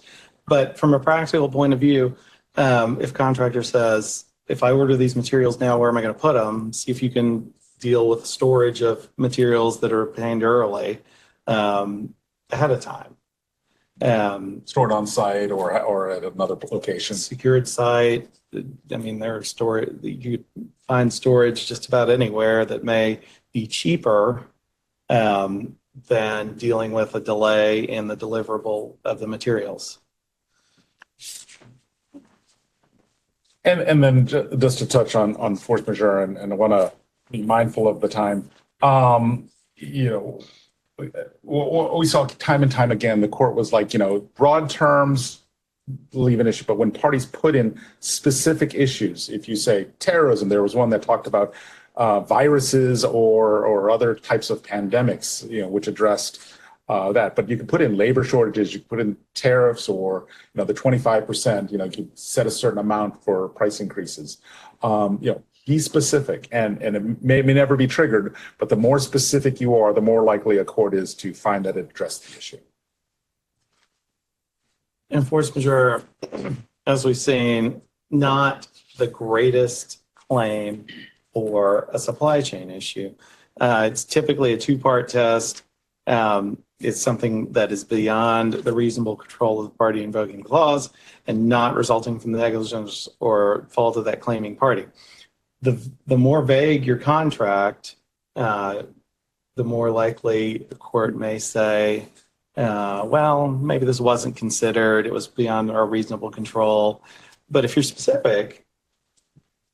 But from a practical point of view, if contractor says, if I order these materials now, where am I going to put them? See if you can deal with storage of materials that are obtained early ahead of time. Stored on site or at another location. Secured site. I mean, there are storage. You find storage just about anywhere that may be cheaper than dealing with a delay in the deliverable of the materials. And then just to touch on force majeure, and I want to be mindful of the time. You know, what we saw time and time again, the court was like, you know, broad terms, leave an issue. But when parties put in specific issues, if you say terrorism, there was one that talked about viruses or other types of pandemics, you know, which addressed that. But you could put in labor shortages, you could put in tariffs, or, you know, the 25%, you know, you set a certain amount for price increases. You know, be specific, and it may never be triggered, but the more specific you are, the more likely a court is to find that it addressed the issue. And force majeure, as we've seen, not the greatest claim for a supply chain issue. It's typically a two-part test. It's something that is beyond the reasonable control of the party invoking the clause and not resulting from the negligence or fault of that claiming party. The more vague your contract, the more likely the court may say, well, maybe this wasn't considered, it was beyond our reasonable control. But if you're specific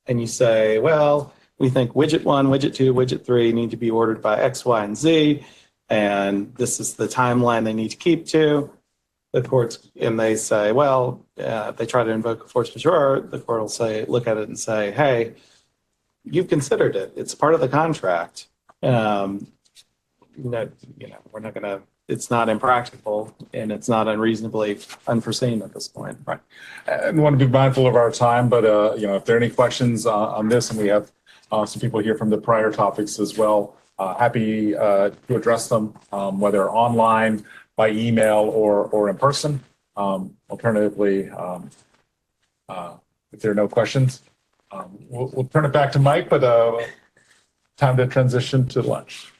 and you say, well, we think widget 1, widget 2, widget 3 need to be ordered by X, Y, and Z, and this is the timeline they need to keep to, the courts, and they say, well, if they try to invoke a force majeure, the court will say, look at it and say, hey, you've considered it. It's part of the contract. We're not going to, it's not impractical, and it's not unreasonably unforeseen at this point. Right. And want to be mindful of our time, but, you know, if there are any questions on this, and we have some people here from the prior topics as well, happy to address them, whether online, by email, or in person. Alternatively, if there are no questions, we'll turn it back to Mike, but time to transition to lunch.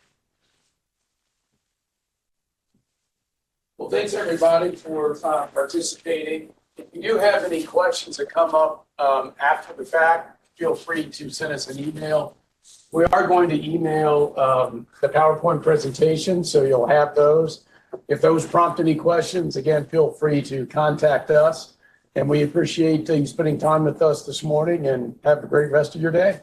Well, thanks everybody for participating. If you do have any questions that come up after the fact, feel free to send us an email. We are going to email the PowerPoint presentation, so you'll have those. If those prompt any questions, again, feel free to contact us. And we appreciate you spending time with us this morning, and have a great rest of your day.